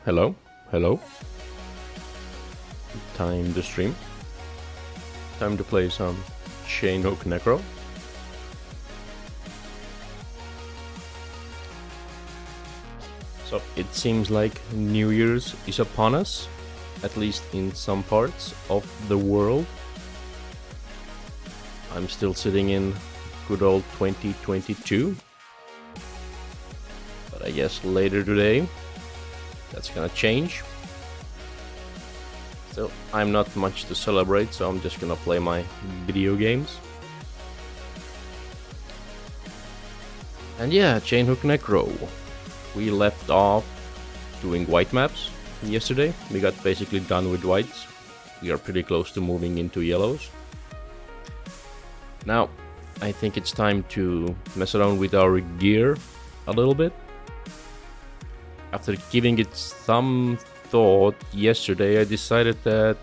Hello, hello. Time to stream. Time to play some Hook Necro. So it seems like New Year's is upon us, at least in some parts of the world. I'm still sitting in good old 2022. But I guess later today, that's gonna change. Still, I'm not much to celebrate, so I'm just gonna play my video games. And yeah, Hook Necro. We left off doing white maps yesterday. We got basically done with whites. We are pretty close to moving into yellows. Now, I think it's time to mess around with our gear a little bit. After giving it some thought yesterday, I decided that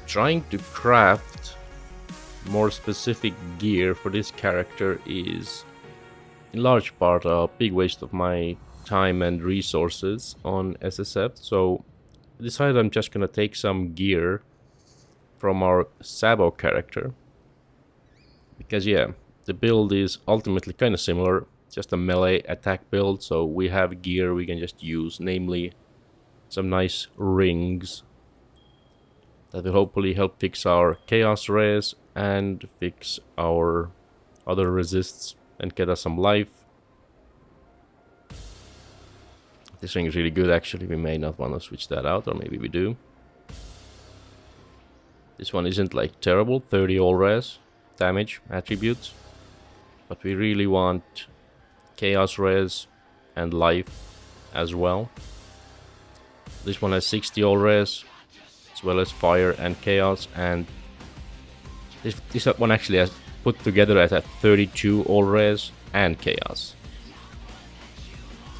trying to craft more specific gear for this character is in large part a big waste of my time and resources on SSF. So I decided I'm just gonna take some gear from our Sabo character. Because yeah, the build is ultimately kind of similar. Just a melee attack build, so we have gear we can just use, namely some nice rings that will hopefully help fix our chaos res and fix our other resists and get us some life. This ring is really good actually. We may not want to switch that out, or maybe we do. This one isn't like terrible, 30 all res damage attributes, but we really want chaos res and life as well. This one has 60 all res as well as fire and chaos, and this one actually has put together at 32 all res and chaos.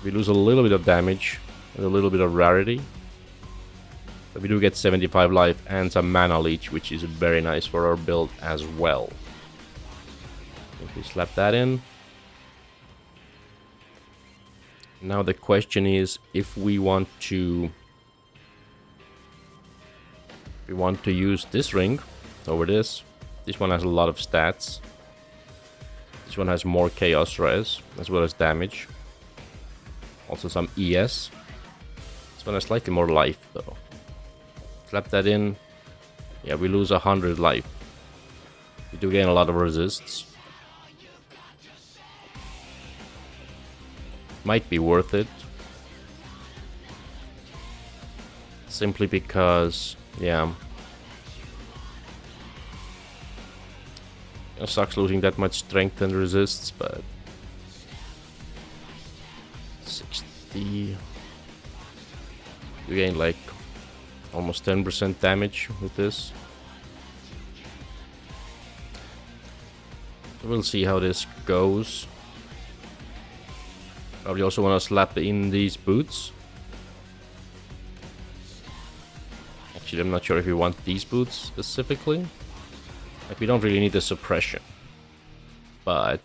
We lose a little bit of damage and a little bit of rarity, but we do get 75 life and some mana leech, which is very nice for our build as well. If we slap that in. Now the question is if we want to use this ring over this. This one has a lot of stats. This one has more chaos res as well as damage. Also some ES. This one has slightly more life though. Slap that in. Yeah, we lose 100 life. We do gain a lot of resists. Might be worth it. Simply because, yeah. It sucks losing that much strength and resists, but 60. You gain like almost 10% damage with this. So we'll see how this goes. Probably also want to slap in these boots. Actually, I'm not sure if we want these boots specifically. Like, we don't really need the suppression, but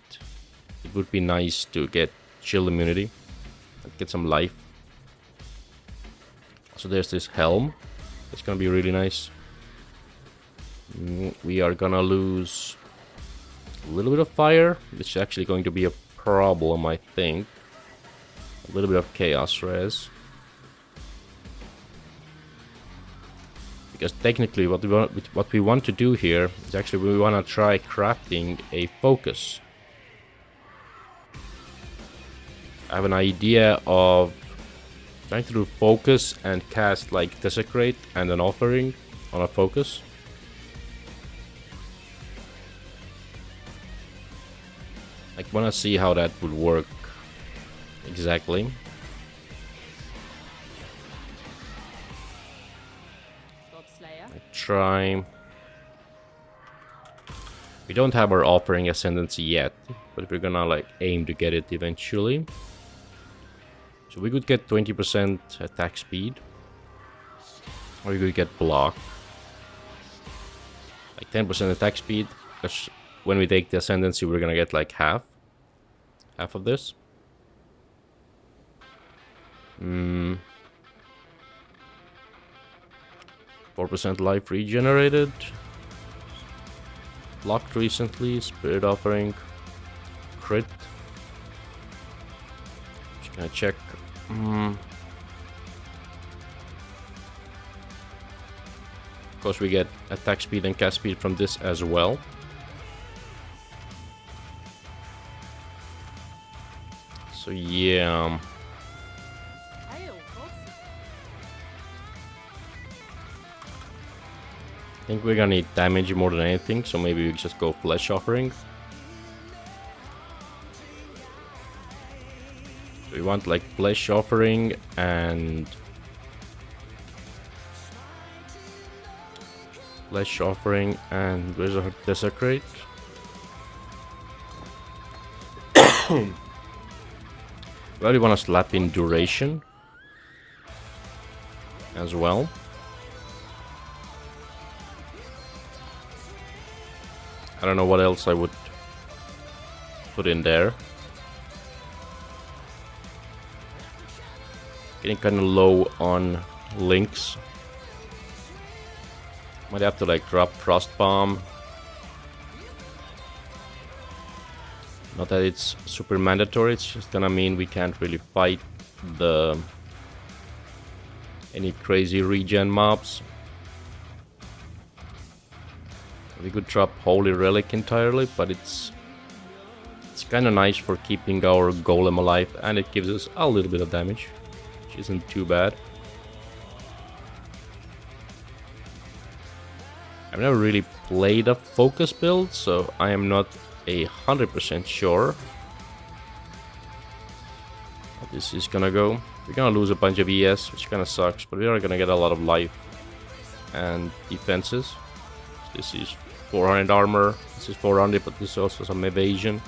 it would be nice to get chill immunity and get some life. So there's this helm. It's gonna be really nice. We are gonna lose a little bit of fire, which is actually going to be a problem, I think. A little bit of chaos res. Because technically what we want to do here is actually we want to try crafting a focus. I have an idea of trying to do focus and cast like Desecrate and an offering on a focus. I want to see how that would work exactly. Try. We don't have our offering ascendancy yet, but we're gonna like aim to get it eventually. So we could get 20% attack speed, or we could get block, like 10% attack speed. Because when we take the ascendancy, we're gonna get like half of this. 4% life regenerated. Locked recently. Spirit offering. Crit. Just gonna check. Of course, we get attack speed and cast speed from this as well. So yeah. I think we're gonna need damage more than anything, so maybe we just go Flesh Offering. So we want like Flesh Offering and Flesh Offering and Wizard Desecrate. We really want to slap in Duration as well. I don't know what else I would put in there. Getting kind of low on links. Might have to like drop Frost Bomb. Not that it's super mandatory, it's just gonna mean we can't really fight any crazy regen mobs. We could drop Holy Relic entirely, but it's kind of nice for keeping our golem alive, and it gives us a little bit of damage, which isn't too bad. I've never really played a focus build, so I am not 100% sure how this is gonna go. We're gonna lose a bunch of ES, which kind of sucks, but we are gonna get a lot of life and defenses. This is 400 armor, this is 400, but this is also some evasion.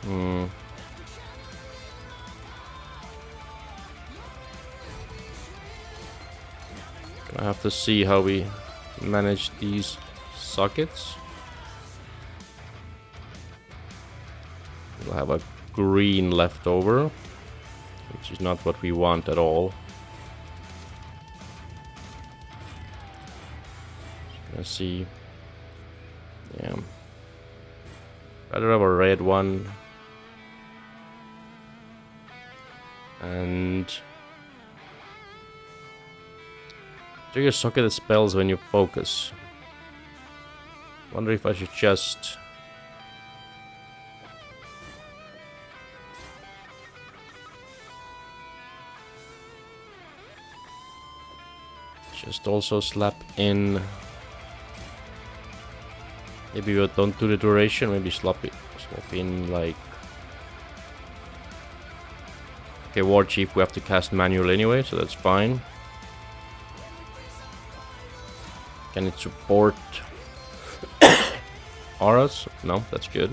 Gonna have to see how we manage these sockets. We'll have a green left over, which is not what we want at all. Let's see. Yeah. Rather have a red one. And trigger socketed spells when you focus. Wonder if I should just also slap in. Maybe we don't do the duration. Maybe swap in like. Okay, War Chief we have to cast manual anyway, so that's fine. Can it support auras? No, that's good.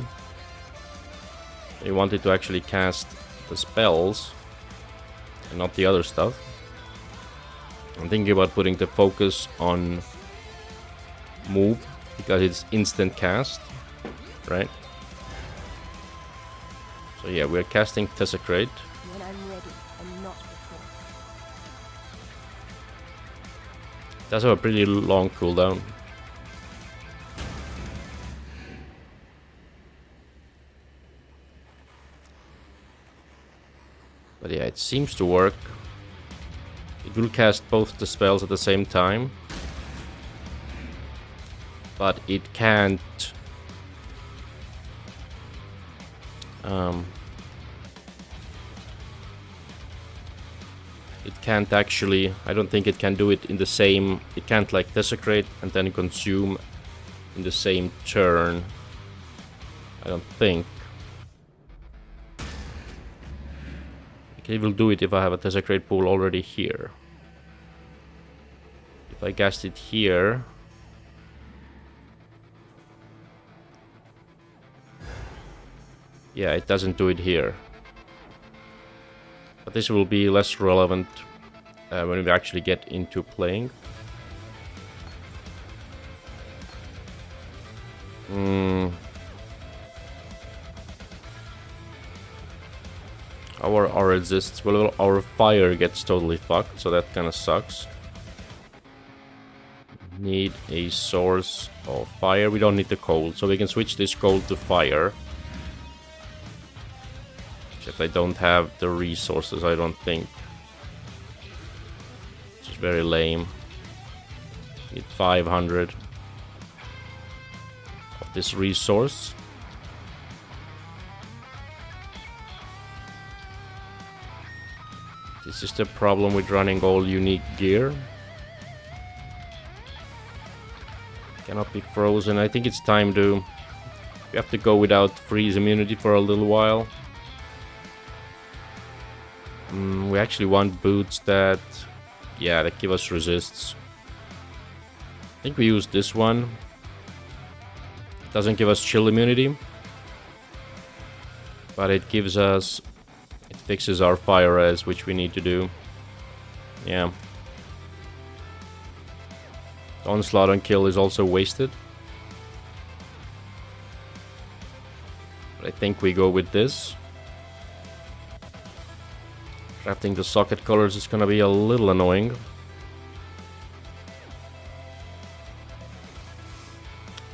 You wanted to actually cast the spells and not the other stuff. I'm thinking about putting the focus on move because it's instant cast, right? So yeah, we're casting Desecrate. When I'm ready, and not before. Does have a pretty long cooldown. But yeah, it seems to work. It will cast both the spells at the same time. But it can't... it can't actually... I don't think it can do it in the same... It can't like Desecrate and then consume in the same turn. I don't think. It will do it if I have a Desecrate pool already here. If I cast it here... Yeah, it doesn't do it here. But this will be less relevant when we actually get into playing. our resists, well, our fire gets totally fucked, so that kind of sucks. Need a source of fire. We don't need the cold, so we can switch this cold to fire. Except I don't have the resources, I don't think. Which is very lame. Need 500 of this resource. This is the problem with running all unique gear. Cannot be frozen. I think it's time to... We have to go without freeze immunity for a little while. We actually want boots that... Yeah, that give us resists. I think we use this one. Doesn't give us chill immunity. But it gives us... It fixes our fire res, which we need to do. Yeah. Onslaught on kill is also wasted. But I think we go with this. Crafting the socket colors is gonna be a little annoying.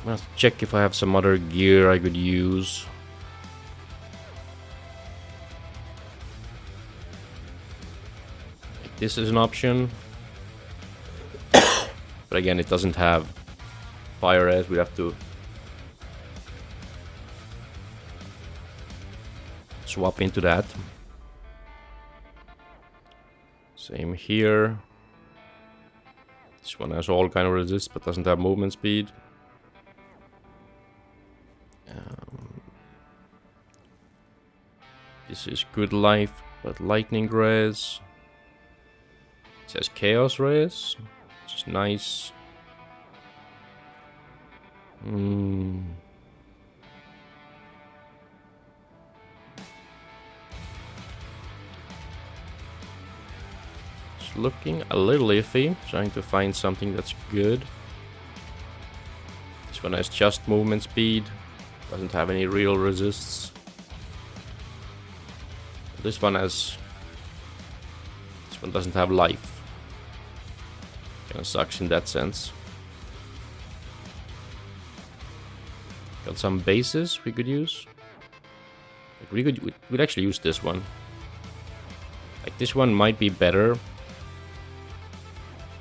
Let's check if I have some other gear I could use. This is an option. But again, it doesn't have fire res. We have to swap into that. Same here. This one has all kind of resist, but doesn't have movement speed. This is good life, but lightning res. It says chaos res, which is nice. It's looking a little iffy. Trying to find something that's good. This one has just movement speed. Doesn't have any real resists. This one has... This one doesn't have life. Kinda sucks in that sense. Got some bases we could use. Like we'd actually use this one. Like this one might be better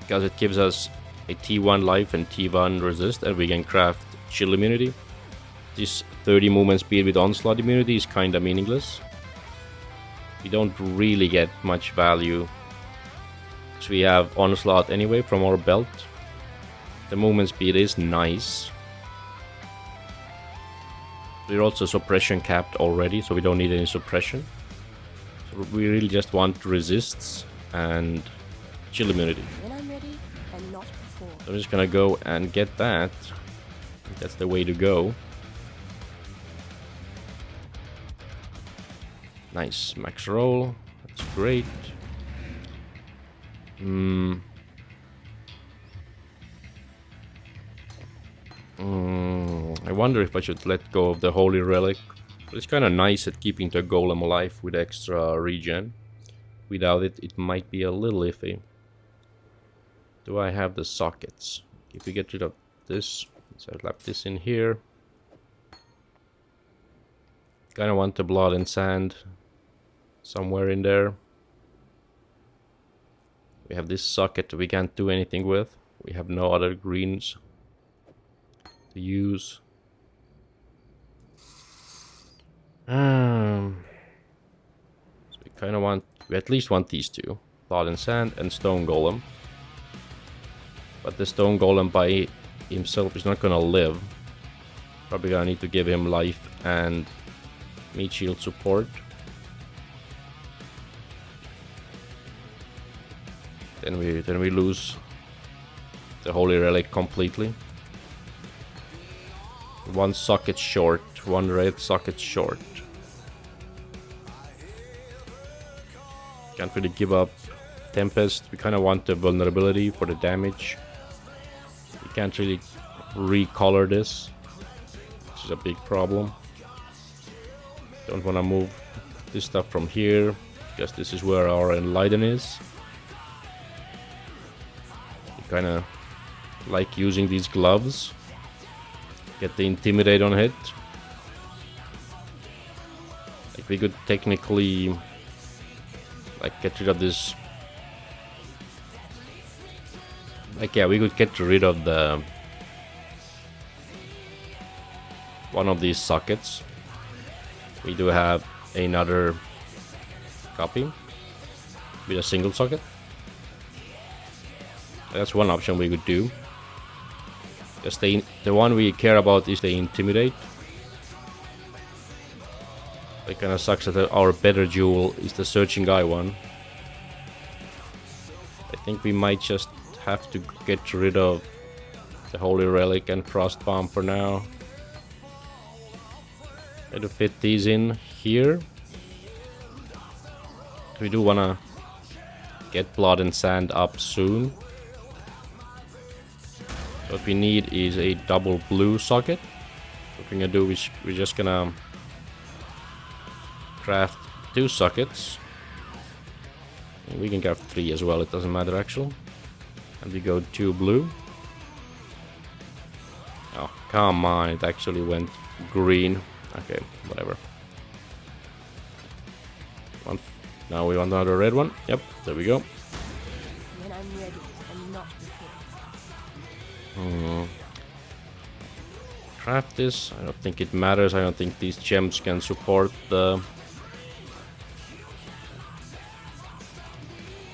because it gives us a T1 life and T1 resist, and we can craft chill immunity. This 30 movement speed with onslaught immunity is kinda meaningless. We don't really get much value because we have onslaught anyway from our belt. The movement speed is nice. We're also suppression capped already, so we don't need any suppression. So we really just want resists and chill immunity. When I'm ready and not before. So I'm just gonna go and get that. I think that's the way to go. Nice max roll. That's great. I wonder if I should let go of the Holy Relic. But it's kind of nice at keeping the golem alive with extra regen. Without it, it might be a little iffy. Do I have the sockets? If we get rid of this, so I lap this in here. Kind of want the blood and sand somewhere in there. We have this socket we can't do anything with. We have no other greens to use. So we kind of want, we at least want these two, blood and sand and stone golem. But the stone golem by himself is not gonna live. Probably gonna need to give him life and meat shield support. Then we lose the Holy Relic completely. One socket short, one red socket short. Can't really give up Tempest. We kind of want the vulnerability for the damage. We can't really recolor this, which is a big problem. Don't want to move this stuff from here, because this is where our Enlighten is. I kinda like using these gloves. Get the Intimidate on hit. Like we could technically like get rid of this. Like yeah, we could get rid of the one of these sockets. We do have another copy with a single socket. That's one option we could do. Just the one we care about is the Intimidate. It kinda sucks that our better jewel is the Searching Eye one. I think we might just have to get rid of the Holy Relic and Frost Bomb for now. Try to fit these in here. We do wanna get Blood and Sand up soon. What we need is a double blue socket. What we're gonna do is we're just gonna craft 2 sockets. And we can craft 3 as well, it doesn't matter actually. And we go 2 blue. Oh, come on, it actually went green. Okay, whatever. Now we want another red one. Yep, there we go. When I'm ready and not before. Craft this. I don't think it matters. I don't think these gems can support the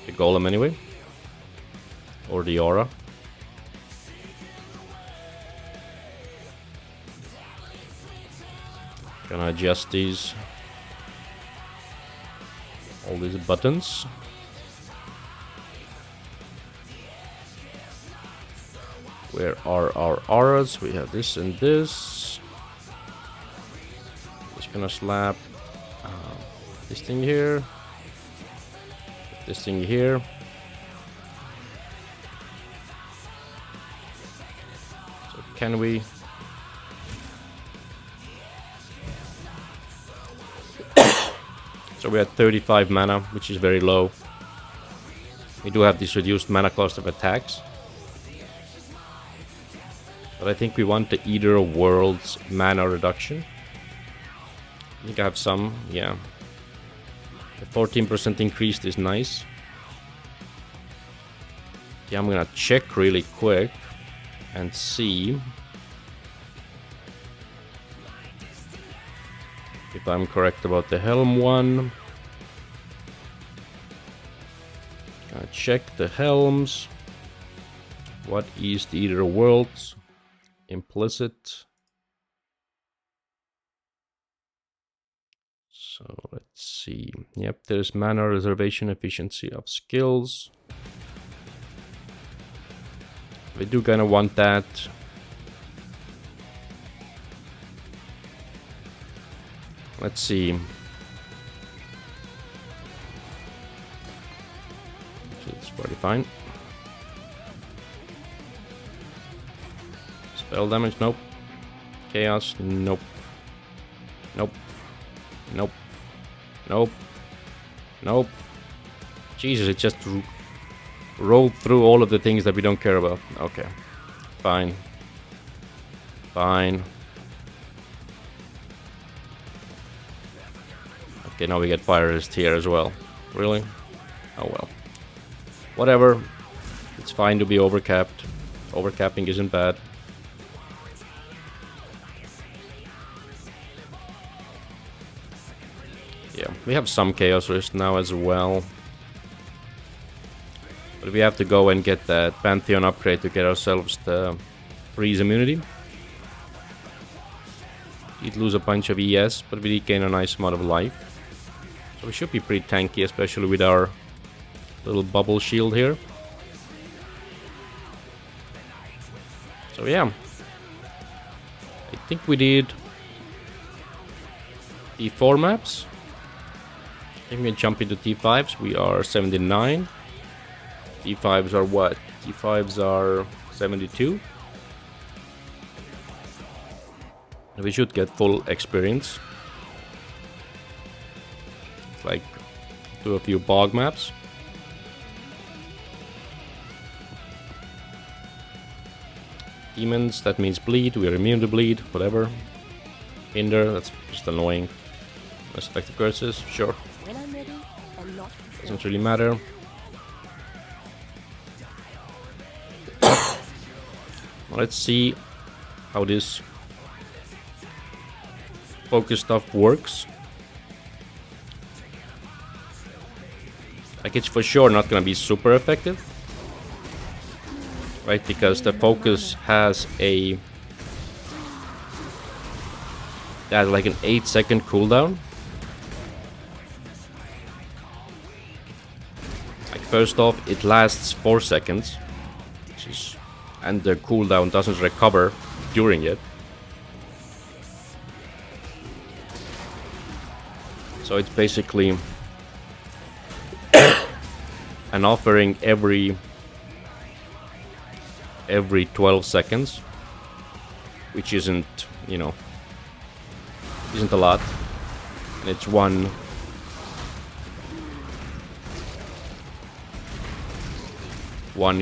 golem anyway. Or the aura. Gonna adjust these. All these buttons. Where are our auras? We have this and this. Just gonna slap this thing here. This thing here. So can we? So we're at 35 mana, which is very low. We do have this reduced mana cost of attacks. But I think we want the Eater of Worlds mana reduction. I think I have some, yeah. The 14% increased is nice. Yeah, I'm gonna check really quick and see if I'm correct about the Helm one. Gonna check the Helms. What is the Eater of Worlds? Implicit. So let's see. Yep, there's mana reservation efficiency of skills. We do kind of want that. Let's see. It's pretty fine. Spell damage, nope. Chaos, nope. Nope. Nope. Nope. Nope. Jesus, it just rolled through all of the things that we don't care about. Okay. Fine. Fine. Okay, now we get Fire Resist here as well. Really? Oh well. Whatever. It's fine to be overcapped. Overcapping isn't bad. Yeah, we have some Chaos Resist now as well. But we have to go and get that Pantheon upgrade to get ourselves the freeze immunity. We'd lose a bunch of ES, but we gain a nice amount of life. So we should be pretty tanky, especially with our little bubble shield here. So yeah. I think we did T4 maps. I think we can jump into T5s. We are 79. T5s are what? T5s are 72. We should get full experience. like do a few bog maps. Demons, that means bleed. We are immune to bleed, whatever. Hinder, that's just annoying. Let's effective curses, sure. When I'm ready and not before. Doesn't really matter. Let's see how this focus stuff works. Like, it's for sure not gonna be super effective, right? Because the focus has like an 8-second cooldown. Like, first off, it lasts 4 seconds, and the cooldown doesn't recover during it. So it's basically an offering every 12 seconds, which isn't, you know, isn't a lot. And it's one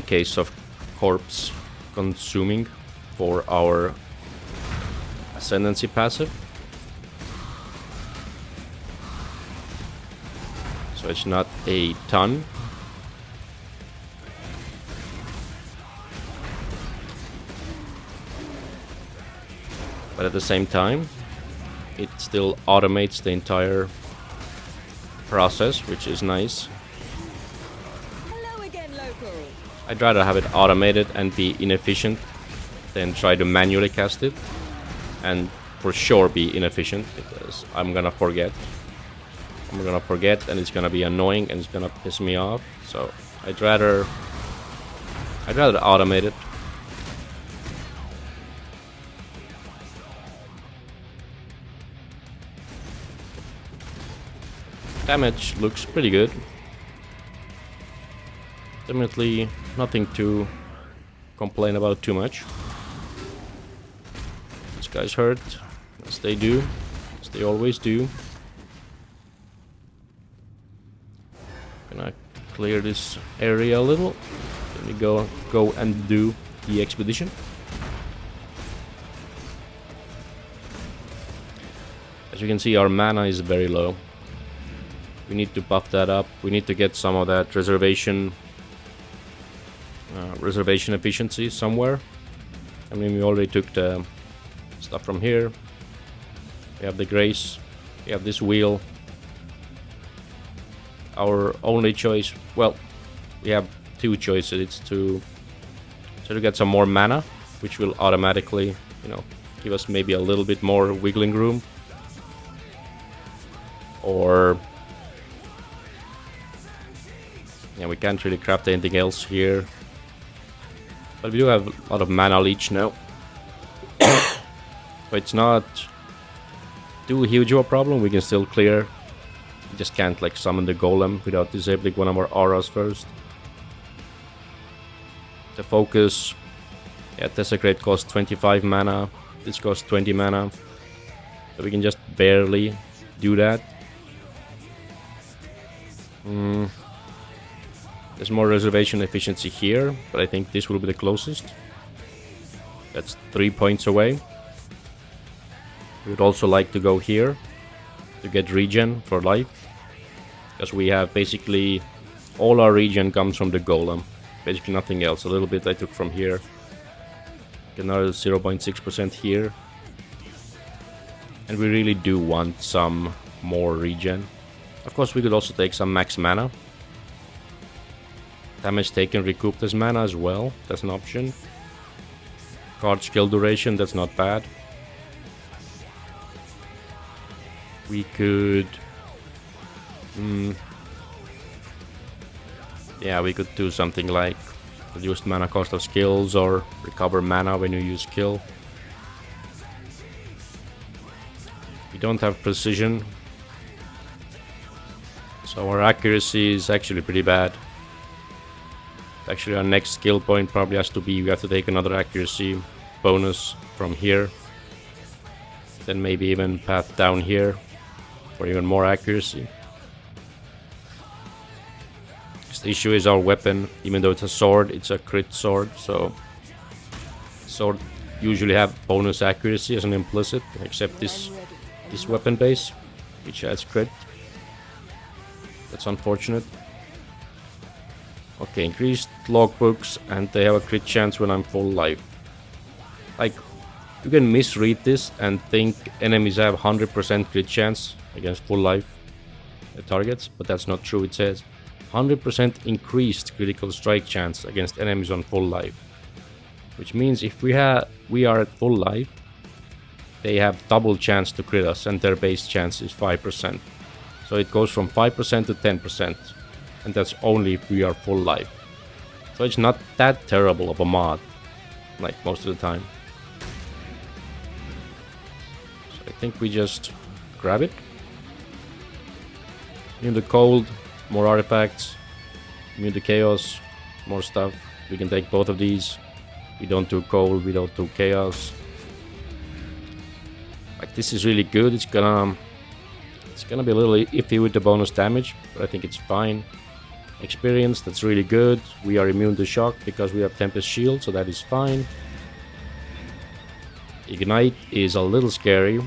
case of corpse consuming for our ascendancy passive. So it's not a ton. But at the same time, it still automates the entire process, which is nice. Hello again, local. I'd rather have it automated and be inefficient than try to manually cast it, and for sure be inefficient, because I'm gonna forget. And it's gonna be annoying and it's gonna piss me off. So I'd rather automate it. Damage looks pretty good. Definitely nothing to complain about too much. These guys hurt, as they do, as they always do. Gonna clear this area a little. Then we go and do the expedition. As you can see, our mana is very low. We need to buff that up. We need to get some of that reservation efficiency somewhere. I mean, we already took the stuff from here. We have the grace. We have this wheel. Our only choice, well, we have two choices. It's to get some more mana, which will automatically, you know, give us maybe a little bit more wiggling room, or yeah, we can't really craft anything else here. But we do have a lot of mana leech now. But it's not too huge of a problem. We can still clear. We just can't like summon the golem without disabling one of our auras first. The focus, yeah, Desecrate costs 25 mana. This costs 20 mana. So we can just barely do that. There's more reservation efficiency here, but I think this will be the closest. That's 3 points away. We would also like to go here to get regen for life, because we have basically all our regen comes from the golem. Basically nothing else. A little bit I took from here. Another 0.6% here. And we really do want some more regen. Of course, we could also take some max mana. Damage taken recouped as mana as well. That's an option. Card skill duration, that's not bad. We could... yeah, we could do something like reduced mana cost of skills, or recover mana when you use skill. We don't have precision, so our accuracy is actually pretty bad. Actually, our next skill point probably has to be, we have to take another accuracy bonus from here. Then maybe even path down here for even more accuracy. biggest issue is our weapon. Even though it's a sword, it's a crit sword, so sword usually have bonus accuracy as an implicit, except this weapon base, which has crit. That's unfortunate. Okay, increased logbooks, and they have a crit chance when I'm full life. Like, you can misread this and think enemies have 100% crit chance against full life targets, but that's not true. It says 100% increased critical strike chance against enemies on full life, which means if we are at full life, they have double chance to crit us, and their base chance is 5%. So it goes from 5% to 10%, and that's only if we are full life. So it's not that terrible of a mod, like most of the time. So I think we just grab it. Immune to cold, more artifacts. Immune to chaos, more stuff. We can take both of these. We don't do cold, we don't do chaos. Like, this is really good. It's gonna be a little iffy with the bonus damage, but I think it's fine. Experience, that's really good. We are immune to shock because we have Tempest Shield, so that is fine. Ignite is a little scary,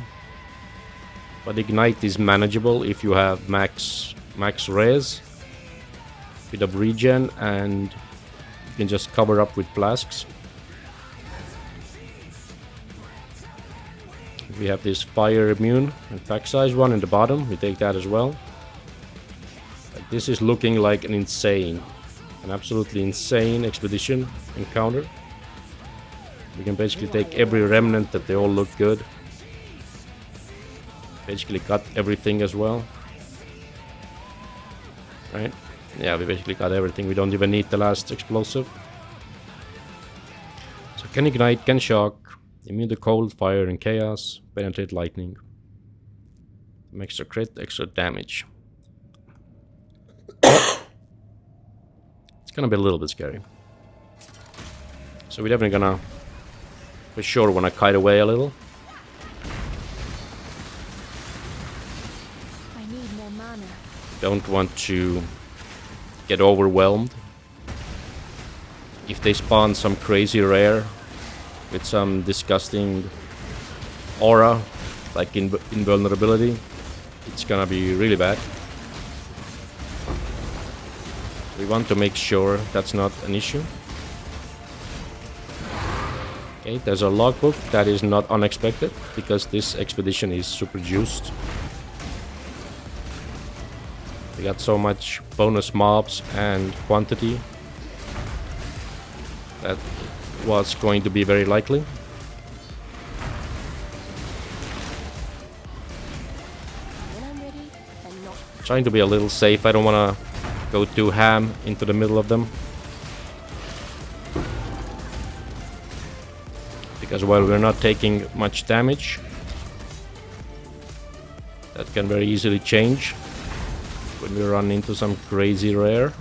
but Ignite is manageable if you have max res, bit of regen, and you can just cover up with flasks. We have this fire immune and pack size one in the bottom. We take that as well. But this is looking like an absolutely insane expedition encounter. We can basically take every remnant that they all look good. Basically cut everything as well. Right? Yeah, we basically got everything. We don't even need the last explosive. So can ignite, can shock, immune to cold, fire, and chaos, penetrate lightning. Some extra crit, extra damage. It's gonna be a little bit scary. So we're definitely gonna, for sure, wanna kite away a little. I need more mana. Don't want to get overwhelmed. If they spawn some crazy rare with some disgusting aura, like invulnerability, it's gonna be really bad. We want to make sure that's not an issue. Okay, there's a logbook. That is not unexpected, because this expedition is super juiced. We got so much bonus mobs and quantity that was going to be very likely. When I'm ready, and not Trying to be a little safe. I don't want to go too ham into the middle of them, because while we're not taking much damage, that can very easily change when we run into some crazy rare.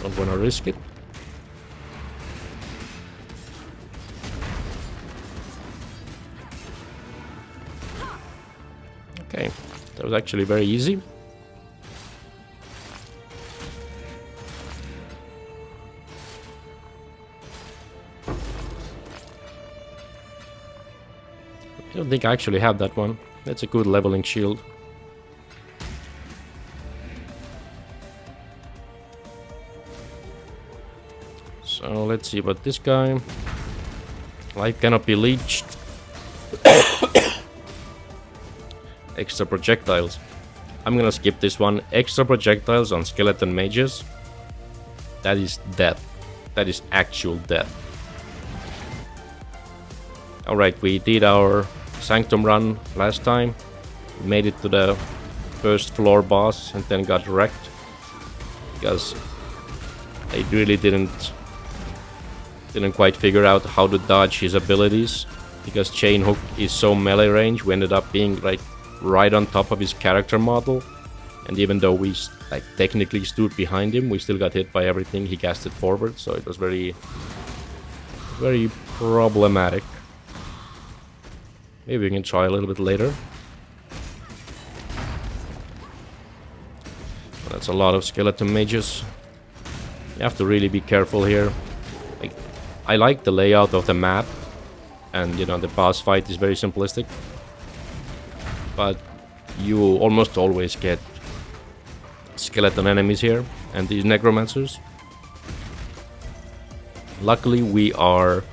Don't want to risk it. Okay, that was actually very easy. I don't think I actually have that one. That's a good leveling shield. So let's see about this guy. Life cannot be leached. Extra projectiles. I'm gonna skip this one. Extra projectiles on skeleton mages. That is death. That is actual death. Alright, we did our Sanctum run last time. We made it to the first floor boss and then got wrecked, because they really didn't quite figure out how to dodge his abilities, because Chain Hook is so melee range. We ended up being like right on top of his character model, and even though we like technically stood behind him, we still got hit by everything he casted forward, so it was very problematic. Maybe we can try a little bit later. That's a lot of skeleton mages. You have to really be careful here. Like, I like the layout of the map, and you know, the boss fight is very simplistic, but you almost always get skeleton enemies here and these necromancers. Luckily we are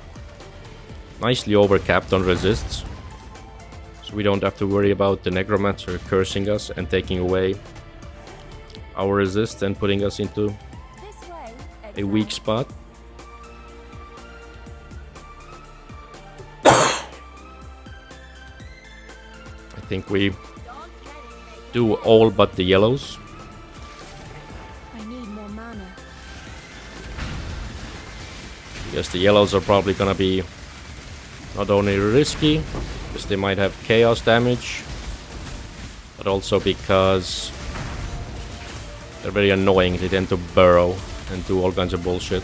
nicely overcapped on resists, so we don't have to worry about the necromancer cursing us and taking away our resist and putting us into This way, a weak spot. I think we do all but the yellows. I need more mana. Yes, the yellows are probably gonna be not only risky, because they might have chaos damage, but also because they're very annoying. They tend to burrow and do all kinds of bullshit.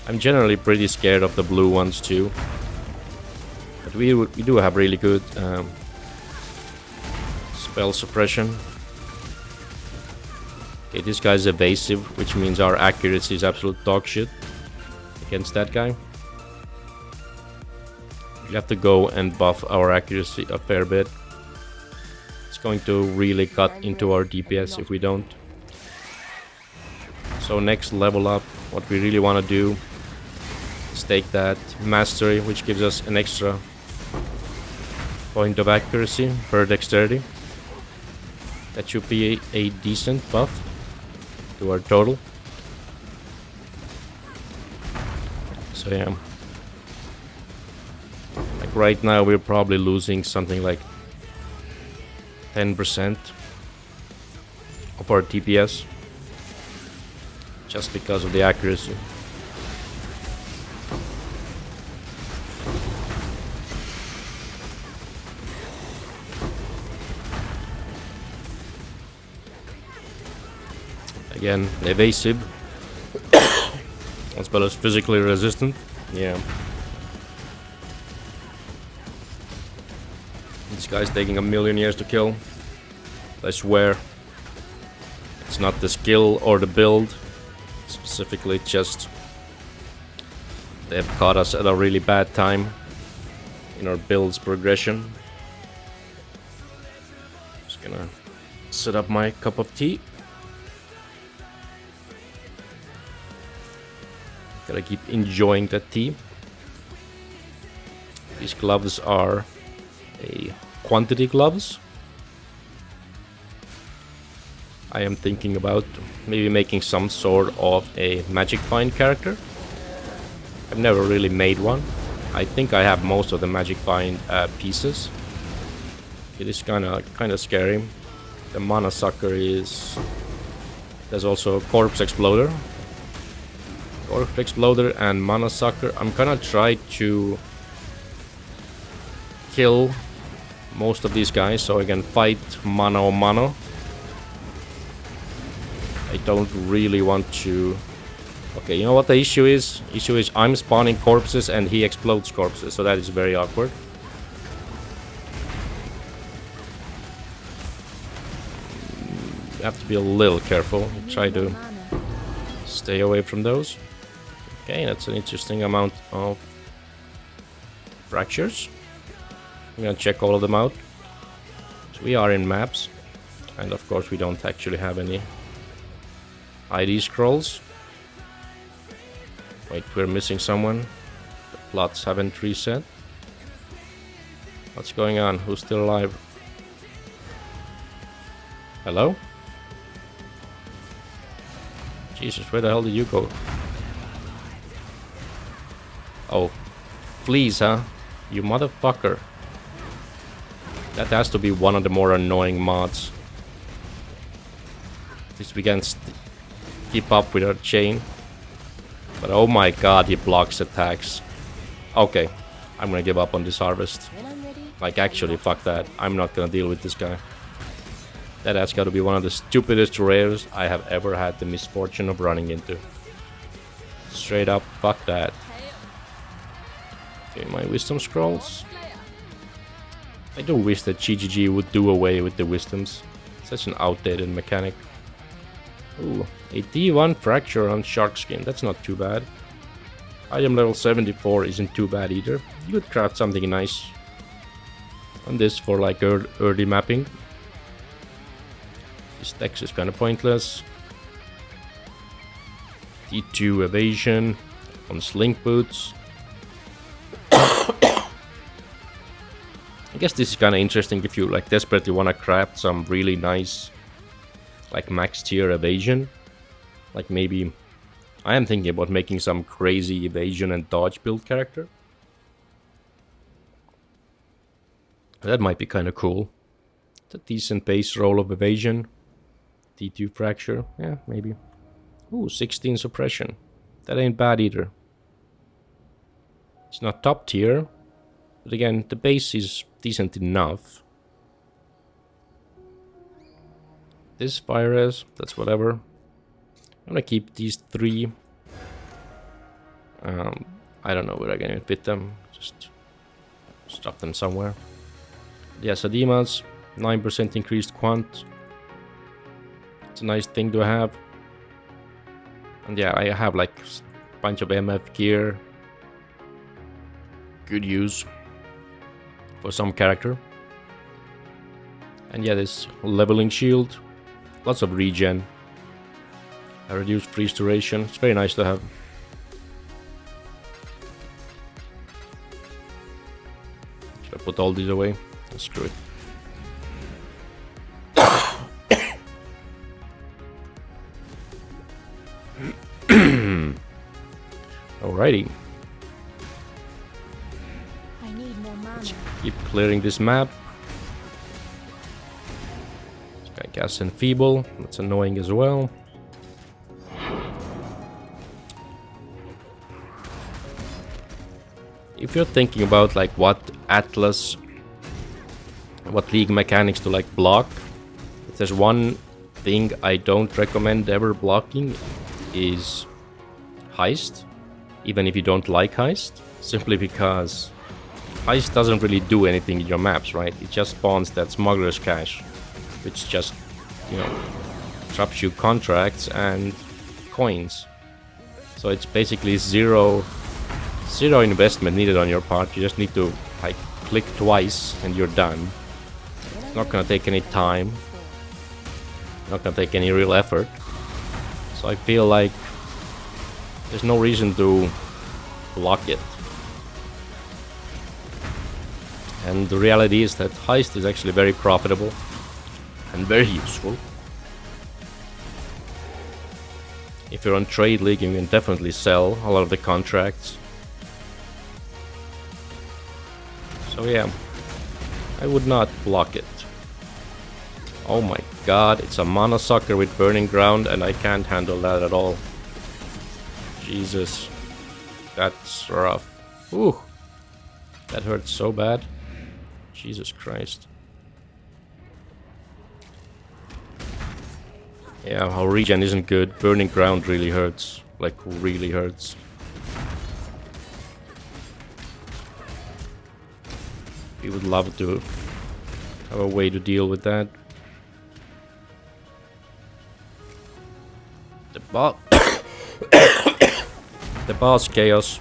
I'm generally pretty scared of the blue ones too, but we do have really good spell suppression. Okay, this guy's evasive, which means our accuracy is absolute dog shit against that guy. We have to go and buff our accuracy a fair bit. It's going to really cut into our DPS if we don't. So next level up, what we really want to do is take that mastery, which gives us an extra point of accuracy per dexterity. That should be a decent buff to our total. So yeah, like right now we're probably losing something like 10% of our TPS just because of the accuracy. Again, evasive as well as physically resistant. Yeah. This guy's taking a million years to kill. I swear. It's not the skill or the build. Specifically, just they've caught us at a really bad time in our build's progression. Just gonna set up my cup of tea. Gotta keep enjoying that tea. These gloves are a quantity gloves. I am thinking about maybe making some sort of a magic find character. I've never really made one. I think I have most of the magic find pieces. It is kind of scary. The mana sucker is. There's also a corpse exploder. Corpse exploder and mana sucker. I'm gonna try to kill most of these guys so I can fight mano a mano. I don't really want to. Okay, you know what the issue is? Issue is I'm spawning corpses and he explodes corpses, so that is very awkward. You have to be a little careful. Try to stay away from those. Okay, that's an interesting amount of fractures. I'm gonna check all of them out. So we are in maps, and of course we don't actually have any ID scrolls. Wait, we're missing someone. The plots haven't reset. What's going on? Who's still alive? Hello? Jesus, where the hell did you go? Oh, please, huh? You motherfucker. That has to be one of the more annoying mods. At least we can keep up with our chain. But oh my god, he blocks attacks. Okay, I'm gonna give up on this harvest. When I'm ready, Like, actually, fuck that. I'm not gonna deal with this guy. That has gotta be one of the stupidest rares I have ever had the misfortune of running into. Straight up, fuck that. Okay, my wisdom scrolls. I do wish that GGG would do away with the wisdoms. Such an outdated mechanic. Ooh, a D1 fracture on shark skin. That's not too bad. Item level 74 isn't too bad either. You could craft something nice on this for like early mapping. This dex is kind of pointless. D2 evasion on slink boots. I guess this is kind of interesting if you like desperately want to craft some really nice like max tier evasion. Like maybe I am thinking about making some crazy evasion and dodge build character. That might be kind of cool. It's a decent base roll of evasion. D2 fracture, yeah, maybe. Ooh, 16 suppression. That ain't bad either. It's not top tier, but again, the base is decent enough. This fire res, that's whatever. I'm gonna keep these 3. I don't know where I'm gonna fit them. Just stuff them somewhere. Yeah, Sadimas, 9% increased quant. It's a nice thing to have. And yeah, I have like a bunch of MF gear. Good use for some character. And yeah, this leveling shield. Lots of regen. A reduced freeze duration. It's very nice to have. Should I put all these away? Screw it. Alrighty. I need more mana. Keep clearing this map. This guy casts Enfeeble. That's annoying as well. If you're thinking about like what Atlas, what league mechanics to like block, if there's one thing I don't recommend ever blocking is Heist, even if you don't like Heist, simply because Heist doesn't really do anything in your maps, right? It just spawns that Smuggler's Cache, which just, you know, drops you contracts and coins. So it's basically zero investment needed on your part. You just need to like click twice and you're done. It's not gonna take any time, not gonna take any real effort. So I feel like there's no reason to block it. And the reality is that Heist is actually very profitable and very useful. If you're on Trade League, you can definitely sell a lot of the contracts. So yeah, I would not block it. Oh my god, it's a mana sucker with Burning Ground and I can't handle that at all. Jesus, that's rough. Ooh, that hurts so bad. Jesus Christ. Yeah, how regen isn't good. Burning Ground really hurts. Like, really hurts. We would love to have a way to deal with that. The boss chaos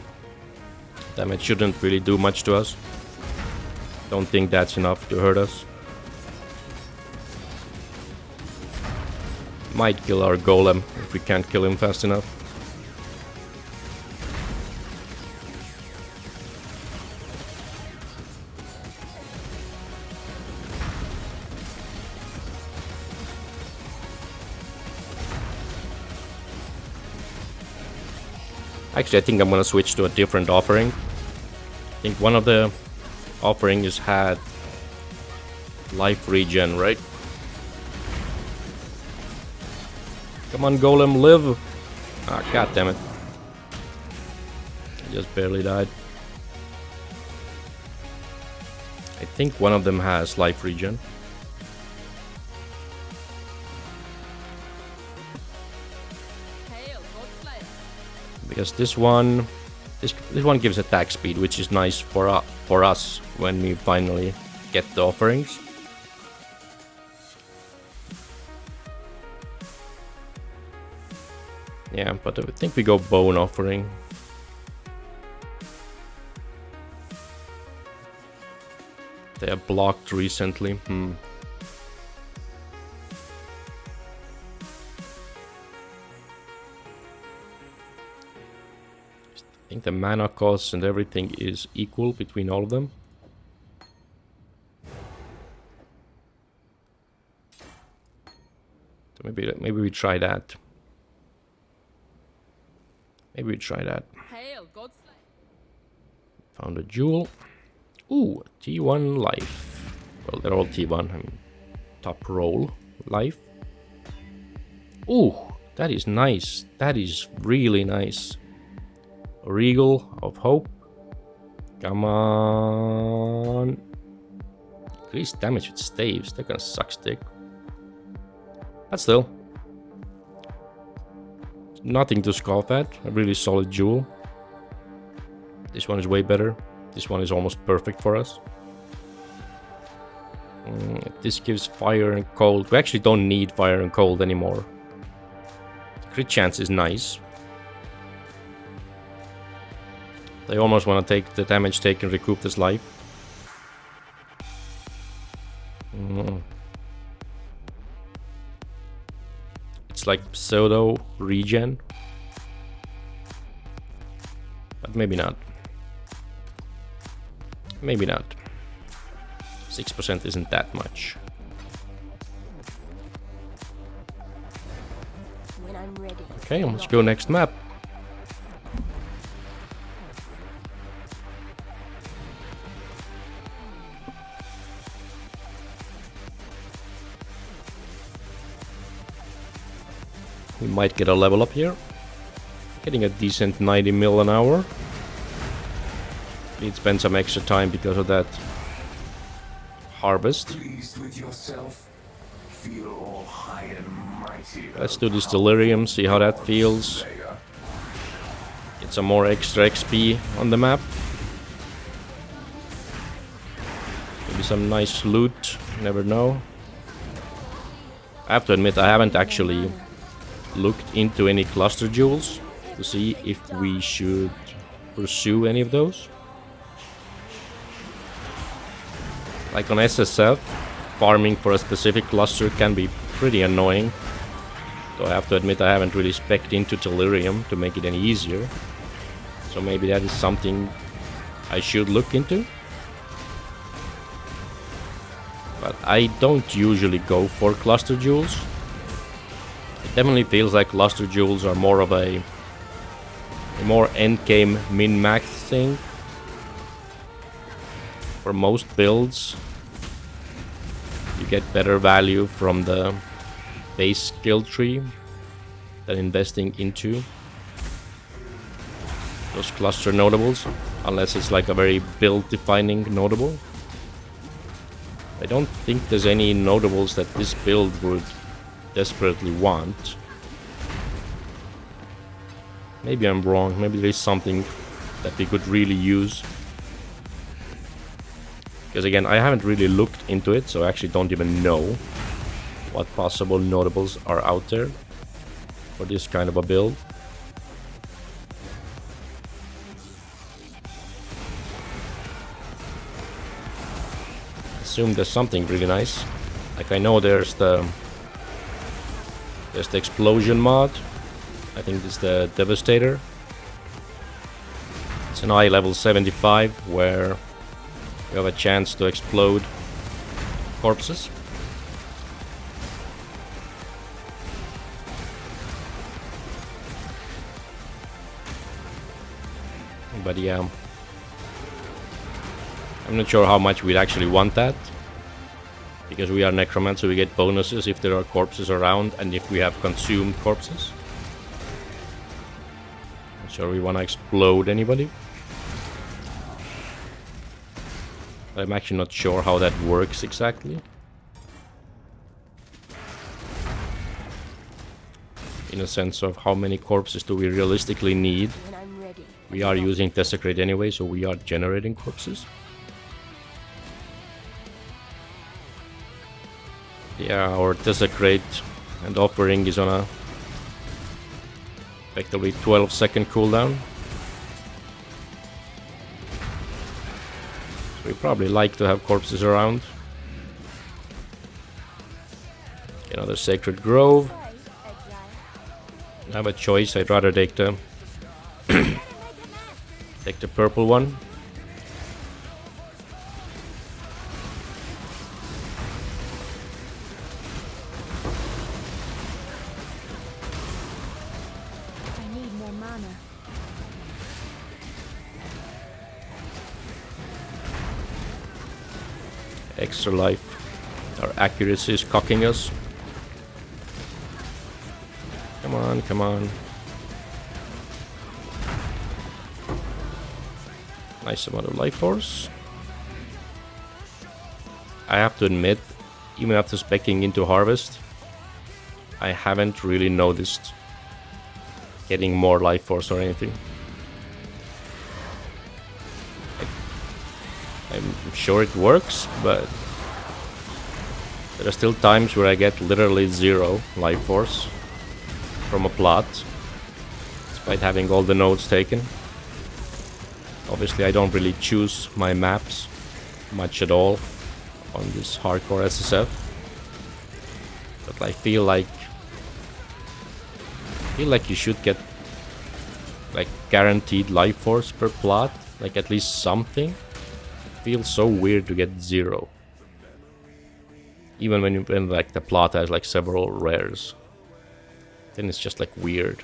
damage shouldn't really do much to us. Don't think that's enough to hurt us. Might kill our golem if we can't kill him fast enough. Actually, I think I'm gonna switch to a different offering. I think one of the offerings had life regen, right? Come on, golem, live! Ah, god damn it. I just barely died. I think one of them has life regen. Because this one gives attack speed, which is nice for us when we finally get the offerings. Yeah, but I think we go Bone Offering. They are blocked recently. I think the mana cost and everything is equal between all of them. So maybe we try that. Maybe we try that. Found a jewel. Ooh, T1 life. Well, they're all T1. I mean, top roll life. Ooh, that is nice. That is really nice. Regal of Hope. Come on. Increased damage with staves. They're gonna suck stick. But still. Nothing to scoff at. A really solid jewel. This one is way better. This one is almost perfect for us. This gives fire and cold. We actually don't need fire and cold anymore. Crit chance is nice. They almost want to take the damage taken, recoup this life. It's like pseudo regen. But maybe not. Maybe not. 6% isn't that much. When I'm ready. Okay, let's go next map. We might get a level up here. Getting a decent 90 mil an hour. Need to spend some extra time because of that harvest. Pleased with yourself? Feel all high and mighty. Let's do this delirium, see how that feels. Get some more extra XP on the map. Maybe some nice loot, never know. I have to admit, I haven't actually looked into any cluster jewels to see if we should pursue any of those. Like on SSF, farming for a specific cluster can be pretty annoying. So I have to admit I haven't really spec'd into Delirium to make it any easier. So maybe that is something I should look into. But I don't usually go for cluster jewels. It definitely feels like cluster jewels are more of a more endgame min-max thing. For most builds, you get better value from the base skill tree than investing into those cluster notables, unless it's like a very build defining notable. I don't think there's any notables that this build would desperately want. Maybe I'm wrong, maybe there's something that we could really use. Because again, I haven't really looked into it, so I actually don't even know what possible notables are out there for this kind of a build. Assume there's something really nice. Like I know there's the explosion mod. I think it's the Devastator. It's an eye level 75 where you have a chance to explode corpses. But yeah, I'm not sure how much we'd actually want that. Because we are Necromancer, we get bonuses if there are corpses around and if we have consumed corpses. Not sure we want to explode anybody. I'm actually not sure how that works exactly. In a sense of how many corpses do we realistically need. We are using Desecrate anyway, so we are generating corpses. Yeah, our Desecrate and Offering is on a Effectively 12-second cooldown. We probably like to have corpses around. Another Sacred Grove. I have a choice. I'd rather take the take the purple one. I need more mana. Extra life. Our accuracy is cocking us. Come on, come on. Nice amount of life force. I have to admit, even after speccing into Harvest, I haven't really noticed getting more life force or anything. I'm sure it works, but there are still times where I get literally 0 life force from a plot, despite having all the nodes taken. Obviously, I don't really choose my maps much at all on this hardcore SSF, but I feel like you should get like guaranteed life force per plot, like at least something. It feels so weird to get 0, even when like the plot has like several rares. Then it's just like weird.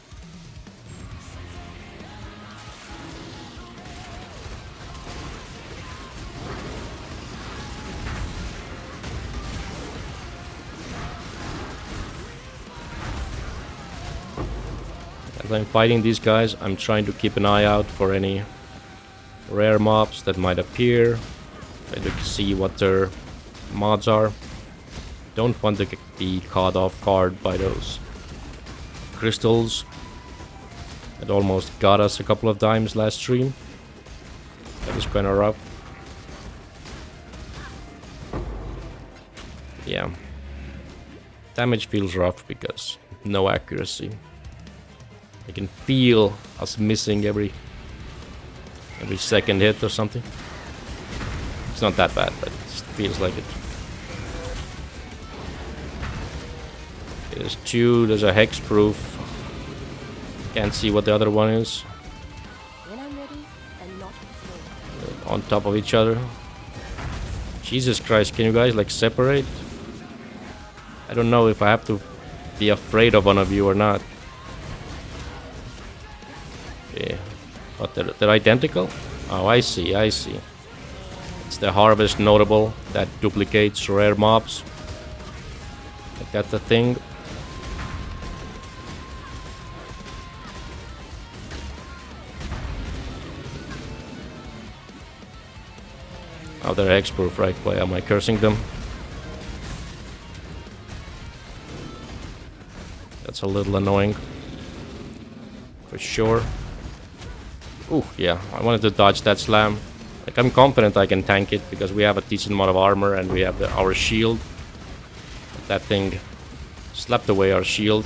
As I'm fighting these guys, I'm trying to keep an eye out for any rare mobs that might appear. Try to see what their mods are. Don't want to be caught off guard by those crystals that almost got us a couple of times last stream. That was kind of rough. Yeah. Damage feels rough because no accuracy. I can feel us missing every second hit or something. It's not that bad, but it just feels like it. There's 2, there's a hexproof. Can't see what the other one is. When I'm ready, and not before. On top of each other. Jesus Christ, can you guys like separate? I don't know if I have to be afraid of one of you or not. Okay. But they're identical? Oh, I see, I see. It's the Harvest notable that duplicates rare mobs. Like that's the thing. Oh, they're hexproof, right? Why am I cursing them? That's a little annoying. For sure. Ooh, yeah, I wanted to dodge that slam. Like, I'm confident I can tank it because we have a decent amount of armor and we have our shield. But that thing slapped away our shield.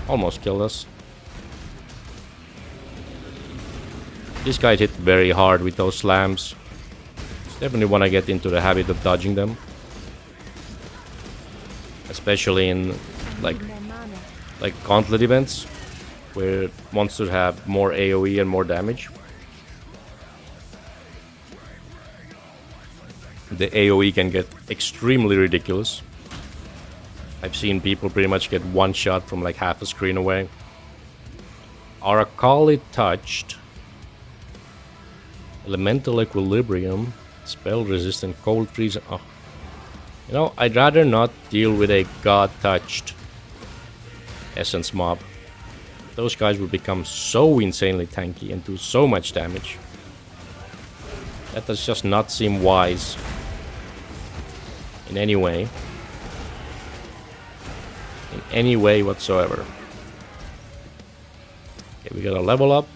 Almost killed us. This guy hit very hard with those slams. Definitely want to get into the habit of dodging them, especially in like gauntlet events where monsters have more AoE and more damage. The AoE can get extremely ridiculous. I've seen people pretty much get one shot from like half a screen away. Our Akali touched Elemental Equilibrium. Spell resistant cold freeze. Oh. You know, I'd rather not deal with a god touched essence mob. Those guys will become so insanely tanky and do so much damage. That does just not seem wise in any way. In any way whatsoever. Okay, we gotta level up.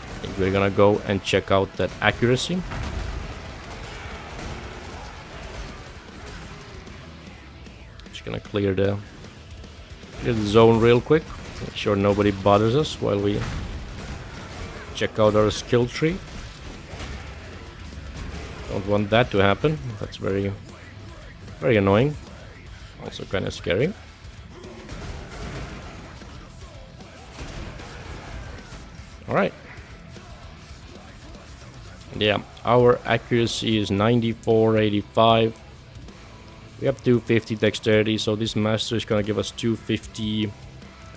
I think we're gonna go and check out that accuracy. Just gonna clear the zone real quick. Make sure nobody bothers us while we check out our skill tree. Don't want that to happen. That's very, very annoying. Also kind of scary. Alright. Yeah, our accuracy is 94.85. We have 250 dexterity, so this master is gonna give us 250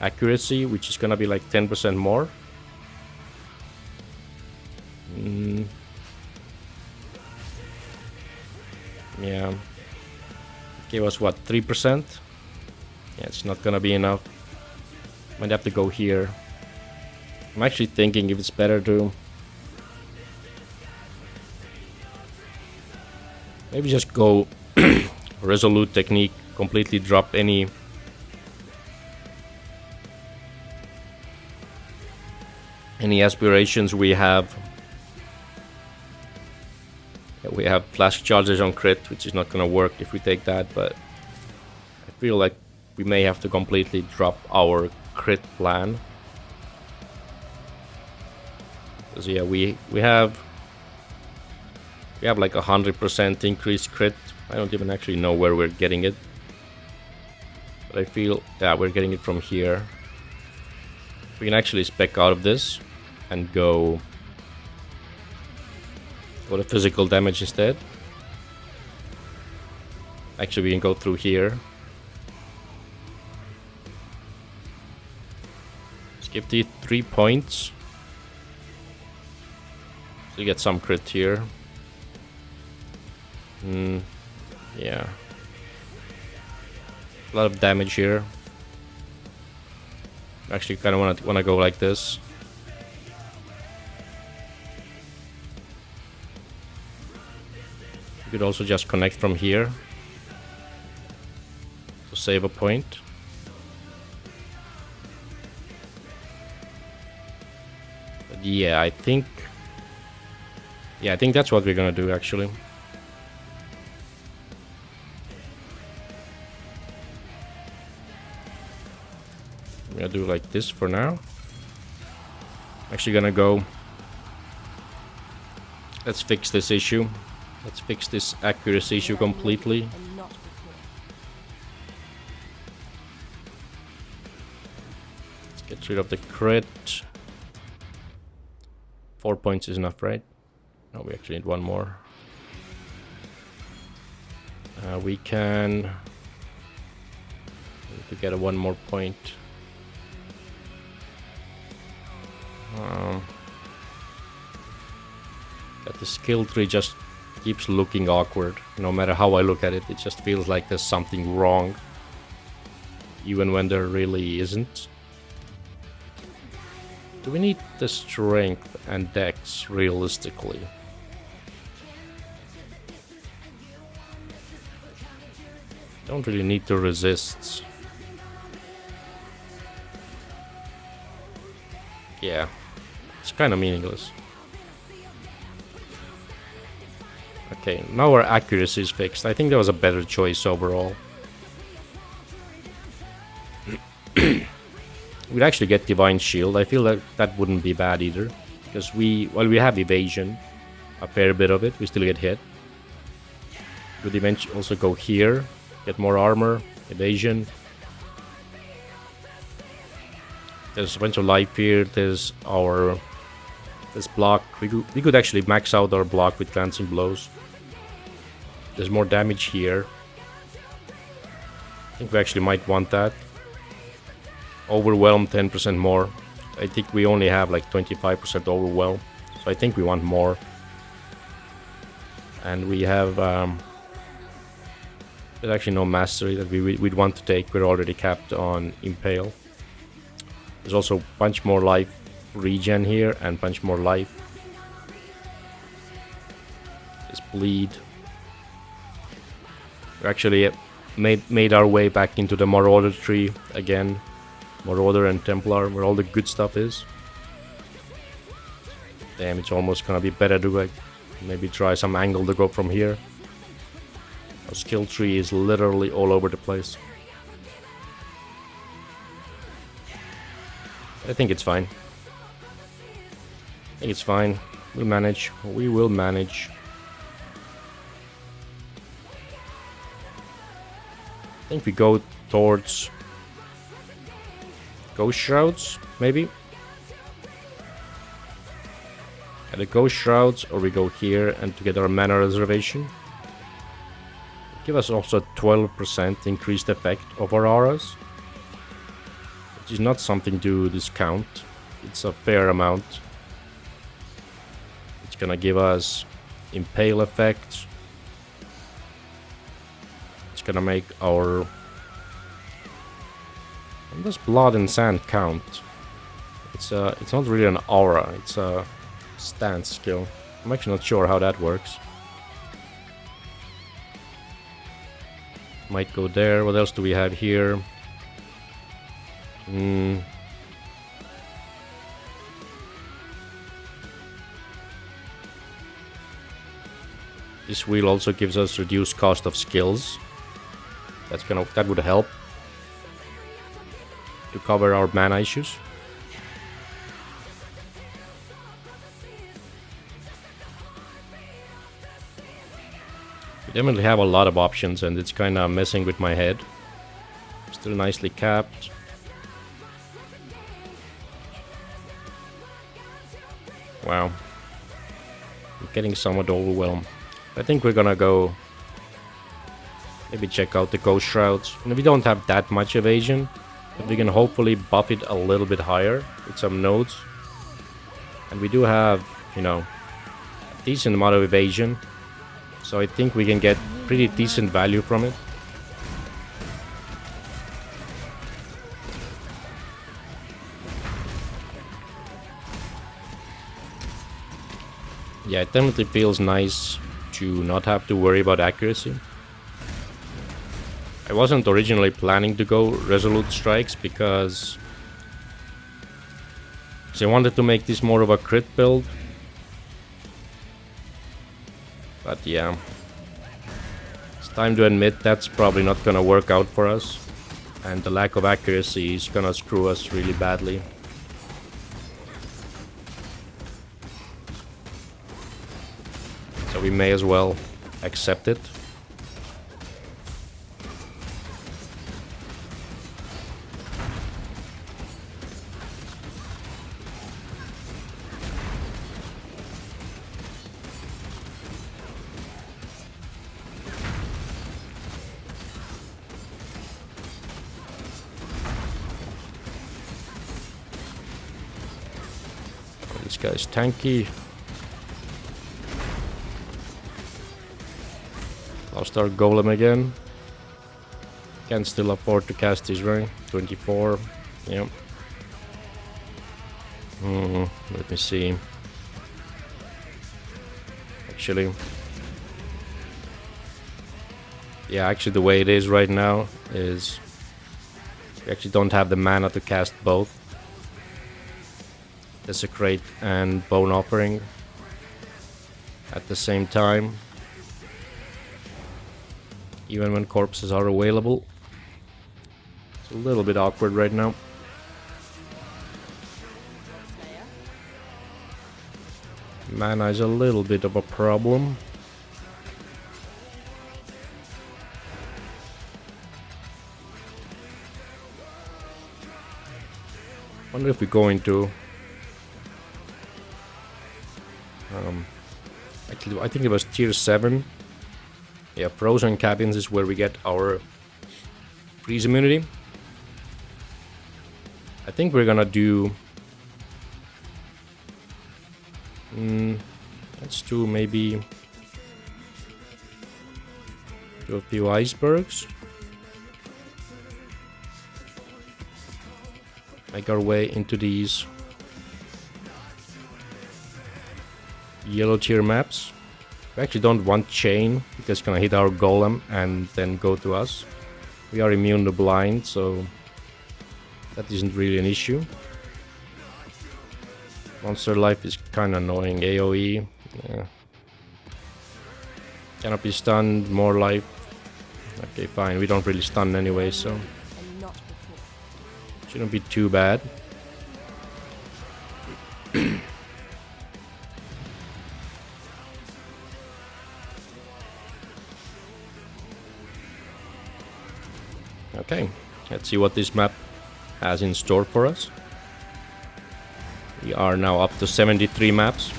accuracy, which is gonna be like 10% more. Yeah. Gave us what, 3%? Yeah, it's not gonna be enough. Might have to go here. I'm actually thinking if it's better to maybe just go resolute technique, completely drop any aspirations we have. Yeah, we have flash charges on crit, which is not gonna work if we take that, but I feel like we may have to completely drop our crit plan. Because yeah, we have like 100% increased crit. I don't even actually know where we're getting it, but I feel, yeah, we're getting it from here. We can actually spec out of this and go for the physical damage instead. Actually, we can go through here. Skip the 3 points. So you get some crit here. Yeah. A lot of damage here. Actually, kind of wanna go like this. You could also just connect from here to save a point. But yeah, I think that's what we're gonna do actually. I'm gonna do like this for now. Actually gonna go. Let's fix this issue. Let's fix this accuracy issue completely. Let's get rid of the crit. 4 points is enough, right? No, we actually need one more. We can need to get a 1 more point. That the skill tree just keeps looking awkward. No matter how I look at it, it just feels like there's something wrong, even when there really isn't. Do we need the strength and dex realistically? Don't really need to resist. Yeah, it's kind of meaningless. Okay, now our accuracy is fixed. I think that was a better choice overall. We'd actually get Divine Shield. I feel like that wouldn't be bad either. Because we have evasion, a fair bit of it, we still get hit. Could eventually also go here, get more armor, evasion. There's a bunch of life here, there's this block. We could actually max out our block with glancing blows. There's more damage here. I think we actually might want that. Overwhelm 10% more. I think we only have like 25% overwhelm, so I think we want more. And we have there's actually no mastery that we'd want to take. We're already capped on Impale. There's also a bunch more life regen here and a bunch more life. This bleed. We actually made our way back into the Marauder tree again. Marauder and Templar, where all the good stuff is. Damn, it's almost gonna be better to like maybe try some angle to go from here. Our skill tree is literally all over the place. I think it's fine. I think it's fine. We'll manage. We will manage. I think we go towards Ghost Shrouds, maybe? Either Ghost Shrouds or we go here and to get our mana reservation. Give us also 12% increased effect of our auras, which is not something to discount. It's a fair amount. It's gonna give us Impale effect. It's gonna make our... When does Blood and Sand count? It's not really an aura, it's a stance skill. I'm actually not sure how that works. Might go there. What else do we have here? This wheel also gives us reduced cost of skills. That would help to cover our mana issues. We definitely have a lot of options and it's kinda messing with my head. Still nicely capped. Wow. I'm getting somewhat overwhelmed. I think we're gonna go... Maybe check out the Ghost Shrouds. And we don't have that much evasion, but we can hopefully buff it a little bit higher with some nodes. And we do have, you know, a decent amount of evasion. So I think we can get pretty decent value from it. Yeah, it definitely feels nice to not have to worry about accuracy. I wasn't originally planning to go Resolute Strikes because I wanted to make this more of a crit build. But yeah, it's time to admit that's probably not gonna work out for us. And the lack of accuracy is gonna screw us really badly. So we may as well accept it. This guy's tanky. Lost our golem again. Can still afford to cast his ring. 24. Yep. Let me see. Actually. Yeah, actually the way it is right now is we actually don't have the mana to cast both. Desecrate and Bone Offering at the same time, even when corpses are available. It's a little bit awkward right now. Mana is a little bit of a problem. Wonder if we go into actually, I think it was tier 7. Yeah, Frozen Cabins is where we get our freeze immunity. I think we're gonna do... let's do maybe... do a few icebergs. Make our way into these yellow tier maps. We actually don't want chain because it's gonna hit our golem and then go to us. We are immune to blind, so that isn't really an issue. Monster life is kinda annoying. AoE. Yeah. Cannot be stunned, more life. Okay, fine. We don't really stun anyway, so shouldn't be too bad. Okay, let's see what this map has in store for us. We are now up to 73 maps.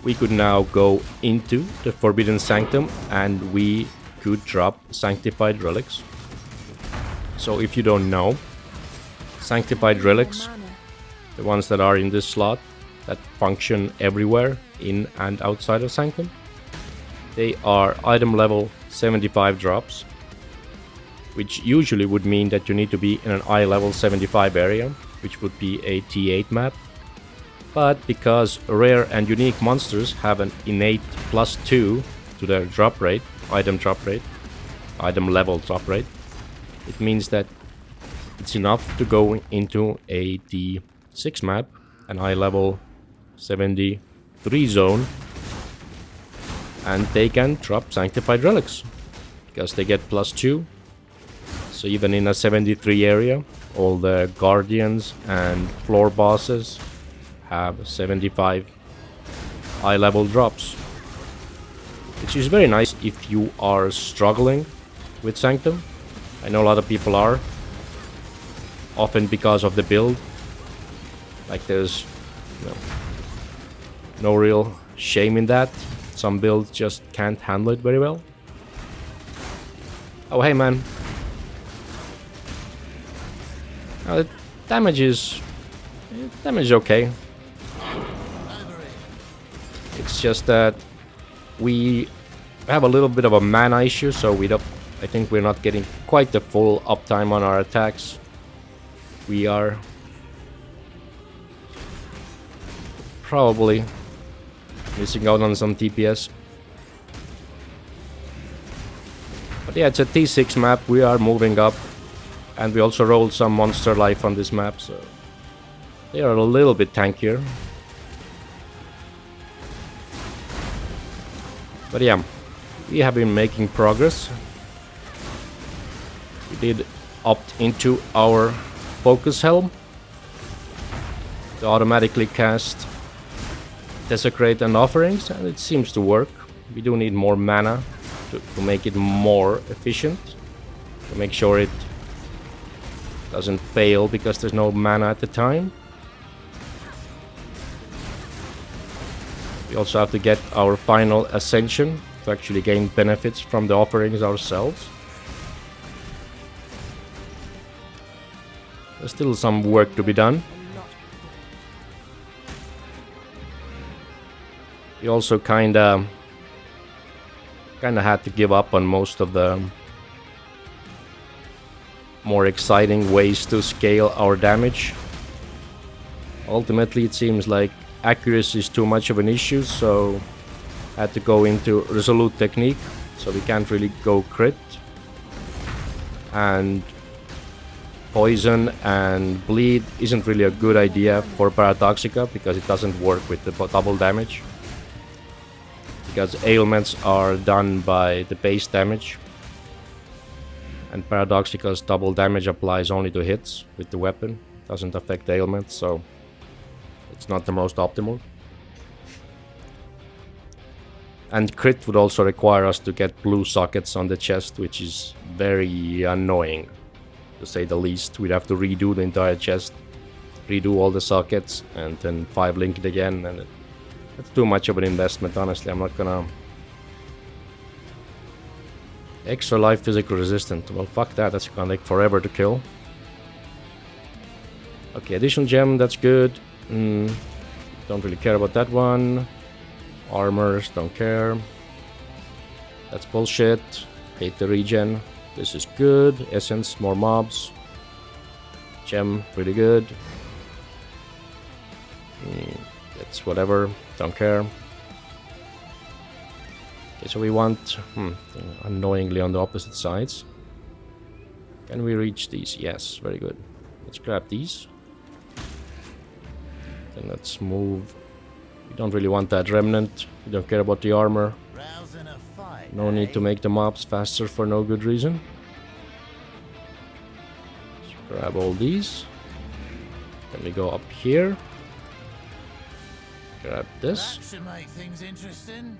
We could now go into the Forbidden Sanctum and we could drop Sanctified Relics. So if you don't know, Sanctified Relics, the ones that are in this slot, that function everywhere in and outside of Sanctum, they are item level 75 drops, which usually would mean that you need to be in an eye level 75 area, which would be a T8 map. But because rare and unique monsters have an innate +2 to their drop rate, item level drop rate, it means that it's enough to go into a T6 map, an eye level 73 zone, and they can drop Sanctified Relics because they get +2. So even in a 73 area, all the guardians and floor bosses have 75 eye level drops, which is very nice if you are struggling with Sanctum. I know a lot of people are, often because of the build. Like there's no real shame in that. Some builds just can't handle it very well. Oh hey man. The damage is okay. It's just that we have a little bit of a mana issue, so I think we're not getting quite the full uptime on our attacks. We are probably missing out on some TPS. But yeah, it's a T6 map. We are moving up. And we also rolled some monster life on this map, so they are a little bit tankier. But yeah, we have been making progress. We did opt into our Focus Helm to automatically cast Desecrate and Offerings, and it seems to work. We do need more mana to make it more efficient, to make sure it doesn't fail because there's no mana at the time. We also have to get our final Ascension to actually gain benefits from the offerings ourselves. There's still some work to be done. We also kinda had to give up on most of the more exciting ways to scale our damage. Ultimately, it seems like accuracy is too much of an issue, so I had to go into Resolute Technique, so we can't really go crit. And Poison and Bleed isn't really a good idea for Paradoxica because it doesn't work with the double damage. Because ailments are done by the base damage. And Paradoxica's double damage applies only to hits with the weapon. Doesn't affect ailments, so it's not the most optimal. And crit would also require us to get blue sockets on the chest, which is very annoying, to say the least. We'd have to redo the entire chest, redo all the sockets, and then 5-link it again, and it's too much of an investment, honestly. I'm not gonna... Extra life physical resistant. Well, fuck that. That's gonna take forever to kill. Okay, additional gem. That's good. Don't really care about that one. Armors. Don't care. That's bullshit. Hate the regen. This is good. Essence. More mobs. Gem. Pretty good. That's whatever. Don't care. Okay, so we want annoyingly on the opposite sides. Can we reach these? Yes, very good. Let's grab these. Then let's move. We don't really want that remnant. We don't care about the armor. No need to make the mobs faster for no good reason. Let's grab all these. Then we go up here. Grab this. That should make things interesting.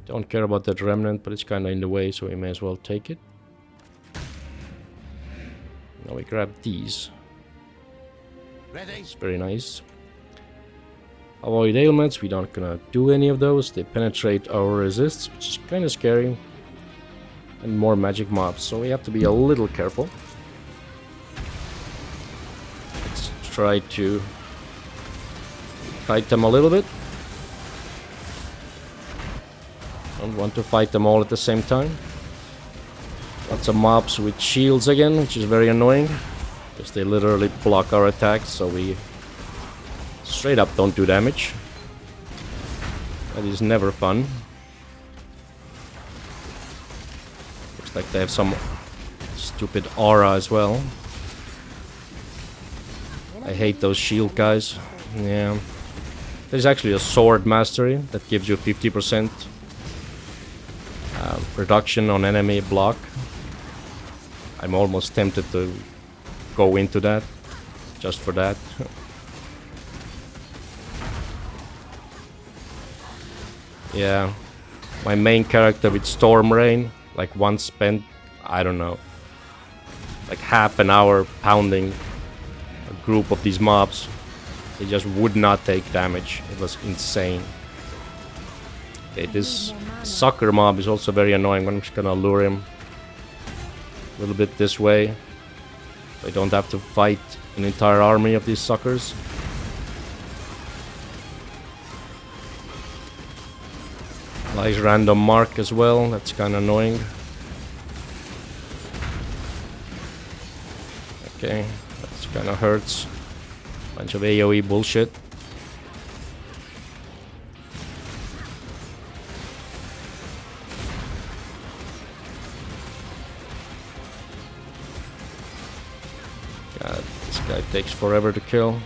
Don't care about that remnant, but it's kinda in the way, so we may as well take it. Now we grab these. Ready? It's very nice. Avoid ailments, we're not gonna do any of those. They penetrate our resists, which is kind of scary. And more magic mobs, so we have to be a little careful. Let's try to fight them a little bit. Don't want to fight them all at the same time. Lots of mobs with shields again, which is very annoying. Because they literally block our attacks, so we straight up don't do damage. That is never fun. Looks like they have some stupid aura as well. I hate those shield guys. Yeah. There's actually a sword mastery that gives you 50% reduction on enemy block. I'm almost tempted to go into that just for that. Yeah, my main character with Storm Rain, like once spent, I don't know, like half an hour pounding a group of these mobs. They just would not take damage. It was insane. Okay, this sucker mob is also very annoying. I'm just gonna lure him a little bit this way. So I don't have to fight an entire army of these suckers. Nice random mark as well. That's kind of annoying. Okay, that kind of hurts. Bunch of AoE bullshit. God, this guy takes forever to kill.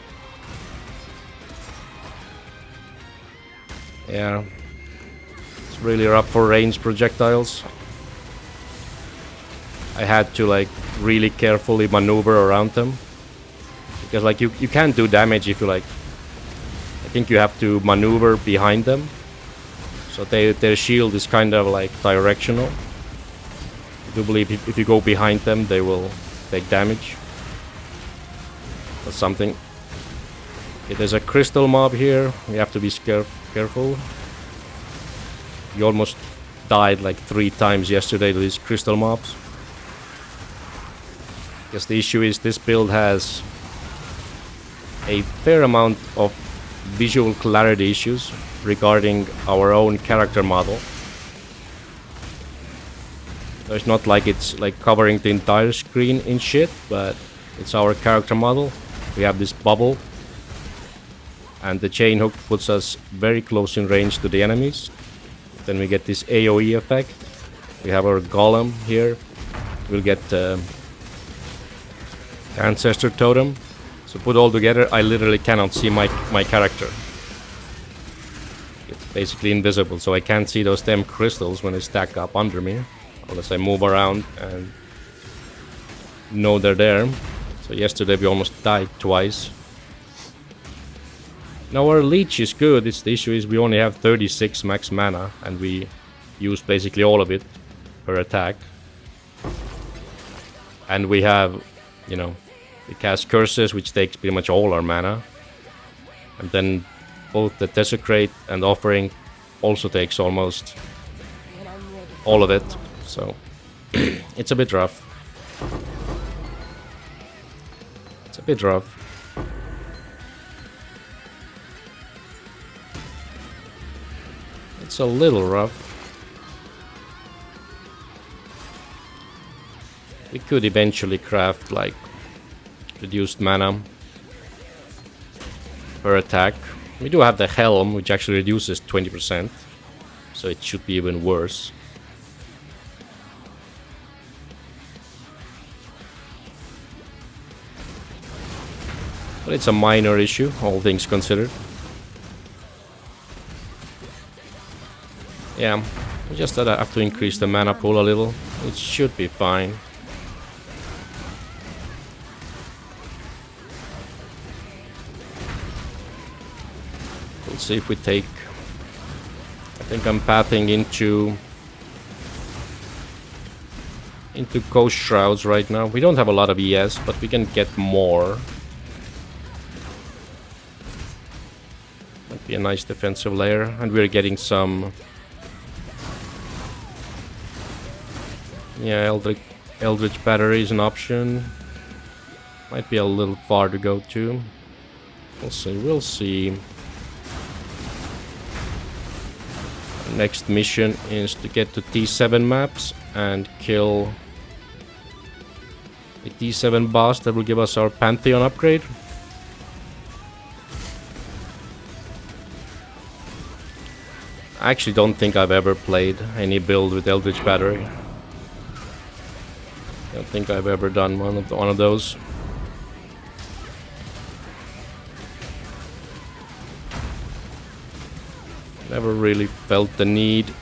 Yeah. It's really rough for ranged projectiles. I had to like really carefully maneuver around them. Because like you can't do damage if you like... I think you have to maneuver behind them. So their shield is kind of like directional. I do believe if you go behind them, they will take damage. Or something. Okay, there's a crystal mob here. We have to be careful. You almost died like 3 times yesterday to these crystal mobs. Because the issue is this build has a fair amount of visual clarity issues regarding our own character model. So it's not like it's like covering the entire screen in shit, but it's our character model. We have this bubble, and the chain hook puts us very close in range to the enemies. Then we get this AoE effect. We have our golem here. We'll get ancestor totem. So put all together, I literally cannot see my character. It's basically invisible, so I can't see those damn crystals when they stack up under me, unless I move around and know they're there. So yesterday we almost died twice. Now our leech is good. It's the issue is we only have 36 max mana, and we use basically all of it per attack. And we have, you know, we cast curses, which takes pretty much all our mana. And then both the Desecrate and Offering also takes almost all of it. So it's a bit rough. It's a bit rough. It's a little rough. We could eventually craft like reduced mana per attack. We do have the Helm, which actually reduces 20%, so it should be even worse. But it's a minor issue, all things considered. Yeah, just that I have to increase the mana pool a little. It should be fine. We'll see if we take... I think I'm pathing into into Ghost Shrouds right now. We don't have a lot of ES, but we can get more. Might be a nice defensive layer, and we're getting some... Yeah, Eldritch Battery is an option. Might be a little far to go to. We'll see, we'll see. Next mission is to get to T7 maps and kill a T7 boss that will give us our Pantheon upgrade. I actually don't think I've ever played any build with Eldritch Battery. I don't think I've ever done one of those. Never really felt the need.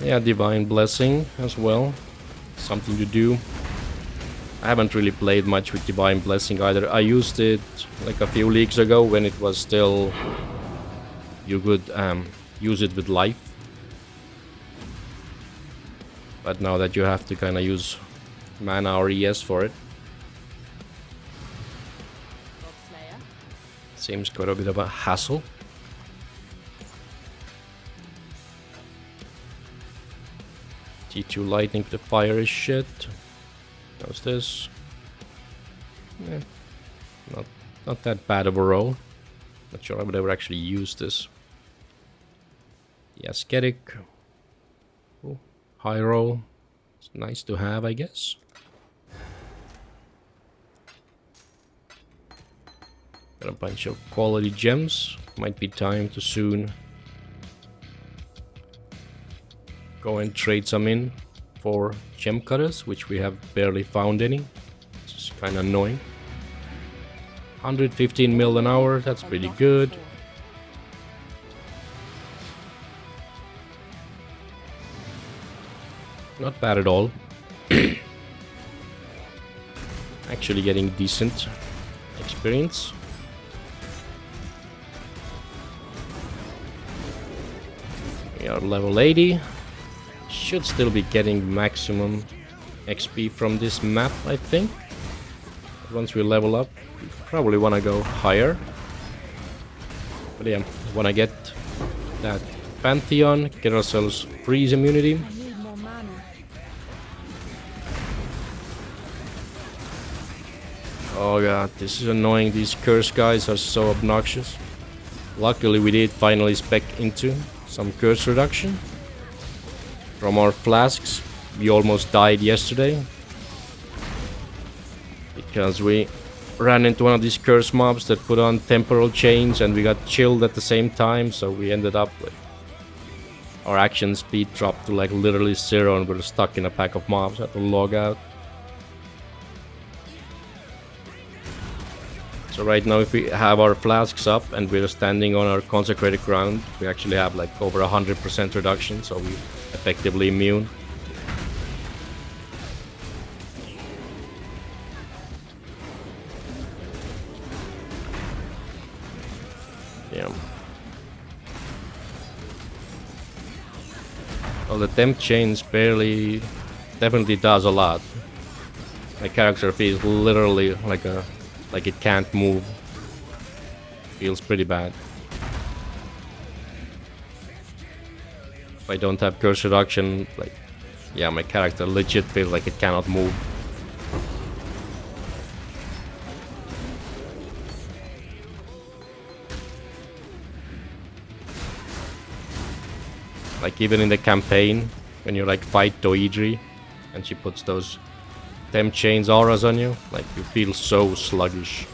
Yeah, Divine Blessing as well. Something to do. I haven't really played much with Divine Blessing either. I used it like a few leagues ago when it was still... You could use it with life. But now that you have to kind of use mana or ES for it. Seems quite a bit of a hassle. T2 lightning to fire is shit. How's this? Yeah, not that bad of a roll. Not sure I would ever actually use this. The Ascetic. Ooh, high roll. It's nice to have, I guess. Got a bunch of quality gems. Might be time to soon go and trade some in for gem cutters, which we have barely found any. It's kind of annoying. 115 mil an hour, that's pretty good. Not bad at all. Actually getting decent experience. We are level 80. Should still be getting maximum XP from this map, I think. Once we level up, we probably want to go higher. But yeah, want to get that Pantheon, get ourselves freeze immunity. I need more mana. Oh god, this is annoying. These curse guys are so obnoxious. Luckily we did finally spec into some curse reduction from our flasks. We almost died yesterday because we ran into one of these curse mobs that put on temporal chains and we got chilled at the same time, so we ended up with our action speed dropped to like literally 0 and we're stuck in a pack of mobs. Had to log out. So right now if we have our flasks up and we're standing on our consecrated ground, we actually have like over 100% reduction, so we're effectively immune. Yeah. Well, the temp chains definitely does a lot. My character feels literally like it can't move. Feels pretty bad. If I don't have curse reduction, like, yeah, my character legit feels like it cannot move. Like even in the campaign, when you like fight Doidri and she puts those temp chains auras on you, like you feel so sluggish.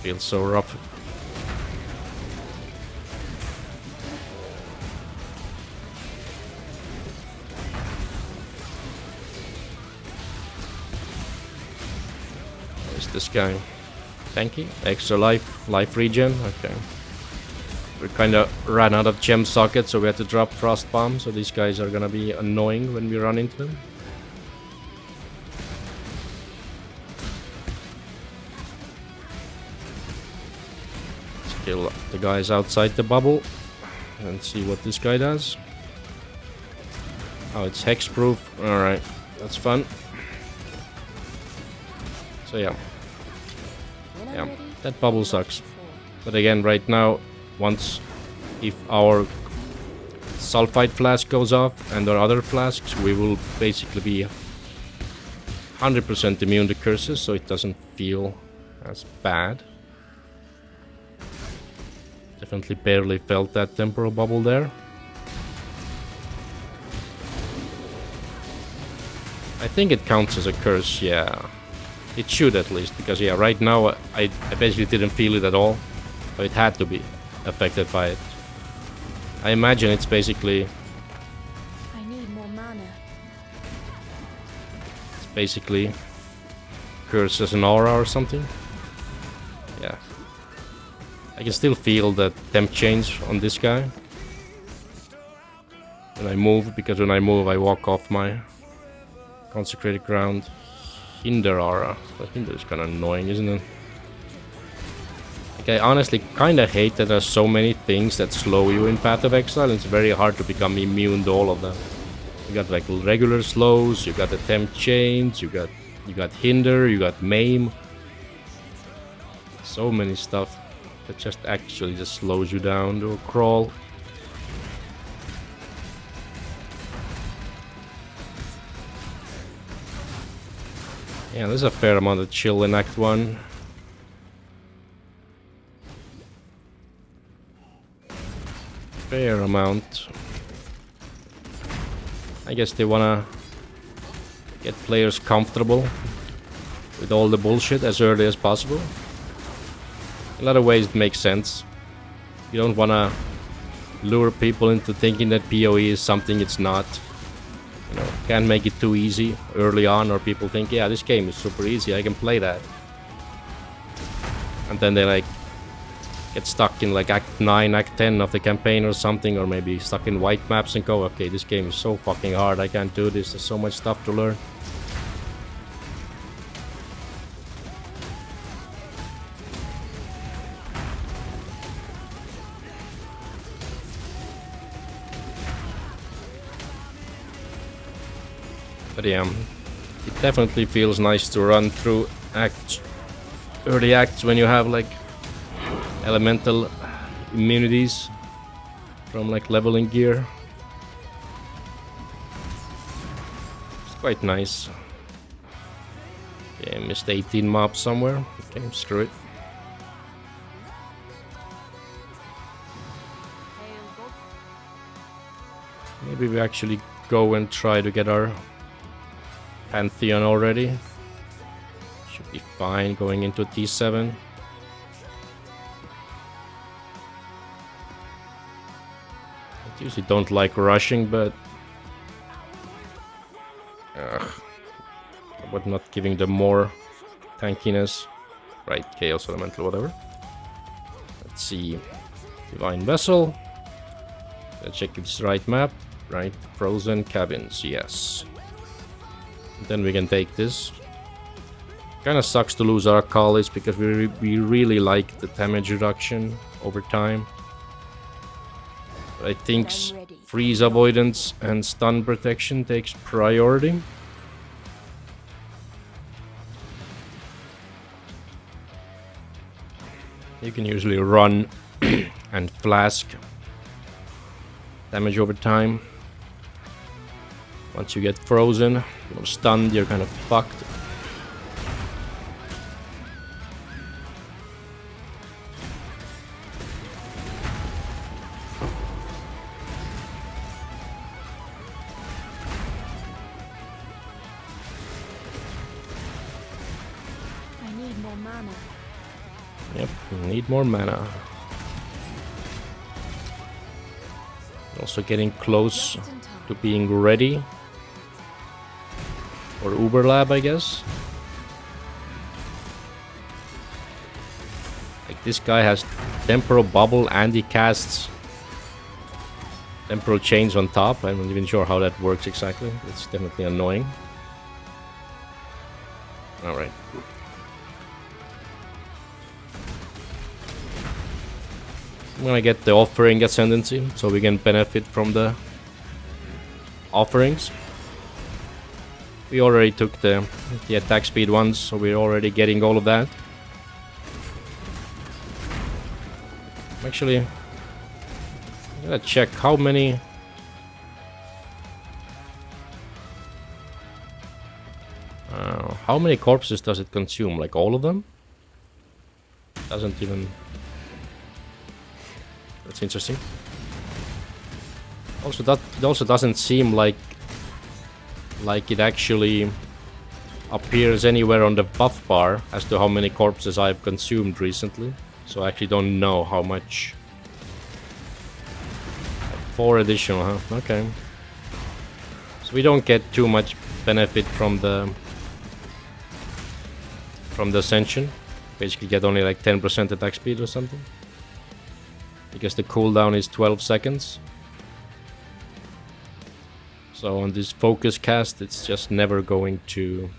Feels so rough. Where's this guy? Tanky? Extra life regen? Okay. We kinda ran out of gem sockets, so we had to drop frost bomb, so these guys are gonna be annoying when we run into them. kill the guys outside the bubble and see what this guy does. Oh, it's hexproof. Alright, that's fun. So yeah. Yeah, that bubble sucks. But again, right now, if our sulfide flask goes off and our other flasks, we will basically be 100% immune to curses, so it doesn't feel as bad. Definitely barely felt that temporal bubble there. I think it counts as a curse, yeah. It should at least, because yeah, right now I basically didn't feel it at all. But it had to be affected by it. I imagine it's basically... I need more mana. It's basically... curse as an aura or something. Yeah. I can still feel the temp change on this guy. When I move, because when I move I walk off my consecrated ground. Hinder aura. But hinder is kind of annoying, isn't it? Like, I honestly kind of hate that there's so many things that slow you in Path of Exile. It's very hard to become immune to all of them. You got like regular slows, you got the temp change, you got hinder, you got maim. So many stuff that just actually just slows you down to a crawl. Yeah, there's a fair amount of chill in Act 1. Fair amount. I guess they wanna get players comfortable with all the bullshit as early as possible. In a lot of ways it makes sense. You don't wanna lure people into thinking that PoE is something it's not. You know, can't make it too easy early on, or people think, yeah, this game is super easy, I can play that. And then they like get stuck in like Act 9, Act 10 of the campaign or something, or maybe stuck in white maps and go, okay, this game is so fucking hard, I can't do this, there's so much stuff to learn. But yeah, it definitely feels nice to run through early acts when you have like elemental immunities from like leveling gear. It's quite nice. Okay, I missed 18 mobs somewhere. Okay, screw it. Maybe we actually go and try to get our Pantheon already. Should be fine going into T7. I usually don't like rushing, but but not giving them more tankiness. Right, Chaos Elemental, whatever. Let's see. Divine Vessel. Let's check if it's the right map. Right, Frozen Cabins, yes. Then we can take this. Kinda sucks to lose our Arcalis because we really like the damage reduction over time. But I think freeze avoidance and stun protection takes priority. You can usually run and flask damage over time. Once you get frozen, you're stunned, you're kind of fucked. I need more mana. Yep, need more mana. Also getting close to being ready. Or Uber Lab, I guess. Like this guy has temporal bubble and he casts temporal chains on top. I'm not even sure how that works exactly. It's definitely annoying. Alright. I'm gonna get the offering ascendancy so we can benefit from the offerings. We already took the attack speed ones, so we're already getting all of that. Actually, I'm gonna check how many. How many corpses does it consume? Like all of them? Doesn't even. That's interesting. Also, that it also doesn't seem like it actually appears anywhere on the buff bar as to how many corpses I've consumed recently. So I actually don't know how much. 4 additional, huh? Okay. So we don't get too much benefit from the ascension. Basically get only like 10% attack speed or something. Because the cooldown is 12 seconds. So on this focus cast, it's just never going to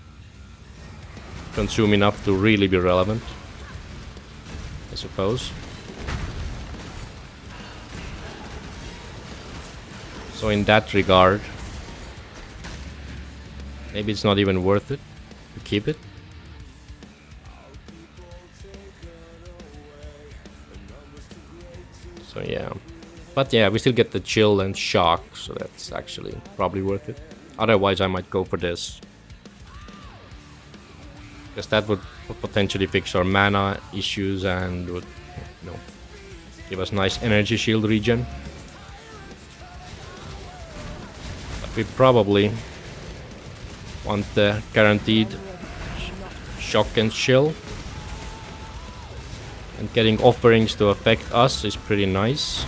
consume enough to really be relevant, I suppose. So in that regard, maybe it's not even worth it to keep it. So yeah. But yeah, we still get the chill and shock, so that's actually probably worth it. Otherwise I might go for this. Because that would potentially fix our mana issues and would, you know, give us nice energy shield regen. But we probably want the guaranteed shock and chill. And getting offerings to affect us is pretty nice.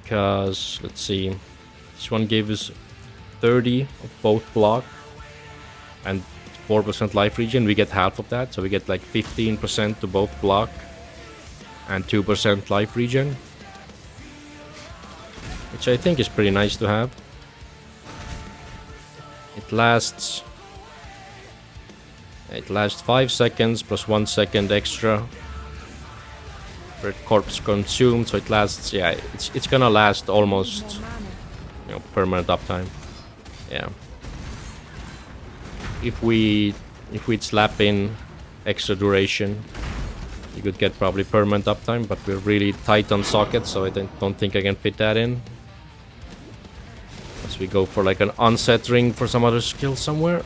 Because, let's see, this one gave us 30 of both block and 4% life regen. We get half of that, so we get like 15% to both block and 2% life regen, which I think is pretty nice to have. It lasts 5 seconds plus 1 second extra per corpse consumed, so it lasts, yeah, it's gonna last almost, you know, permanent uptime. Yeah. If we'd slap in extra duration, you could get probably permanent uptime, but we're really tight on sockets, so I don't think I can fit that in. Unless we go for like an unset ring for some other skill somewhere.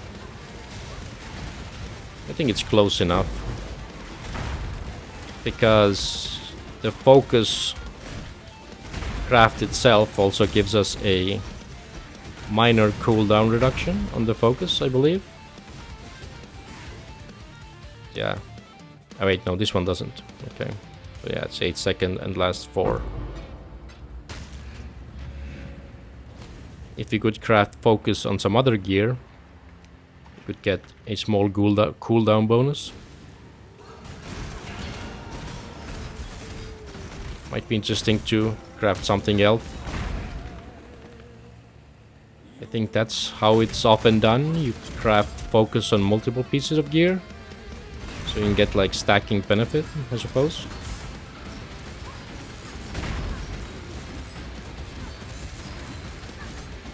I think it's close enough. Because the focus craft itself also gives us a minor cooldown reduction on the focus, I believe. Yeah. Oh wait, no, this one doesn't. Okay. So yeah, it's 8 seconds and lasts 4. If we could craft focus on some other gear, we could get a small cooldown bonus. Might be interesting to craft something else. I think that's how it's often done. You craft focus on multiple pieces of gear, so you can get like stacking benefit, I suppose.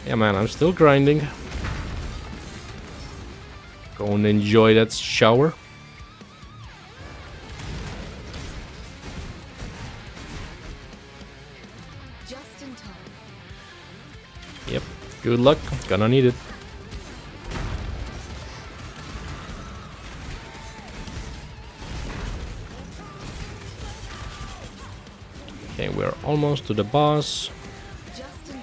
Yeah man, I'm still grinding. Go and enjoy that shower. Just in time. Yep, good luck, gonna need it. Okay, we're almost to the boss. Just in time.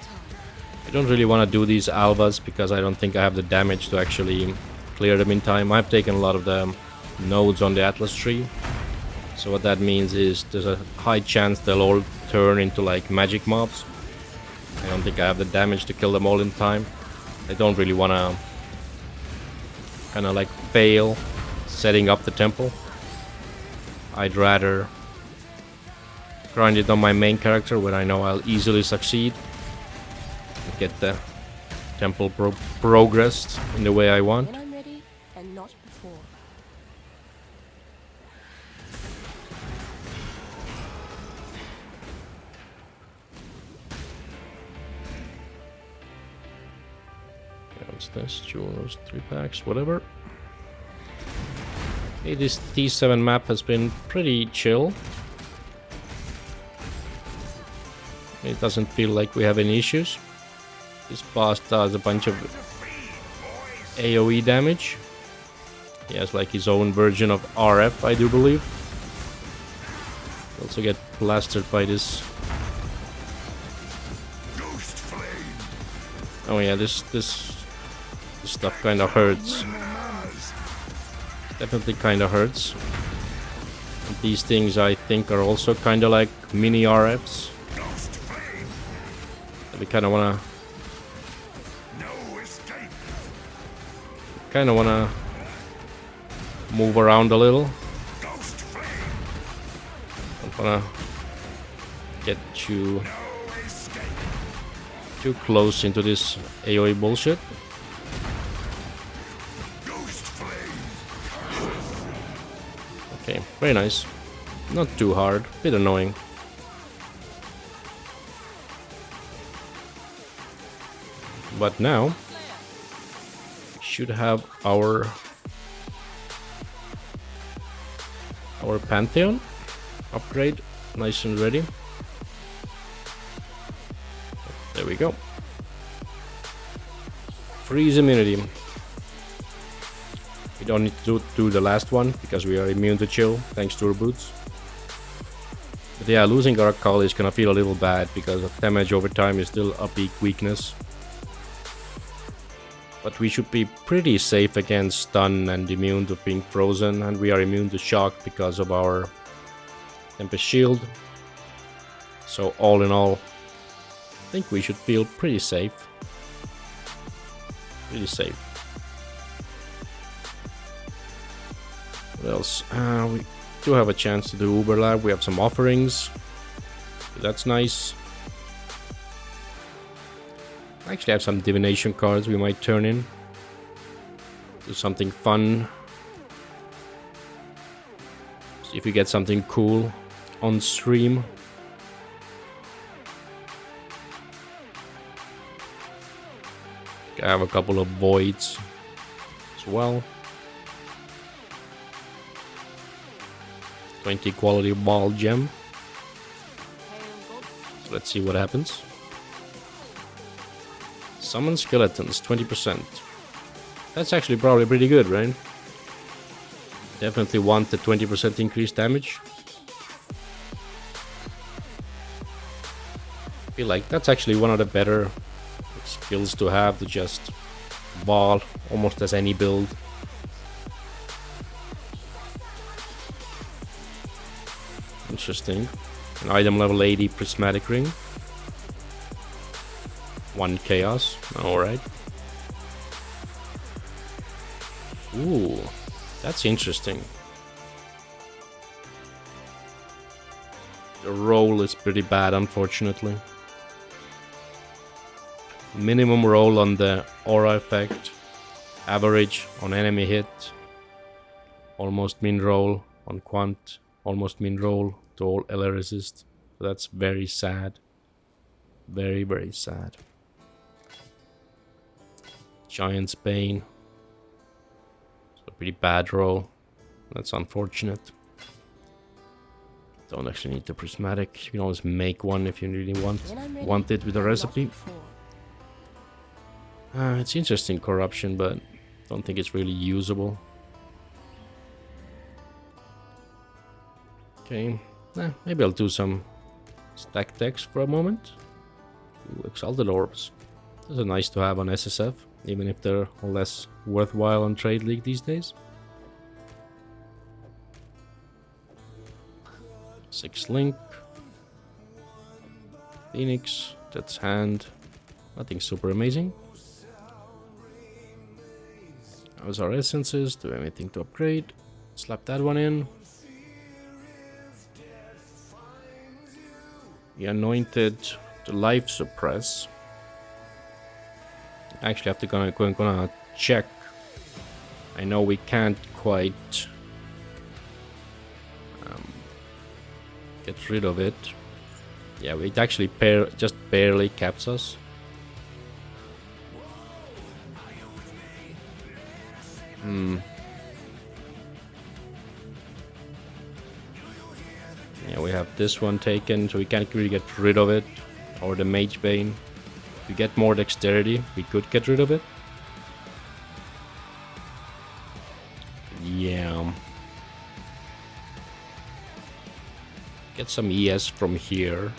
I don't really want to do these albas because I don't think I have the damage to actually clear them in time. I've taken a lot of the nodes on the Atlas tree. So what that means is there's a high chance they'll all turn into like magic mobs. I don't think I have the damage to kill them all in time. I don't really want to kind of like fail setting up the temple. I'd rather grind it on my main character where I know I'll easily succeed. And get the temple progressed in the way I want. When I'm ready and not before. best jewelers, 3 packs, whatever. Hey, this T7 map has been pretty chill. It doesn't feel like we have any issues. This boss does a bunch of AoE damage. He has like his own version of RF, I do believe. Also get plastered by this. Oh yeah, this stuff kind of hurts. Definitely kind of hurts. And these things I think are also kind of like mini RFs. We kind of wanna move around a little. Don't wanna get too close into this AoE bullshit. Okay, very nice. Not too hard, bit annoying. But now we should have our Pantheon upgrade nice and ready. There we go. Freeze immunity. We don't need to do the last one because we are immune to chill thanks to our boots. But yeah, losing our call is gonna feel a little bad because damage over time is still a big weakness. But we should be pretty safe against stun and immune to being frozen, and we are immune to shock because of our Tempest Shield. So all in all, I think we should feel pretty safe. Pretty safe. What else? We do have a chance to do Uber Lab. We have some offerings. So that's nice. I actually have some divination cards we might turn in. Do something fun. See if we get something cool on stream. I have a couple of voids as well. 20 quality ball gem. So let's see what happens. Summon skeletons, 20%. That's actually probably pretty good, right? Definitely want the 20% increased damage. I feel like that's actually one of the better skills to have, to just ball almost as any build. Interesting. An item level 80 prismatic ring. 1 chaos. Alright. Ooh, that's interesting. The roll is pretty bad, unfortunately. Minimum roll on the aura effect. Average on enemy hit. Almost min roll on quant. Almost min roll to all LR resist. So that's very sad. Very, very sad. Giant's Bane. It's a pretty bad roll. That's unfortunate. Don't actually need the prismatic. You can always make one if you really want it with a recipe. It's interesting corruption, but don't think it's really usable. Okay, maybe I'll do some stack decks for a moment. Ooh, Exalted Orbs. Those are nice to have on SSF, even if they're less worthwhile on Trade League these days. 6 Link. Phoenix, that's hand. Nothing super amazing. How's our essences? Do we have anything to upgrade? Slap that one in. We anointed the life suppress. Actually, have to gonna check. I know we can't quite get rid of it. Yeah, it actually just barely caps us. Yeah, we have this one taken, so we can't really get rid of it. Or the Mage Bane. If we get more dexterity, we could get rid of it. Yeah. Get some ES from here.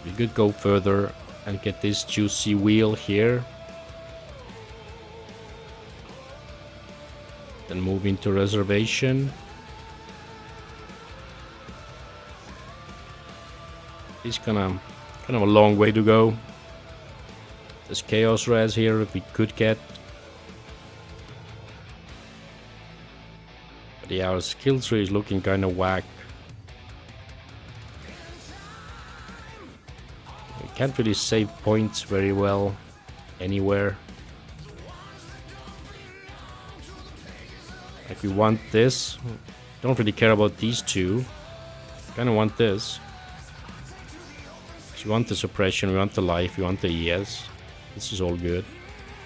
We could go further and get this juicy wheel here. Then move into reservation. It's kind of a long way to go. There's Chaos Res here if we could get. But yeah, our skill tree is looking kind of whack. We can't really save points very well anywhere. Like we want this. Don't really care about these two. Kind of want this. So we want the suppression, we want the life, we want the ES. This is all good.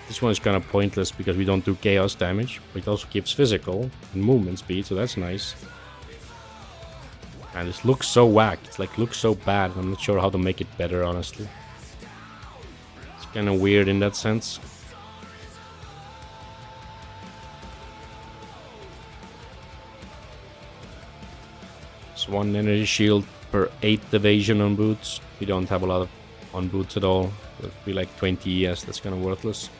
This one is kind of pointless because we don't do chaos damage, but it also gives physical and movement speed, so that's nice. And this looks so whack. It's like looks so bad. I'm not sure how to make it better, honestly. It's kind of weird in that sense. It's 1 energy shield per 8 evasion on boots. We don't have a lot of on boots at all. It would be like 20 ES, that's kind of worthless.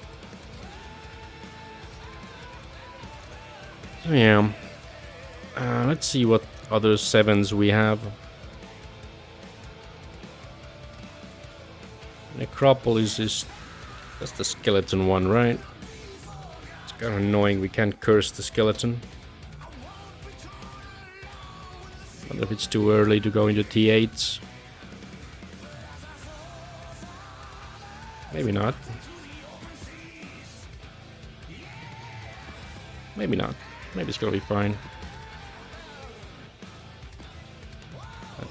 So yeah. Let's see what other 7s we have. Necropolis is... that's the skeleton one, right? It's kind of annoying, we can't curse the skeleton. I wonder if it's too early to go into T8s. Maybe not. Maybe not. Maybe it's gonna be fine.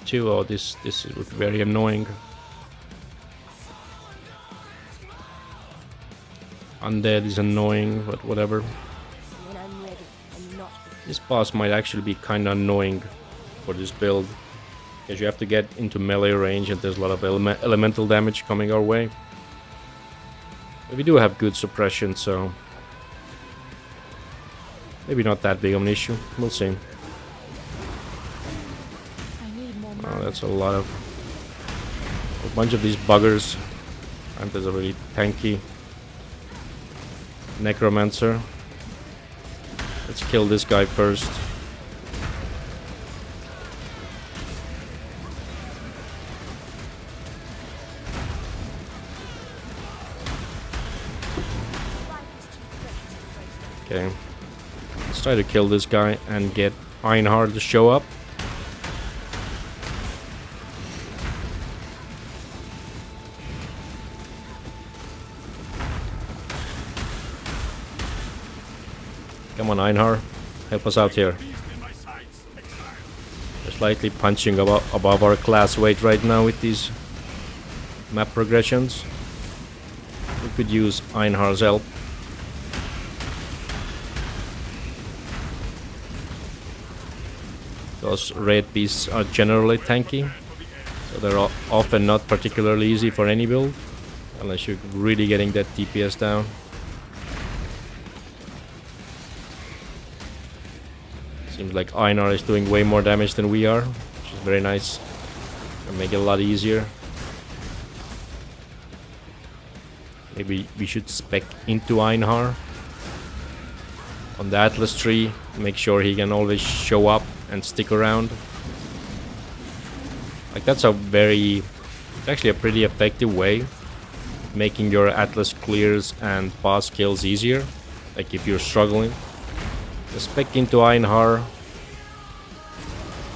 2, oh, this is very annoying. Undead is annoying, but whatever. When I'm ready and not before. This boss might actually be kind of annoying for this build, because you have to get into melee range and there's a lot of elemental damage coming our way. But we do have good suppression, so maybe not that big of an issue. We'll see. I need more Oh, mana. that's a lot of... a bunch of these buggers. And there's a really tanky Necromancer. Let's kill this guy first. Okay. Let's try to kill this guy and get Einhard to show up. Come on, Einhard. Help us out here. We're slightly punching above our class weight right now with these map progressions. We could use Einhard's help. Those red beasts are generally tanky, so they're often not particularly easy for any build, unless you're really getting that DPS down. Seems like Einar is doing way more damage than we are, which is very nice. Can make it a lot easier. Maybe we should spec into Einar on the Atlas tree, make sure he can always show up and stick around. Like that's a very, it's actually a pretty effective way of making your Atlas clears and boss kills easier. Like if you're struggling, just spec into Einhar,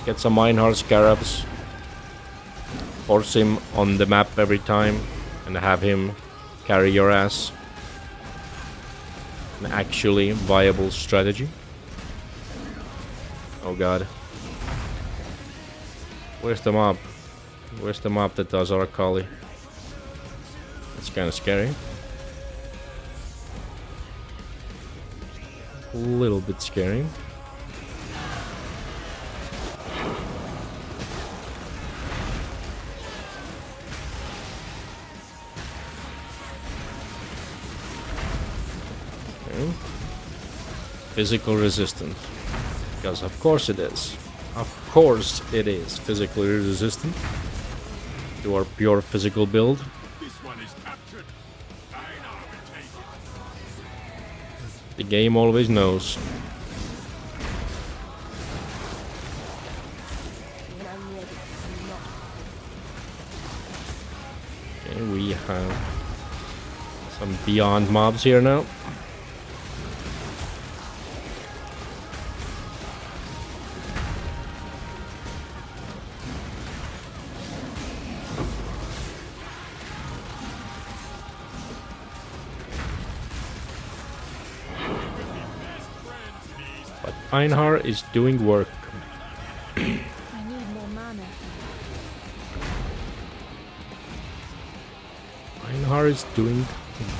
get some Einhar scarabs, force him on the map every time, and have him carry your ass. An actually viable strategy. Oh god. Where's the mob? Where's the mob that does our Kali? That's kind of scary. A little bit scary. Okay. Physical resistant. Because of course it is. Of course it is physically resistant to our pure physical build. This one is captured. Einar will take it. The game always knows. When I'm ready, I'm not. Okay, we have some beyond mobs here now. But Einhar is doing work. I need more mana. Einhar is doing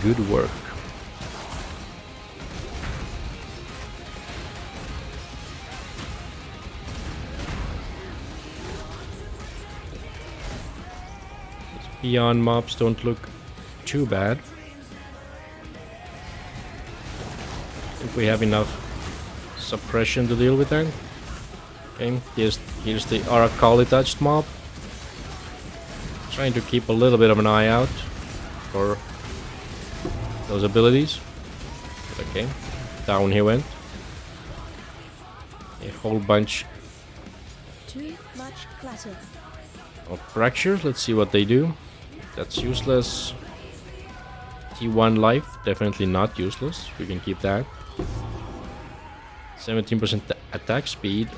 good work. These beyond mobs don't look too bad. I think we have enough suppression to deal with that. Okay, here's the Arakali touched mob. Trying to keep a little bit of an eye out for those abilities. Okay, down he went. A whole bunch Too much clutter. of fractures. Let's see what they do. That's useless. T1 life, definitely not useless. We can keep that. 17% attack speed.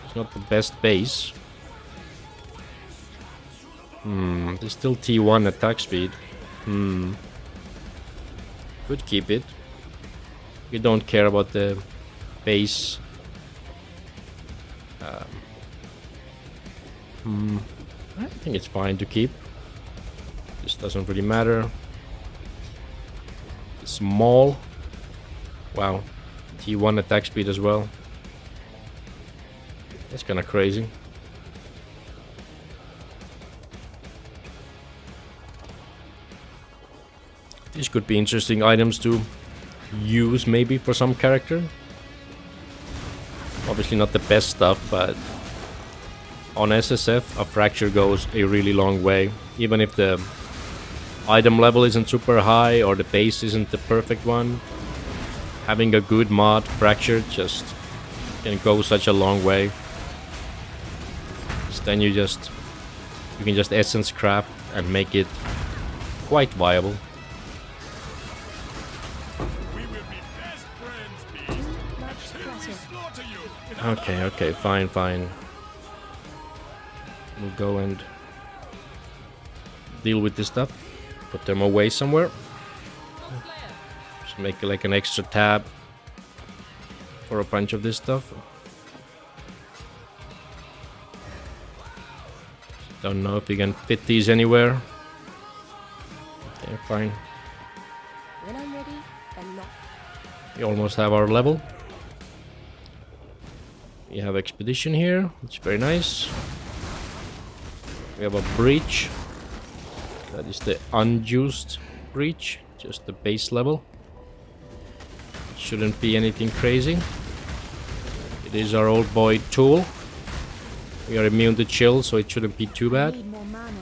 It's not the best base. There's still T1 attack speed. Could keep it. We don't care about the base. I think it's fine to keep. This doesn't really matter. Small. Wow. T1 attack speed as well. That's kind of crazy. These could be interesting items to use maybe for some character. Obviously not the best stuff, but on SSF a fracture goes a really long way. Even if the item level isn't super high or the base isn't the perfect one, having a good mod fracture just can go such a long way. Then you can just essence craft and make it quite viable. We will be best friends, beast. Too much Till we clutter. slaughter you. Okay, fine. We'll go and deal with this stuff. Put them away somewhere. Just make like an extra tab for a bunch of this stuff. Don't know if we can fit these anywhere. Okay, fine. When I'm ready, I'm not. We almost have our level. We have expedition here, which is very nice. We have a breach. That is the unused breach, just the base level. Shouldn't be anything crazy. It is our old boy tool. We are immune to chill, so it shouldn't be too I bad. need more mana.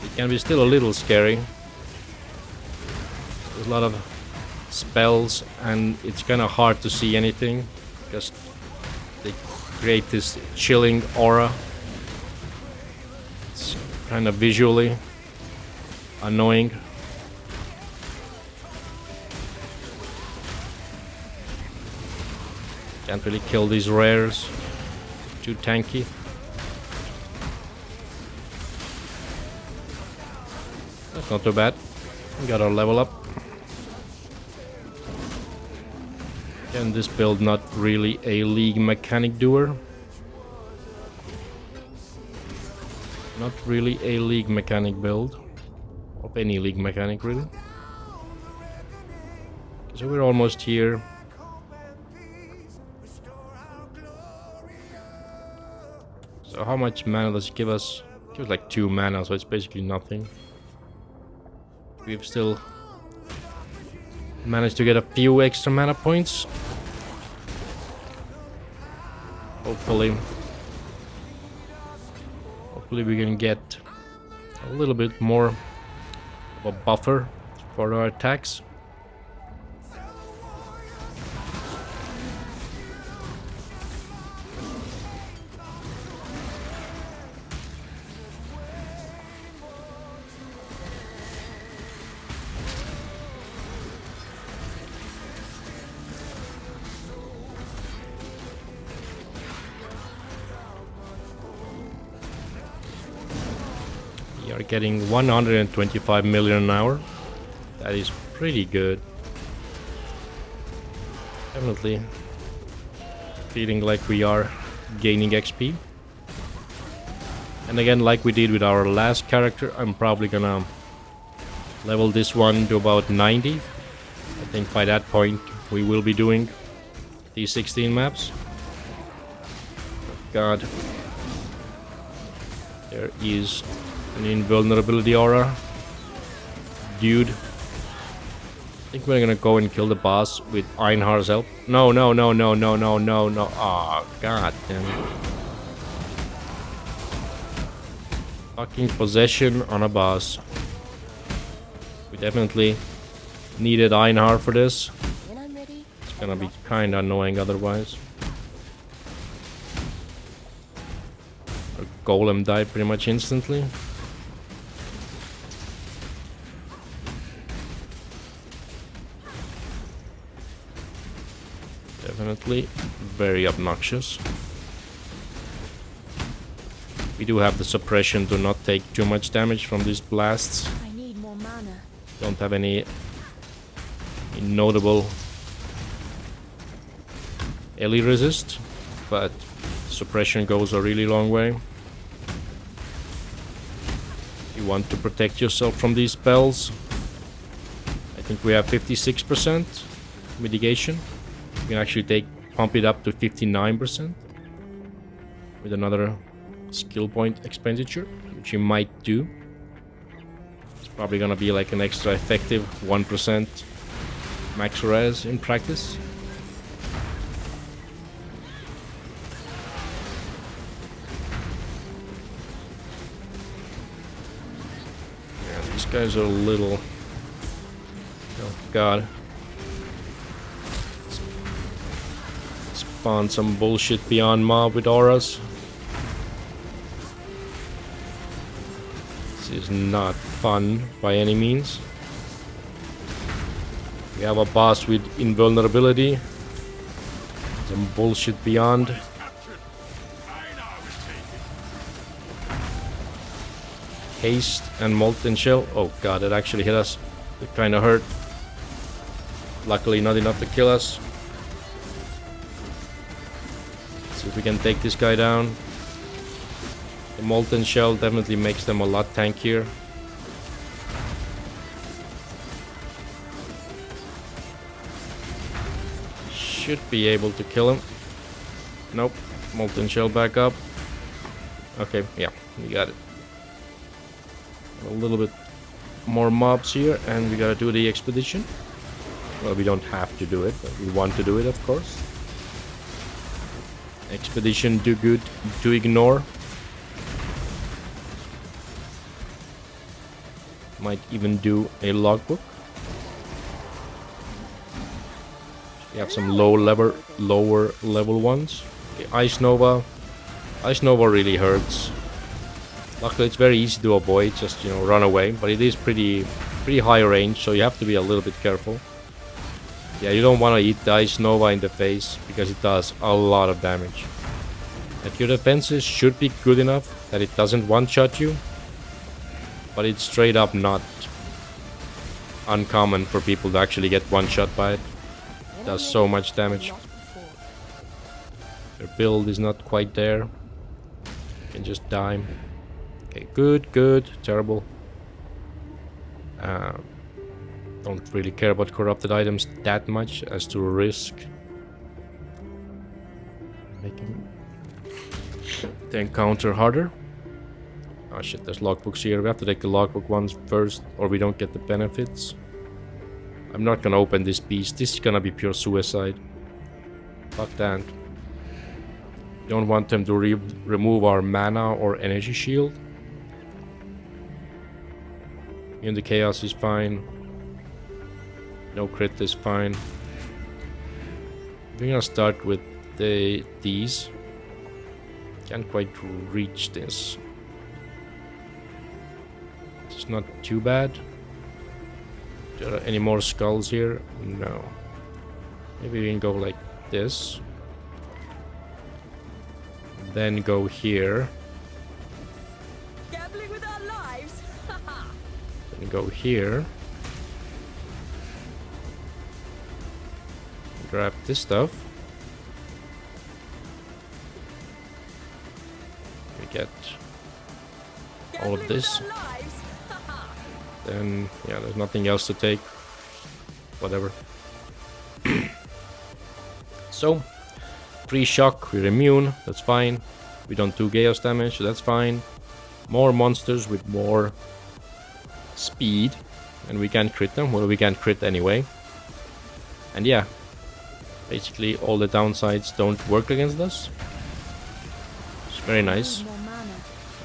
It can be still a little scary. There's a lot of spells and it's kind of hard to see anything because they create this chilling aura. It's kind of visually annoying. Can't really kill these rares. Too tanky. That's not too bad. We got our level up. And this build not really a league mechanic doer. Not really a league mechanic build. Of any league mechanic really. So we're almost here. So how much mana does it give us? It gives like 2 mana, so it's basically nothing. We've still managed to get a few extra mana points. Hopefully we can get a little bit more of a buffer for our attacks. We are getting 125 million an hour. That is pretty good. Definitely feeling like we are gaining XP. And again, like we did with our last character, I'm probably gonna level this one to about 90. I think by that point we will be doing these 16 maps. God. There is an invulnerability aura. Dude. I think we're gonna go and kill the boss with Einhar's help. No. Aw, god damn it. Fucking possession on a boss. We definitely needed Einhar for this. When I'm ready, It's gonna be kinda annoying otherwise. Our golem died pretty much instantly. Definitely very obnoxious. We do have the suppression to not take too much damage from these blasts. I need more mana. Don't have any notable Ellie resist, but suppression goes a really long way. You want to protect yourself from these spells. I think we have 56% mitigation. We can actually pump it up to 59% with another skill point expenditure, which you might do. It's probably gonna be like an extra effective 1% max res in practice. Yeah, these guys are a little... Oh god. Spawn some bullshit beyond mob with auras. This is not fun by any means. We have a boss with invulnerability. Some bullshit beyond. Captured. I now retake it. Haste and molten shell. Oh god, it actually hit us. It kinda hurt. Luckily not enough to kill us. See if we can take this guy down. The molten shell definitely makes them a lot tankier. Should be able to kill him. Nope. Molten shell back up. Okay, yeah, we got it. A little bit more mobs here, and we gotta do the expedition. Well, we don't have to do it, but we want to do it, of course. Expedition do good to ignore. Might even do a logbook. We have some lower level ones. Okay, Ice Nova. Ice Nova really hurts. Luckily, it's very easy to avoid. Just, you know, run away. But it is pretty high range, so you have to be a little bit careful. Yeah, you don't want to eat the Ice Nova in the face because it does a lot of damage. And your defenses should be good enough that it doesn't one-shot you. But it's straight up not uncommon for people to actually get one-shot by it. It does so much damage. Their build is not quite there. You can just die. Okay, good, terrible. Don't really care about corrupted items that much as to risk making the encounter harder. Oh shit, there's logbooks here. We have to take the logbook ones first, or we don't get the benefits. I'm not gonna open this beast. This is gonna be pure suicide. Fuck that. Don't want them to remove our mana or energy shield. In the chaos is fine. No crit is fine. We're gonna start with these. Can't quite reach this. It's not too bad. There are any more skulls here? No. Maybe we can go like this. Then go here. Gambling with our lives. Then go here. Grab this stuff. We get all of this. Then, yeah, there's nothing else to take. Whatever. So, 3 shock, we're immune, that's fine. We don't do chaos damage, so that's fine. More monsters with more speed. And we can't crit them, well, we can't crit anyway. And yeah, basically all the downsides don't work against us. It's very nice.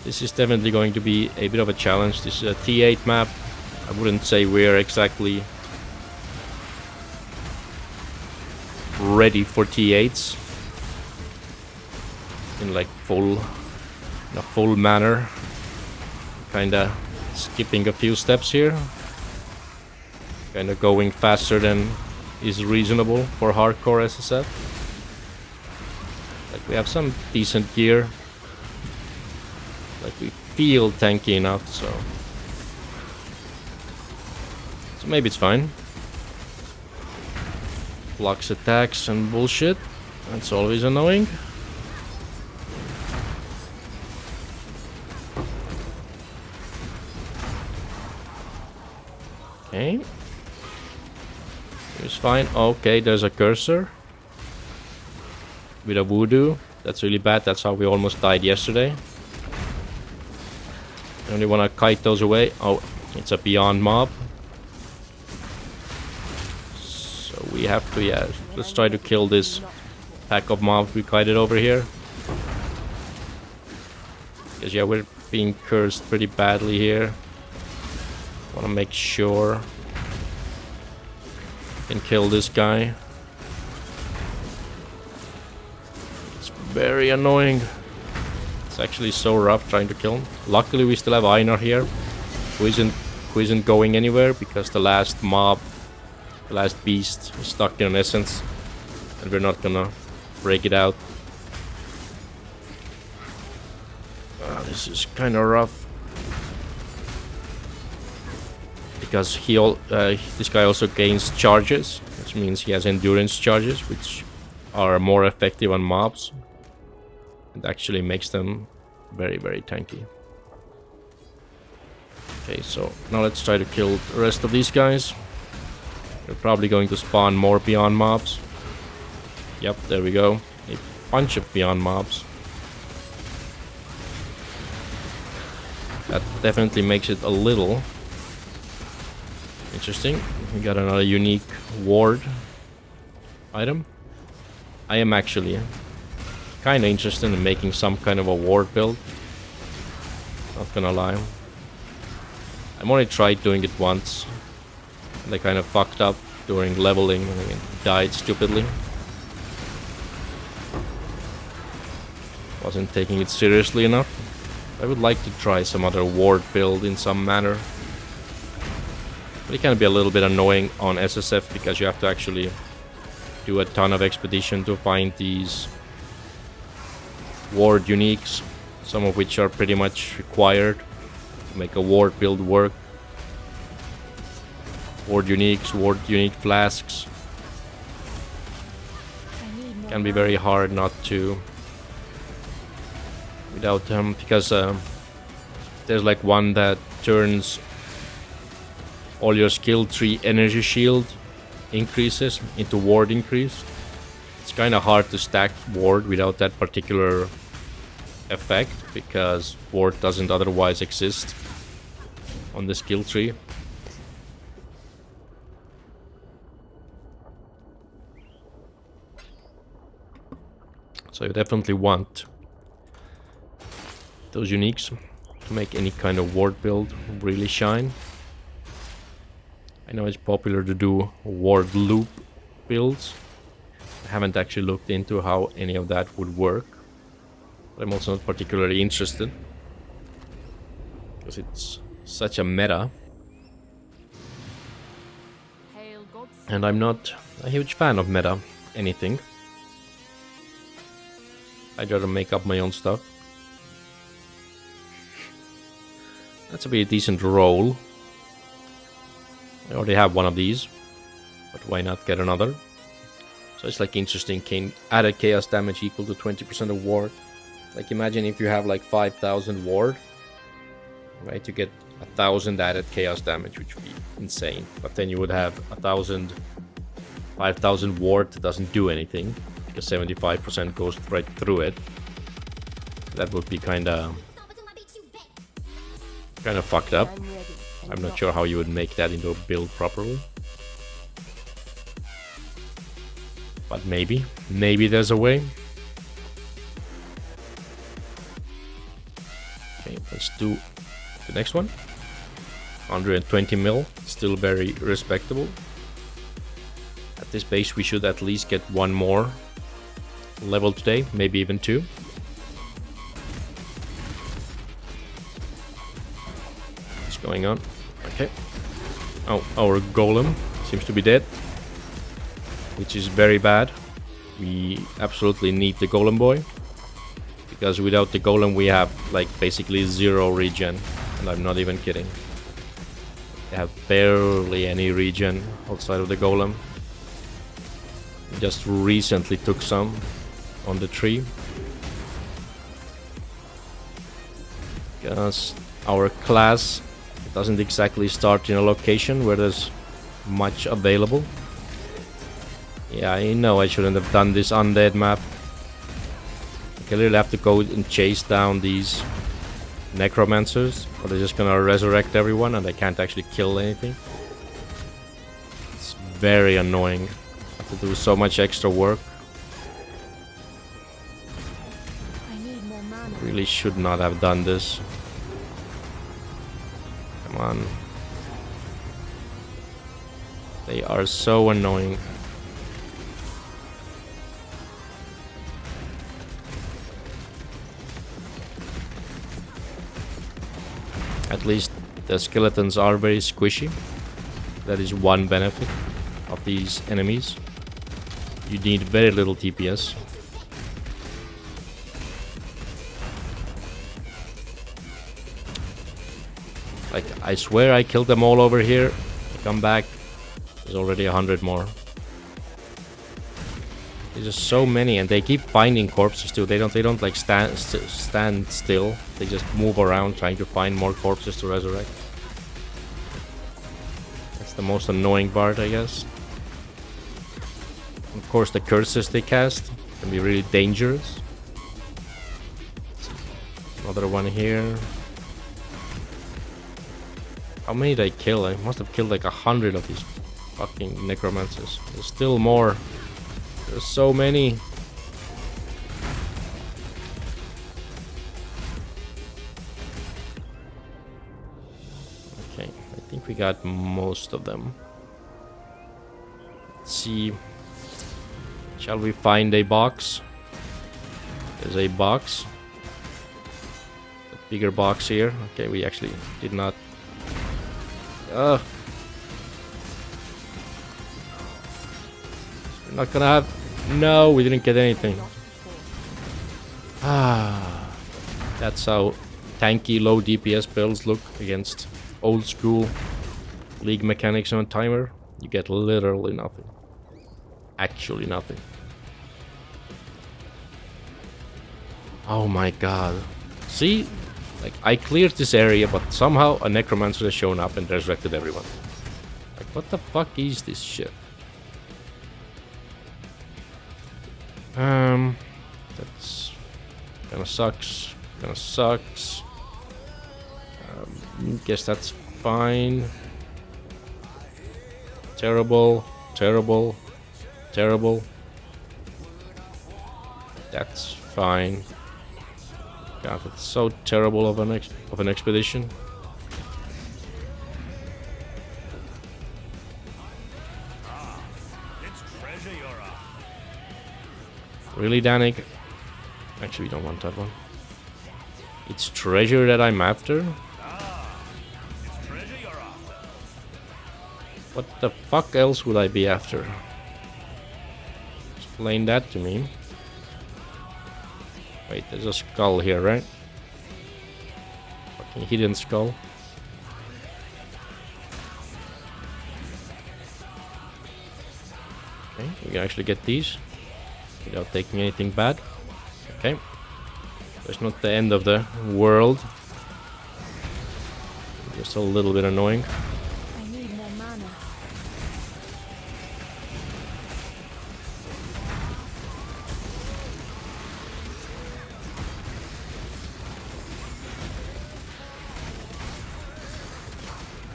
This is definitely going to be a bit of a challenge. This is a T8 map. I wouldn't say we're exactly ready for T8s in like in a full manner. Kinda skipping a few steps here. Kinda going faster than is reasonable for hardcore SSF. Like we have some decent gear. Like we feel tanky enough, so maybe it's fine. Blocks attacks and bullshit. That's always annoying. Okay. It's fine. Okay, there's a cursor. With a voodoo. That's really bad. That's how we almost died yesterday. I only want to kite those away. Oh, it's a beyond mob. So we have to, yeah, let's try to kill this pack of mobs we kited over here. Because, yeah, we're being cursed pretty badly here. Want to make sure we can kill this guy. It's very annoying. It's actually so rough trying to kill him. Luckily we still have Einar here, who isn't going anywhere because the last mob, the last beast, is stuck in an essence, and we're not gonna break it out. This is kind of rough because this guy also gains charges, which means he has endurance charges, which are more effective on mobs. It actually makes them very, very tanky. Okay, so now let's try to kill the rest of these guys. We're probably going to spawn more beyond mobs. Yep, there we go. A bunch of beyond mobs. That definitely makes it a little interesting. We got another unique ward item. I am actually kind of interested in making some kind of a ward build. Not gonna lie. I've only tried doing it once. And I kind of fucked up during leveling and died stupidly. Wasn't taking it seriously enough. I would like to try some other ward build in some manner. But it can be a little bit annoying on SSF because you have to actually do a ton of expedition to find these ward uniques, some of which are pretty much required to make a ward build work. Ward uniques, ward unique flasks. Can be very hard not to without them because there's like one that turns all your skill tree energy shield increases into ward increase. It's kind of hard to stack ward without that particular effect because ward doesn't otherwise exist on the skill tree. So you definitely want those uniques to make any kind of ward build really shine. I know it's popular to do ward loop builds. I haven't actually looked into how any of that would work. But I'm also not particularly interested. Because it's such a meta. Hail gods. And I'm not a huge fan of meta anything. I'd rather make up my own stuff. That's a pretty decent roll. I already have one of these. But why not get another? So it's like interesting. Added chaos damage equal to 20% of ward. Like imagine if you have like 5,000 ward. Right, you get 1,000 added chaos damage, which would be insane. But then you would have 5,000 ward that doesn't do anything. Because 75% goes right through it. That would be kinda fucked up. I'm ready. and I'm not sure how you would make that into a build properly. But maybe there's a way. Okay, let's do the next one. 120 mil, still very respectable. At this base we should at least get one more level today, maybe even two. What's going on? Okay. Oh, our golem seems to be dead, which is very bad. We absolutely need the golem boy, because without the golem we have like basically zero regen, and I'm not even kidding. We have barely any regen outside of the golem. We just recently took some on the tree, because our class doesn't exactly start in a location where there's much available. Yeah, I know I shouldn't have done this undead map. I literally have to go and chase down these necromancers, or they're just gonna resurrect everyone and I can't actually kill anything. It's very annoying. I have to do so much extra work. I need more mana. Really should not have done this. Come on. They are so annoying. At least the skeletons are very squishy. That is one benefit of these enemies. You need very little TPS. Like, I swear I killed them all over here. I come back, there's already 100 more. There's just so many, and they keep finding corpses too. They don't like stand still. They just move around trying to find more corpses to resurrect. That's the most annoying part, I guess. Of course, the curses they cast can be really dangerous. Another one here. How many did I kill? I must have killed like 100 of these fucking necromancers. There's still more. There's so many. Okay, I think we got most of them. Let's see. Shall we find a box? There's a box. A bigger box here. Okay, we actually did not. We're not gonna have. No, we didn't get anything. That's how tanky low DPS builds look against old school League mechanics on timer. You get literally nothing. Actually nothing. Oh my god. See? Like, I cleared this area, but somehow a necromancer has shown up and resurrected everyone. Like, what the fuck is this shit? That's kinda sucks. Kinda sucks. Guess that's fine. Terrible, terrible, terrible. That's fine. God, it's so terrible of an expedition. It's treasure you're after. Really, Danik? Actually, we don't want that one. It's treasure that I'm after? It's treasure you're after. What the fuck else would I be after? Explain that to me. Wait, there's a skull here, right? Fucking hidden skull. Okay, we can actually get these without taking anything bad. Okay. It's not the end of the world. Just a little bit annoying. I need more mana.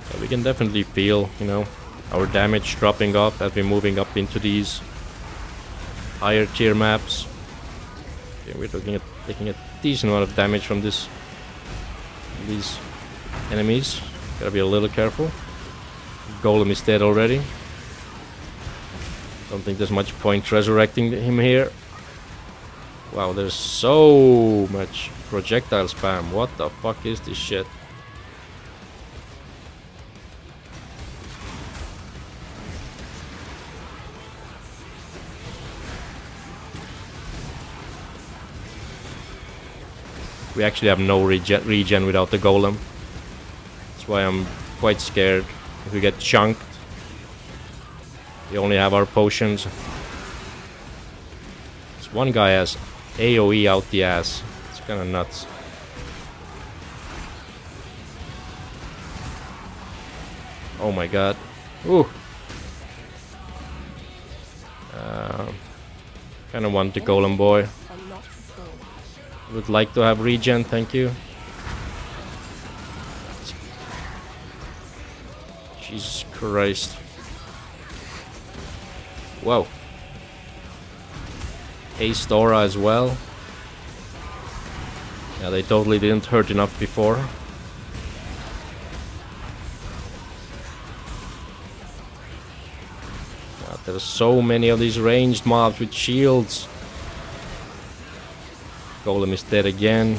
So we can definitely feel, you know, our damage dropping off as we're moving up into these higher tier maps. Okay, we're taking a decent amount of damage from these enemies. Gotta be a little careful. Golem is dead already. Don't think there's much point resurrecting him here. Wow, there's so much projectile spam. What the fuck is this shit? We actually have no regen without the golem. That's why I'm quite scared if we get chunked. We only have our potions. This one guy has AoE out the ass. It's kinda nuts. Oh my god. Ooh. Kinda want the golem boy. And not before. Would like to have regen, thank you. Jesus Christ. Whoa. Haste aura as well. Yeah, they totally didn't hurt enough before. God, there's so many of these ranged mobs with shields. Golem is dead again.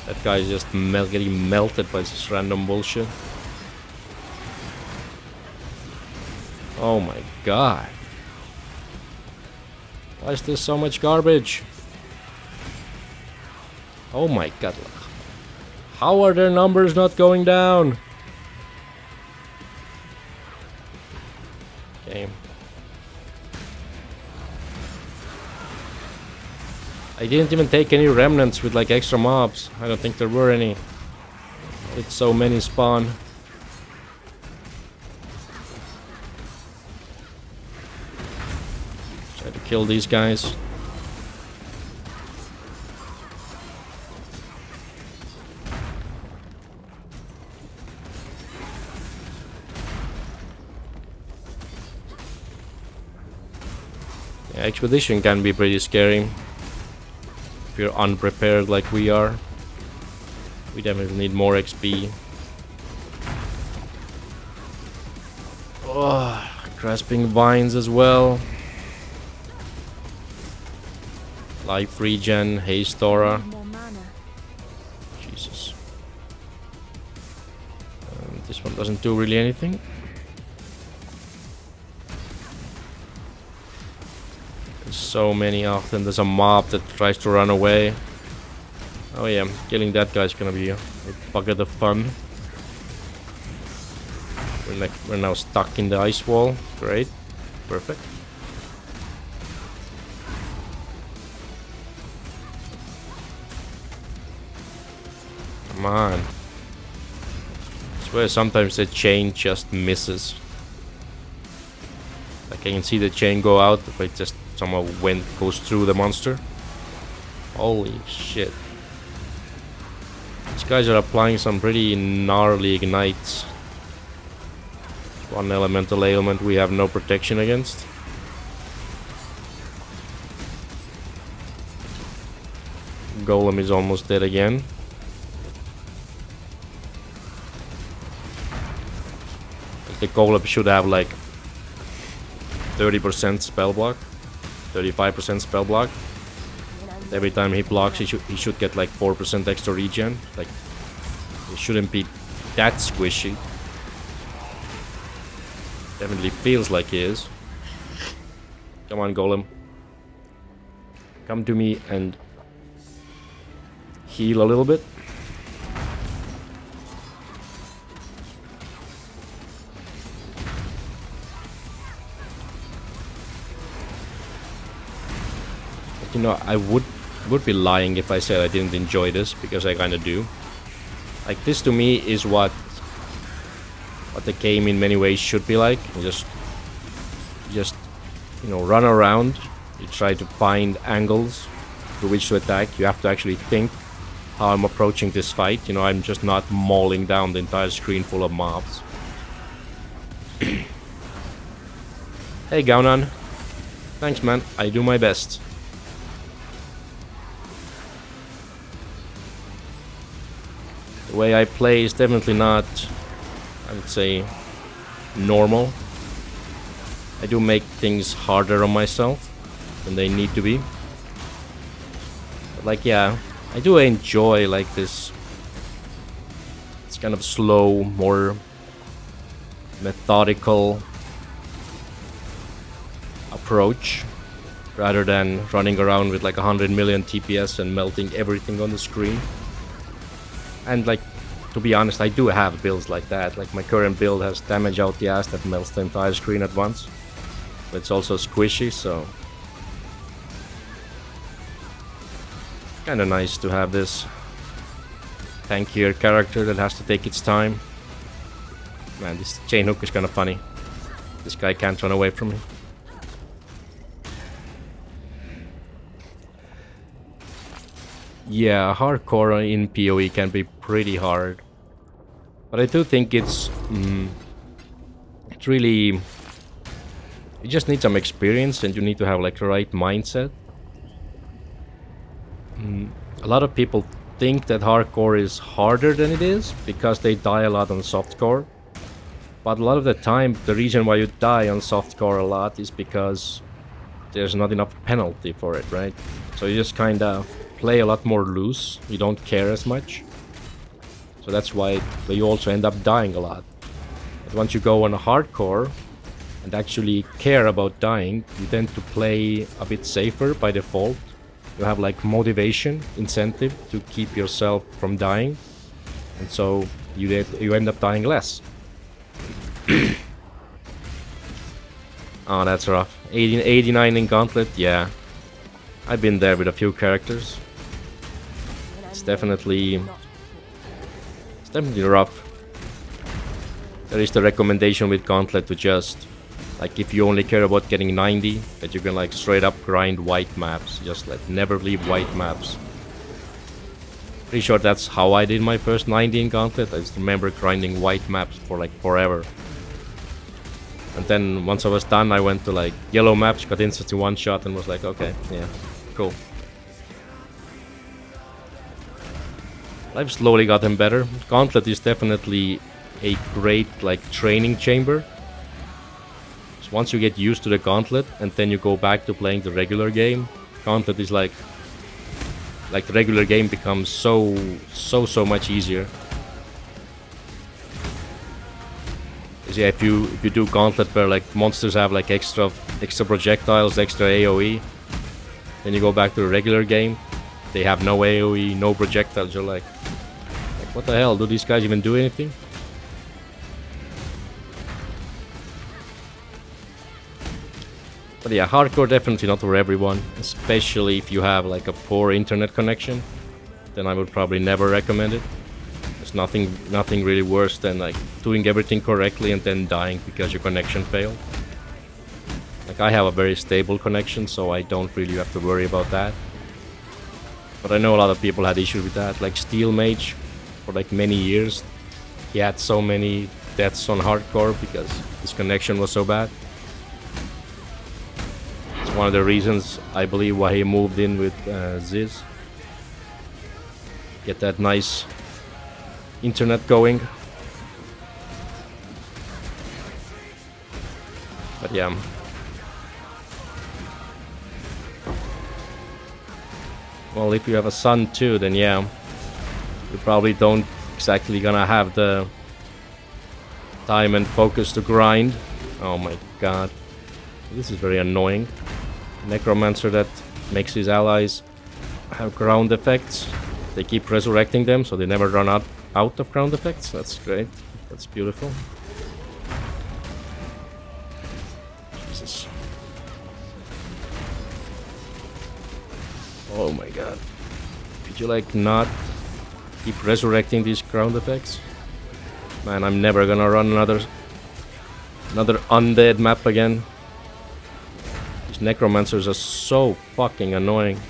That guy is just getting melted by this random bullshit. Oh my god. Why is there so much garbage? Oh my god. How are their numbers not going down? Okay. I didn't even take any remnants with like extra mobs. I don't think there were any. It's so many spawn. Try to kill these guys. Yeah, expedition can be pretty scary. If you're unprepared like we are. We definitely need more XP. Oh, grasping vines as well. Life regen, haste aura. More mana. Jesus. This one doesn't do really anything. There's so many often. There's a mob that tries to run away. Oh yeah, killing that guy's gonna be a bucket of fun. We're now stuck in the ice wall. Great. Perfect. Come on. I swear sometimes the chain just misses. Like I can see the chain go out, but it just somehow goes through the monster. Holy shit. These guys are applying some pretty gnarly ignites. One elemental ailment we have no protection against. Golem is almost dead again. The golem should have like 30% spell block, 35% spell block. Every time he blocks, he should get like 4% extra regen. Like, it shouldn't be that squishy. Definitely feels like he is. Come on, golem. Come to me and heal a little bit. But, you know, I would be lying if I said I didn't enjoy this, because I kind of do. Like, this to me is what the game in many ways should be like. You just you know, run around. You try to find angles through which to attack. You have to actually think how I'm approaching this fight. You know, I'm just not mauling down the entire screen full of mobs. Hey, Gaunan. Thanks, man. I do my best. The way I play is definitely not, I would say, normal. I do make things harder on myself than they need to be. But like, yeah, I do enjoy like this. It's kind of slow, more methodical approach, rather than running around with like 100 million TPS and melting everything on the screen. And like, to be honest, I do have builds like that. Like, my current build has damage out the ass that melts the entire screen at once. But it's also squishy, so kinda nice to have this tankier character that has to take its time. Man, this chain hook is kinda funny. This guy can't run away from me. Yeah, hardcore in PoE can be pretty hard. But I do think it's really... You just need some experience, and you need to have like the right mindset. A lot of people think that hardcore is harder than it is because they die a lot on softcore. But a lot of the time, the reason why you die on softcore a lot is because there's not enough penalty for it, right? So you just kinda play a lot more loose. You don't care as much. So that's why you also end up dying a lot. But once you go on a hardcore and actually care about dying, you tend to play a bit safer by default. You have like motivation, incentive to keep yourself from dying, and so you end up dying less. Oh, that's rough. 89 in Gauntlet, yeah. I've been there with a few characters. It's definitely rough. There is the recommendation with Gauntlet to just, like, if you only care about getting 90, that you can like straight up grind white maps. Just like never leave white maps. Pretty sure that's how I did my first 90 in Gauntlet. I just remember grinding white maps for like forever. And then once I was done, I went to like yellow maps, got instantly one shot, and was like, okay, yeah, cool. I've slowly gotten better. Gauntlet is definitely a great like training chamber. So once you get used to the Gauntlet and then you go back to playing the regular game, Gauntlet is like the regular game becomes so much easier. Yeah, if you do Gauntlet where like monsters have like extra projectiles, extra AoE, then you go back to the regular game, they have no AoE, no projectiles. You're like what the hell? Do these guys even do anything? But yeah, hardcore definitely not for everyone, especially if you have like a poor internet connection. Then I would probably never recommend it. There's nothing really worse than like doing everything correctly and then dying because your connection failed. Like, I have a very stable connection, so I don't really have to worry about that. But I know a lot of people had issues with that. Like Steel Mage for like many years. He had so many deaths on hardcore because his connection was so bad. It's one of the reasons, I believe, why he moved in with Ziz. Get that nice internet going. But yeah. Well, if you have a son too, then yeah, you probably don't exactly gonna have the time and focus to grind. Oh my god. This is very annoying. Necromancer that makes his allies have ground effects. They keep resurrecting them, so they never run out of ground effects. That's great. That's beautiful. Jesus. Oh my god. Could you like not keep resurrecting these ground effects? Man, I'm never gonna run another undead map again. These necromancers are so fucking annoying.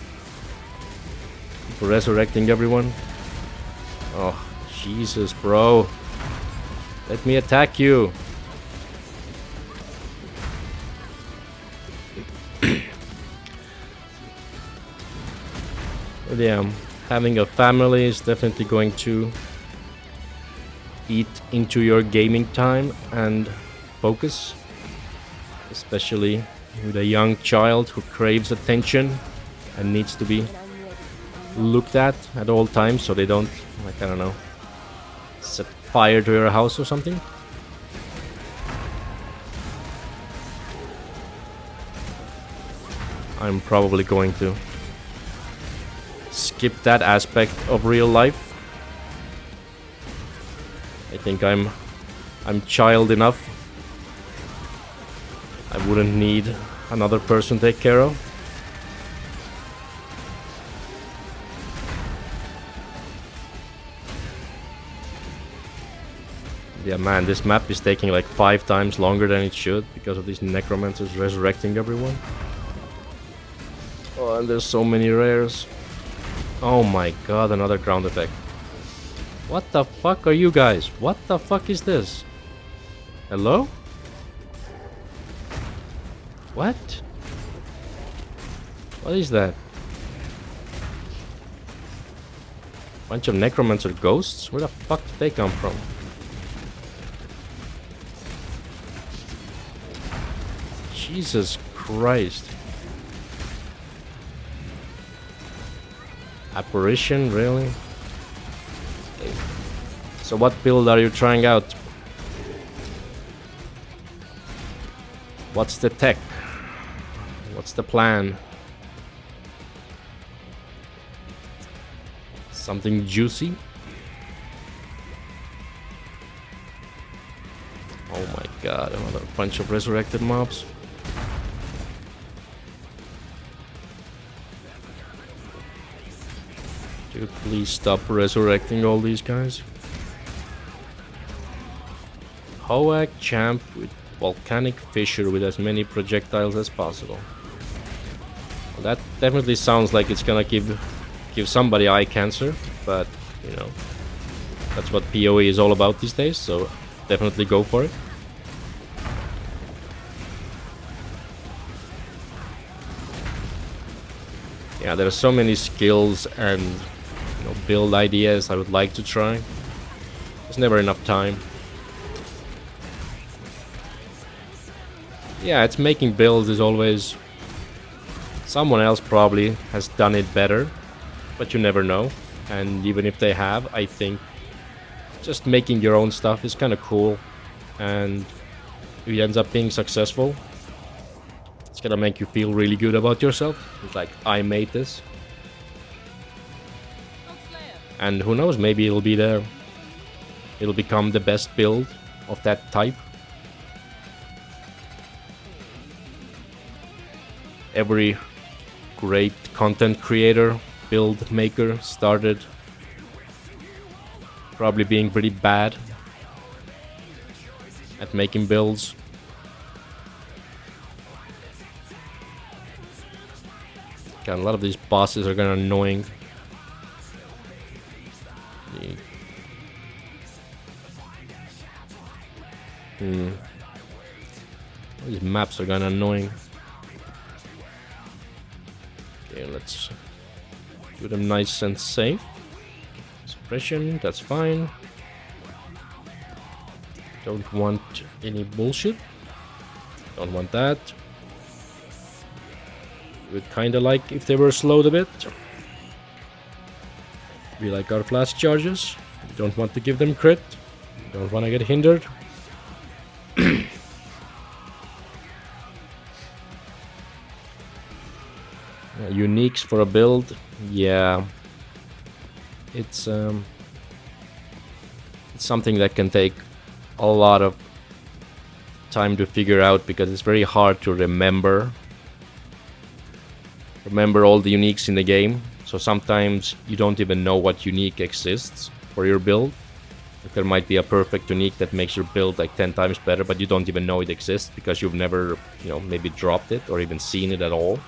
Keep resurrecting everyone. Oh, Jesus, bro. Let me attack you. But yeah, having a family is definitely going to eat into your gaming time and focus, especially with a young child who craves attention and needs to be looked at all times so they don't, like, I don't know, set fire to your house or something. I'm probably going to skip that aspect of real life. I think I'm child enough. I wouldn't need another person to take care of. Yeah, man, this map is taking like 5 times longer than it should because of these necromancers resurrecting everyone. Oh, and there's so many rares. Oh my god, another ground effect. What the fuck are you guys? What the fuck is this? Hello? What? What is that? Bunch of necromancer ghosts? Where the fuck did they come from? Jesus Christ. Apparition, really? Okay. So what build are you trying out? What's the tech? What's the plan? Something juicy? Oh my god, another bunch of resurrected mobs. Dude, please stop resurrecting all these guys. Hoak champ with volcanic fissure with as many projectiles as possible. Well, that definitely sounds like it's gonna give somebody eye cancer, but you know, that's what PoE is all about these days, so definitely go for it. Yeah, there are so many skills and build ideas I would like to try. There's never enough time. Yeah, it's making builds is always... Someone else probably has done it better, but you never know. And even if they have, I think just making your own stuff is kind of cool. And if it ends up being successful, it's gonna make you feel really good about yourself. It's like, I made this. And who knows, maybe it'll become the best build of that type. Every great content creator, build maker started probably being pretty bad at making builds. God, a lot of these bosses are kind of annoying. These maps are kinda annoying. Okay, let's do them nice and safe. Suppression, that's fine. Don't want any bullshit. Don't want that. Would kinda like if they were slowed a bit. We like our flash charges. We don't want to give them crit. We don't want to get hindered. Uniques for a build, yeah. It's something that can take a lot of time to figure out because it's very hard to remember all the uniques in the game. So sometimes you don't even know what unique exists for your build. Like there might be a perfect unique that makes your build like 10 times better, but you don't even know it exists because you've never, maybe dropped it or even seen it at all.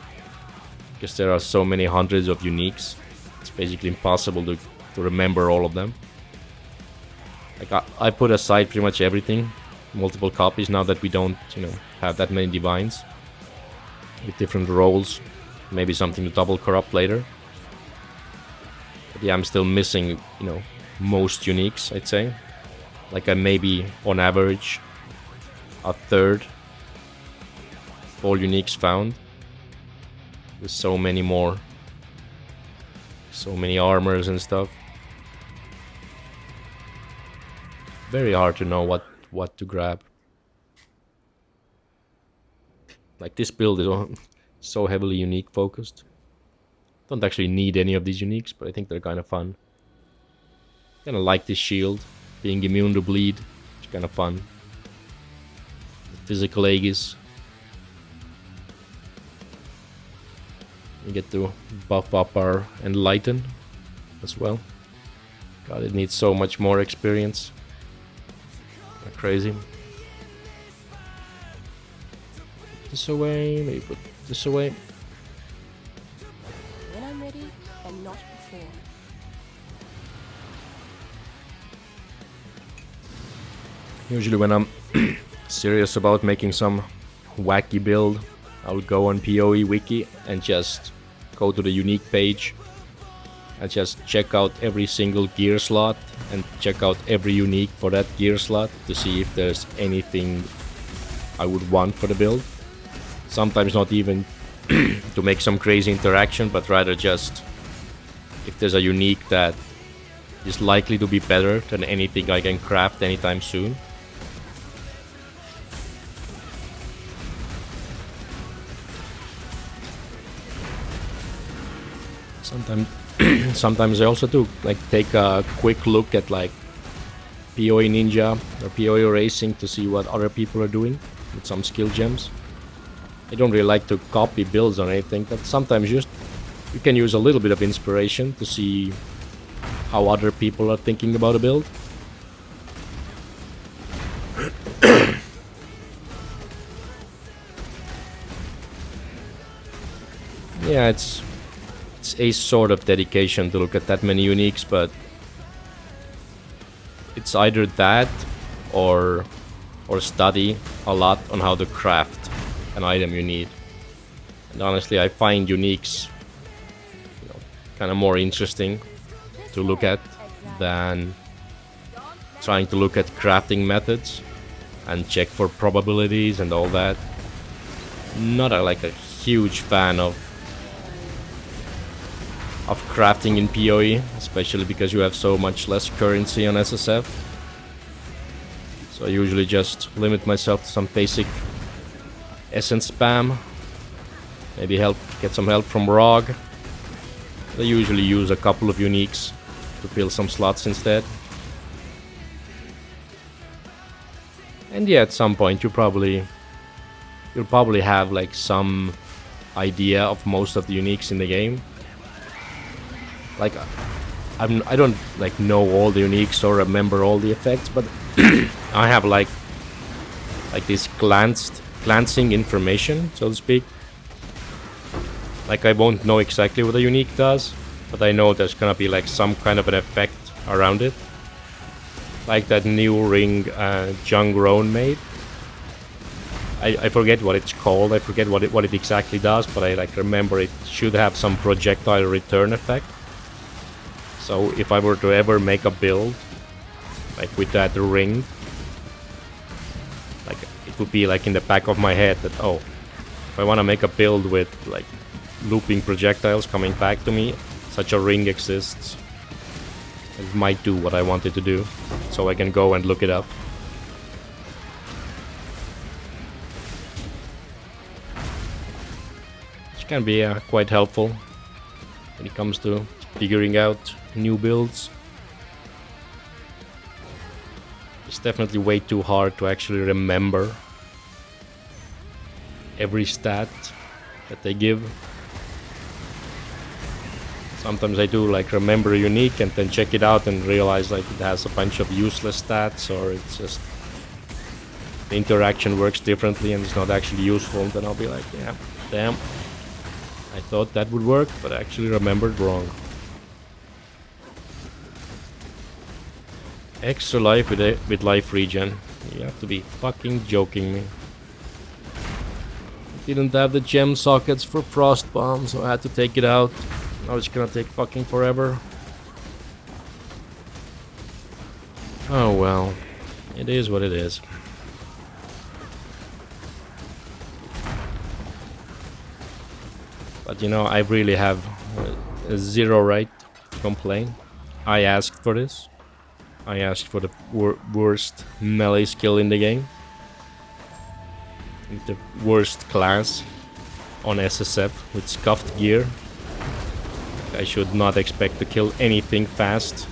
Because there are so many hundreds of uniques, it's basically impossible to remember all of them. Like I put aside pretty much everything, multiple copies now that we don't, have that many divines with different roles. Maybe something to double corrupt later. But yeah, I'm still missing, most uniques, I'd say. Like I maybe on average a third all uniques found. With so many more, so many armors and stuff. Very hard to know what to grab. Like this build is so heavily unique focused. Don't actually need any of these uniques, but I think they're kind of fun. Kind of like this shield, being immune to bleed. It's kind of fun. The physical Aegis. We get to buff up our Enlighten as well. God, it needs so much more experience. Crazy. Put this away, maybe put this away. When I'm ready and not before. Usually when I'm serious about making some wacky build, I would go on PoE wiki and just go to the unique page and just check out every single gear slot and check out every unique for that gear slot to see if there's anything I would want for the build. Sometimes not even to make some crazy interaction, but rather just if there's a unique that is likely to be better than anything I can craft anytime soon. Sometimes I also do like take a quick look at like PoE Ninja or PoE Racing to see what other people are doing with some skill gems. I don't really like to copy builds or anything, but sometimes you can use a little bit of inspiration to see how other people are thinking about a build. Yeah, it's a sort of dedication to look at that many uniques, but it's either that or study a lot on how to craft an item you need. And honestly, I find uniques kind of more interesting to look at than trying to look at crafting methods and check for probabilities and all that. Not like a huge fan of crafting in PoE, especially because you have so much less currency on SSF. So I usually just limit myself to some basic essence spam. Maybe get some help from ROG. I usually use a couple of uniques to fill some slots instead. And yeah, at some point you'll probably have like some idea of most of the uniques in the game. Like I don't like know all the uniques or remember all the effects, but I have like this glancing information, so to speak. Like I won't know exactly what a unique does, but I know there's gonna be like some kind of an effect around it. Like that new ring Jung Roan made. I forget what it's called. I forget what it exactly does, but I like remember it should have some projectile return effect. So if I were to ever make a build like with that ring, like it would be like in the back of my head that, oh, if I want to make a build with like looping projectiles coming back to me, such a ring exists. It might do what I wanted to do, so I can go and look it up. Which can be quite helpful when it comes to figuring out new builds. It's definitely way too hard to actually remember every stat that they give. Sometimes I do like remember unique and then check it out and realize like it has a bunch of useless stats, or it's just the interaction works differently and it's not actually useful. Then I'll be like, yeah, damn, I thought that would work, but I actually remembered wrong. Extra life with life regen. You have to be fucking joking me. Didn't have the gem sockets for frost bomb, so I had to take it out. Now it's gonna take fucking forever. Oh well, it is what it is. But you know, I really have zero right to complain. I asked for this. I asked for the worst melee skill in the game. The worst class on SSF with scuffed gear. I should not expect to kill anything fast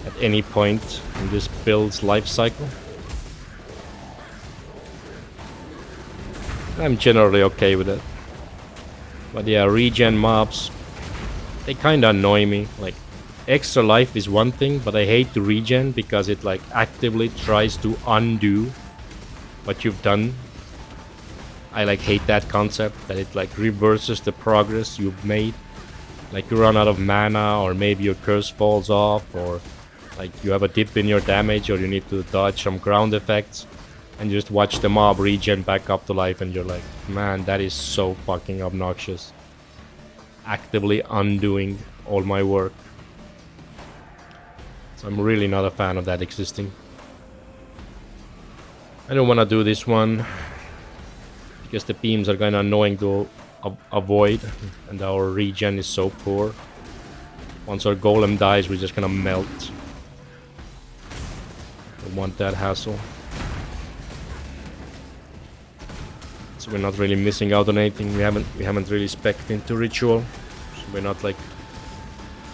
at any point in this build's life cycle. I'm generally okay with it. But yeah, regen mobs, they kinda annoy me. Like, extra life is one thing, but I hate the regen because it like actively tries to undo what you've done. I like hate that concept, that it like reverses the progress you've made. Like you run out of mana, or maybe your curse falls off, or like you have a dip in your damage, or you need to dodge some ground effects, and you just watch the mob regen back up to life, and you're like, man, that is so fucking obnoxious. Actively undoing all my work. So I'm really not a fan of that existing. I don't want to do this one because the beams are kind of annoying to avoid, and our regen is so poor. Once our golem dies, we're just gonna melt. Don't want that hassle. So we're not really missing out on anything. We haven't really specced into ritual, so we're not like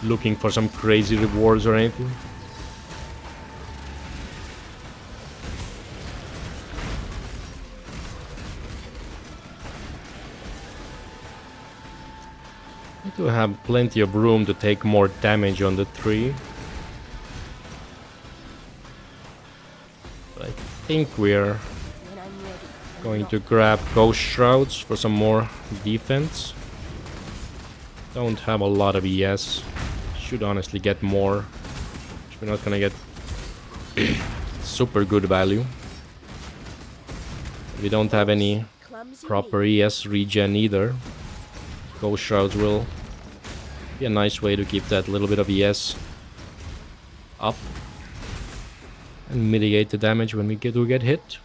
looking for some crazy rewards or anything. To have plenty of room to take more damage on the tree. But I think we're going to grab Ghost Shrouds for some more defense. Don't have a lot of ES. Should honestly get more. We're not gonna get super good value. We don't have any proper ES regen either. Ghost Shrouds will be a nice way to keep that little bit of ES up and mitigate the damage when we get hit.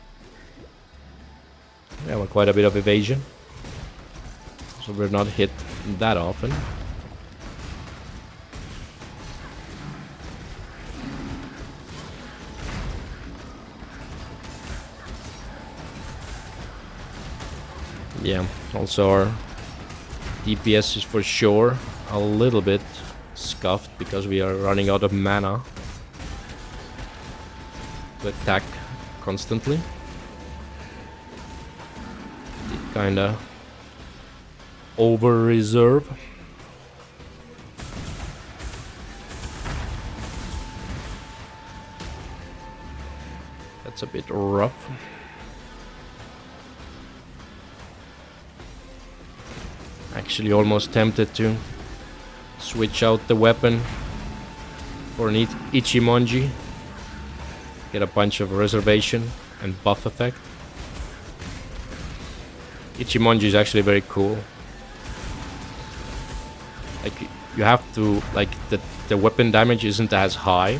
We have quite a bit of evasion, so we're not hit that often. Yeah, also our DPS is for sure a little bit scuffed because we are running out of mana to attack constantly. It kinda over reserve. That's a bit rough. Actually almost tempted to switch out the weapon for an Ichimonji. Get a bunch of reservation and buff effect. Ichimonji is actually very cool. Like, you have to, like, the weapon damage isn't as high,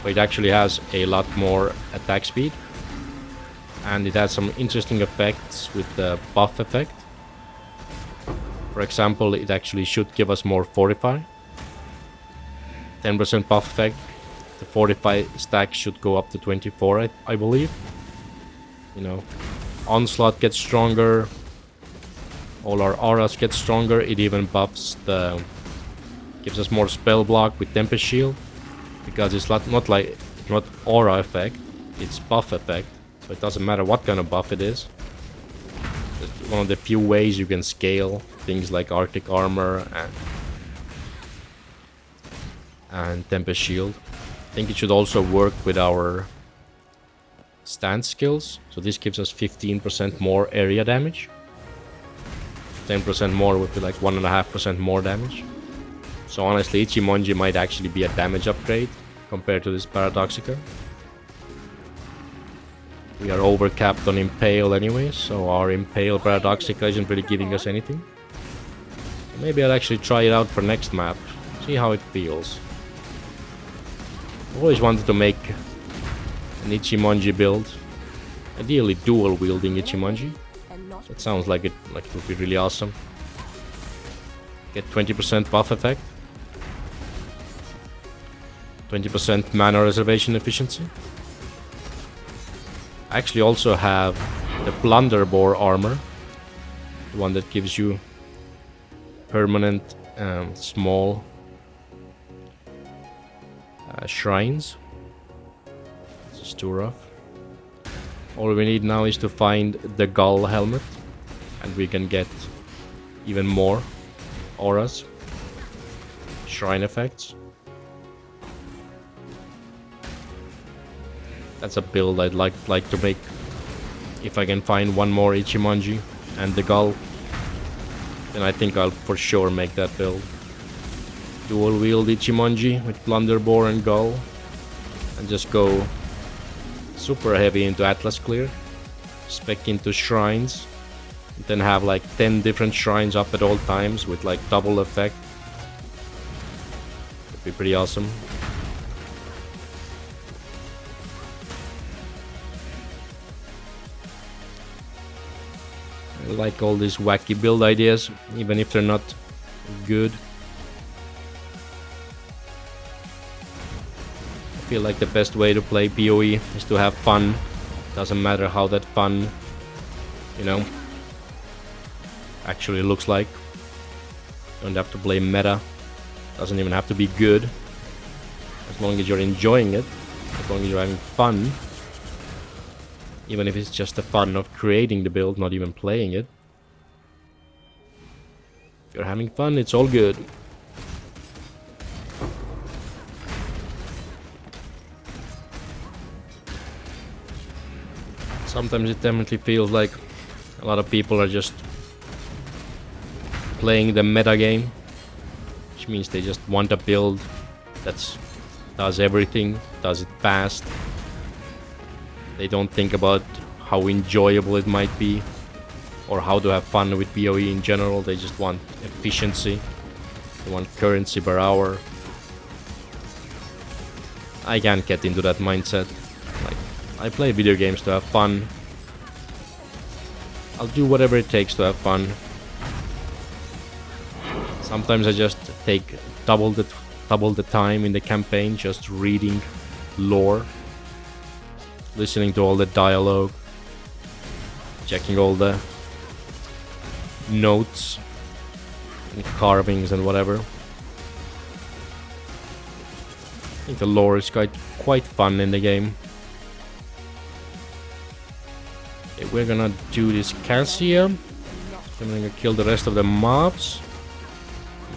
but it actually has a lot more attack speed. And it has some interesting effects with the buff effect. For example, it actually should give us more fortify. 10% buff effect. The fortify stack should go up to 24, I believe. You know, onslaught gets stronger. All our auras get stronger. It even buffs the... gives us more spell block with Tempest Shield. Because it's not aura effect. It's buff effect. So it doesn't matter what kind of buff it is. It's one of the few ways you can scale things like Arctic Armor and Tempest Shield. I think it should also work with our stance skills. So this gives us 15% more area damage. 10% more would be like 1.5% more damage. So honestly, Ichimonji might actually be a damage upgrade compared to this Paradoxica. We are overcapped on Impale anyway, so our Impale Paradoxica isn't really giving us anything. Maybe I'll actually try it out for next map, see how it feels. I've always wanted to make an Ichimonji build. Ideally dual wielding Ichimonji. That sounds like it would be really awesome. Get 20% buff effect. 20% mana reservation efficiency. I actually also have the Blunderbore armor. The one that gives you permanent small shrines. This is too rough. All we need now is to find the Gull helmet, and we can get even more auras, shrine effects. That's a build I'd like to make. If I can find one more Ichimonji and the Gull, then I think I'll for sure make that build. Dual wield Ichimonji with Blunderbore and Gull, and just go super heavy into Atlas Clear, spec into shrines, and then have like 10 different shrines up at all times with like double effect. It'd be pretty awesome. I like all these wacky build ideas, even if they're not good. I feel like the best way to play PoE is to have fun. Doesn't matter how that fun, you know, actually looks like. Don't have to play meta. Doesn't even have to be good. As long as you're enjoying it, as long as you're having fun. Even if it's just the fun of creating the build, not even playing it. If you're having fun, it's all good. Sometimes it definitely feels like a lot of people are just playing the meta game, which means they just want a build that does everything, does it fast. They don't think about how enjoyable it might be or how to have fun with PoE in general. They just want efficiency. They want currency per hour. I can't get into that mindset. Like, I play video games to have fun. I'll do whatever it takes to have fun. Sometimes I just take double the time in the campaign just reading lore, listening to all the dialogue, checking all the notes and carvings and whatever. I think the lore is quite fun in the game. Okay, we're gonna do this Cassia. I'm gonna kill the rest of the mobs.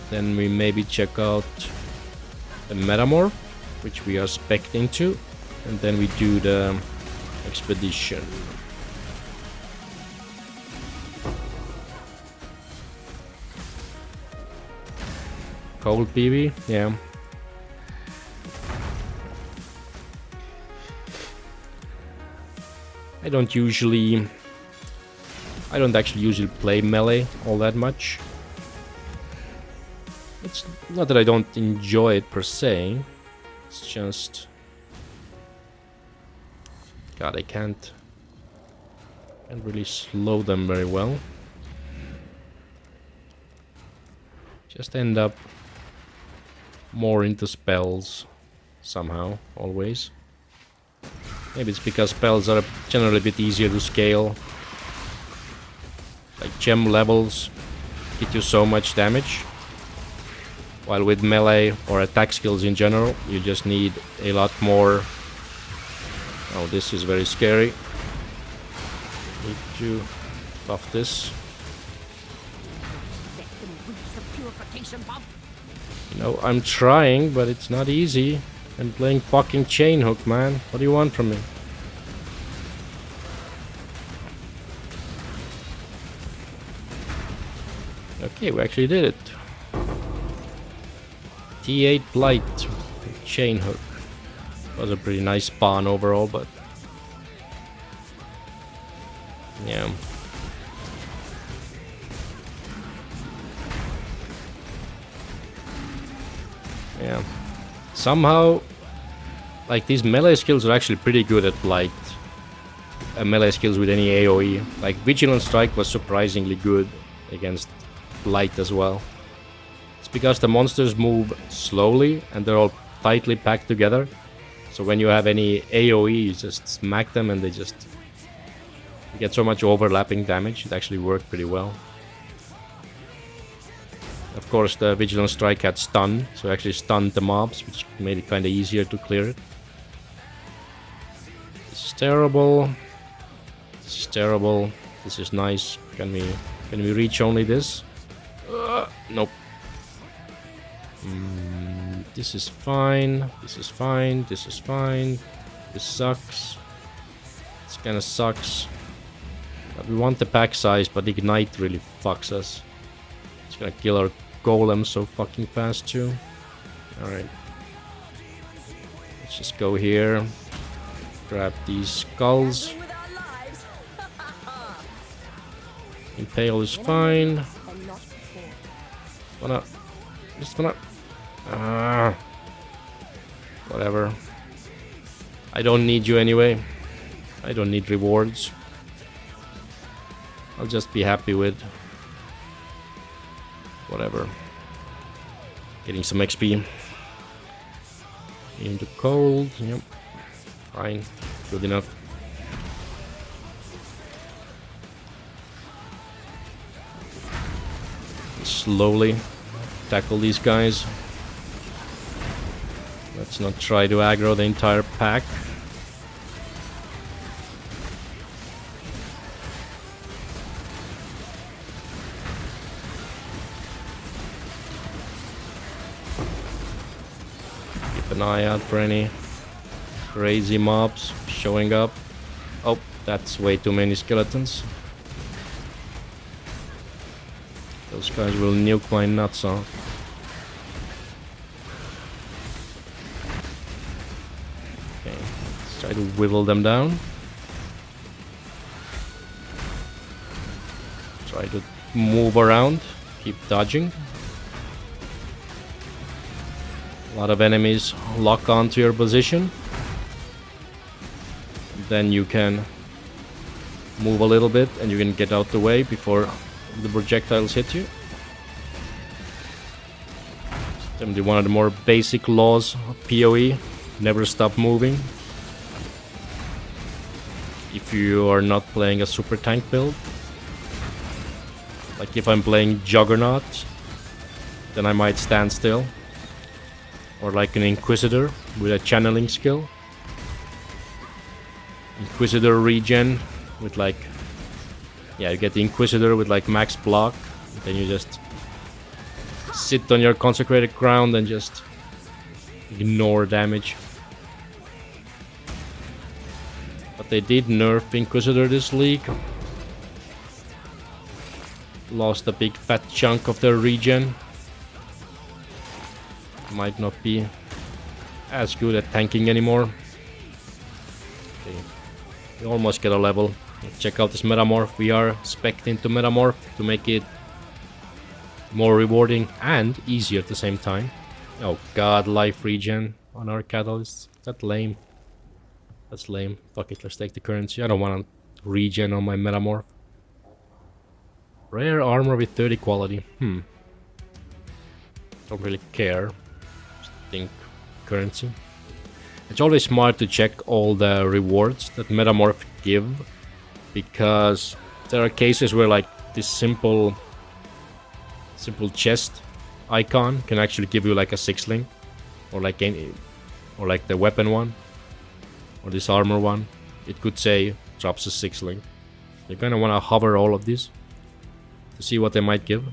Then we maybe check out the Metamorph, which we are spec'd into. And then we do the expedition. Cold PV, yeah. I don't actually usually play melee all that much. It's not that I don't enjoy it per se. It's just... God, I can't really slow them very well. Just end up more into spells somehow, always. Maybe it's because spells are generally a bit easier to scale. Like gem levels get you so much damage. While with melee or attack skills in general, you just need a lot more. Oh, this is very scary. Need to buff this. You know, I'm trying, but it's not easy. I'm playing fucking chain hook, man. What do you want from me? Okay, we actually did it. T8 Blight, chain hook. Was a pretty nice spawn overall, but yeah. Yeah. Somehow, like, these melee skills are actually pretty good at Blight. Melee skills with any AoE. Like, Vigilant Strike was surprisingly good against Blight as well. It's because the monsters move slowly and they're all tightly packed together. So when you have any AoE, you just smack them and they just... You get so much overlapping damage. It actually worked pretty well. Of course, the Vigilant Strike had stun, so actually stunned the mobs, which made it kind of easier to clear it. This is terrible. This is terrible. This is nice. Can we reach only this? Nope. This is fine. This is fine. This is fine. This sucks. This kind of sucks. But we want the pack size, but Ignite really fucks us. It's gonna kill our golem so fucking fast too. Alright. Let's just go here. Grab these skulls. Impale is fine. Just wanna... whatever. I don't need you anyway. I don't need rewards. I'll just be happy with whatever. Getting some XP. Into cold. Yep. Fine. Good enough. Slowly tackle these guys. Let's not try to aggro the entire pack. Keep an eye out for any crazy mobs showing up. Oh, that's way too many skeletons. Those guys will nuke my nuts off. Okay, let's try to whittle them down. Try to move around, keep dodging. A lot of enemies lock onto your position. Then you can move a little bit and you can get out the way before the projectiles hit you. Definitely one of the more basic laws of PoE. Never stop moving. If you are not playing a super tank build. Like if I'm playing Juggernaut, then I might stand still. Or like an Inquisitor with a channeling skill. Inquisitor regen with like... Yeah, you get the Inquisitor with like max block. Then you just sit on your consecrated ground and just ignore damage. But they did nerf Inquisitor this league. Lost a big fat chunk of their regen. Might not be as good at tanking anymore. Okay. We almost get a level. Check out this Metamorph. We are spec'd into Metamorph to make it more rewarding and easier at the same time. Oh god, life regen on our catalysts. That's lame. That's lame. Fuck it, let's take the currency. I don't want to regen on my Metamorph. Rare armor with 30 quality. Don't really care. Just think currency. It's always smart to check all the rewards that Metamorph give, because there are cases where like this simple chest icon can actually give you like a 6-link, or like the weapon one, or this armor one. It could say drops a 6-link. You're gonna wanna hover all of these to see what they might give.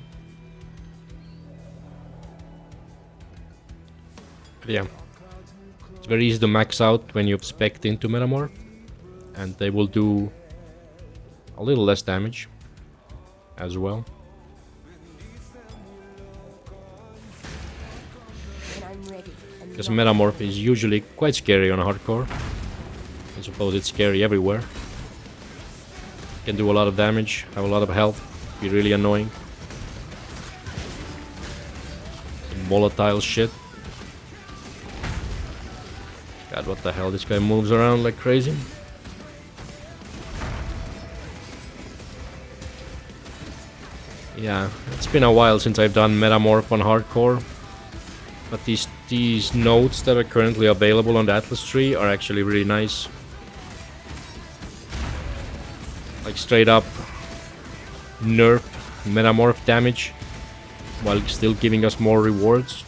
But yeah, it's very easy to max out when you've spec'd into Metamorph, and they will do a little less damage as well. When I'm ready and Because not Metamorph is usually quite scary on a hardcore. I suppose it's scary everywhere. Can do a lot of damage, have a lot of health, be really annoying. Some volatile shit. God, what the hell? This guy moves around like crazy. Yeah, it's been a while since I've done Metamorph on hardcore. But these nodes that are currently available on the Atlas tree are actually really nice. Like straight up nerf Metamorph damage while still giving us more rewards.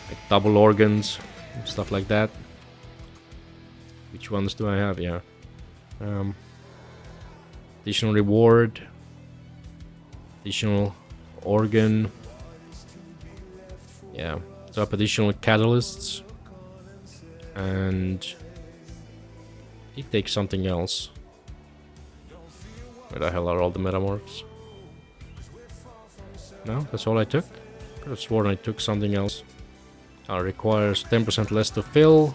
Like double organs, stuff like that. Which ones do I have? Yeah. Additional reward. Additional organ. Yeah. Drop additional catalysts. And it takes something else. Where the hell are all the Metamorphs? No, that's all I took. Could have sworn I took something else. Requires 10% less to fill.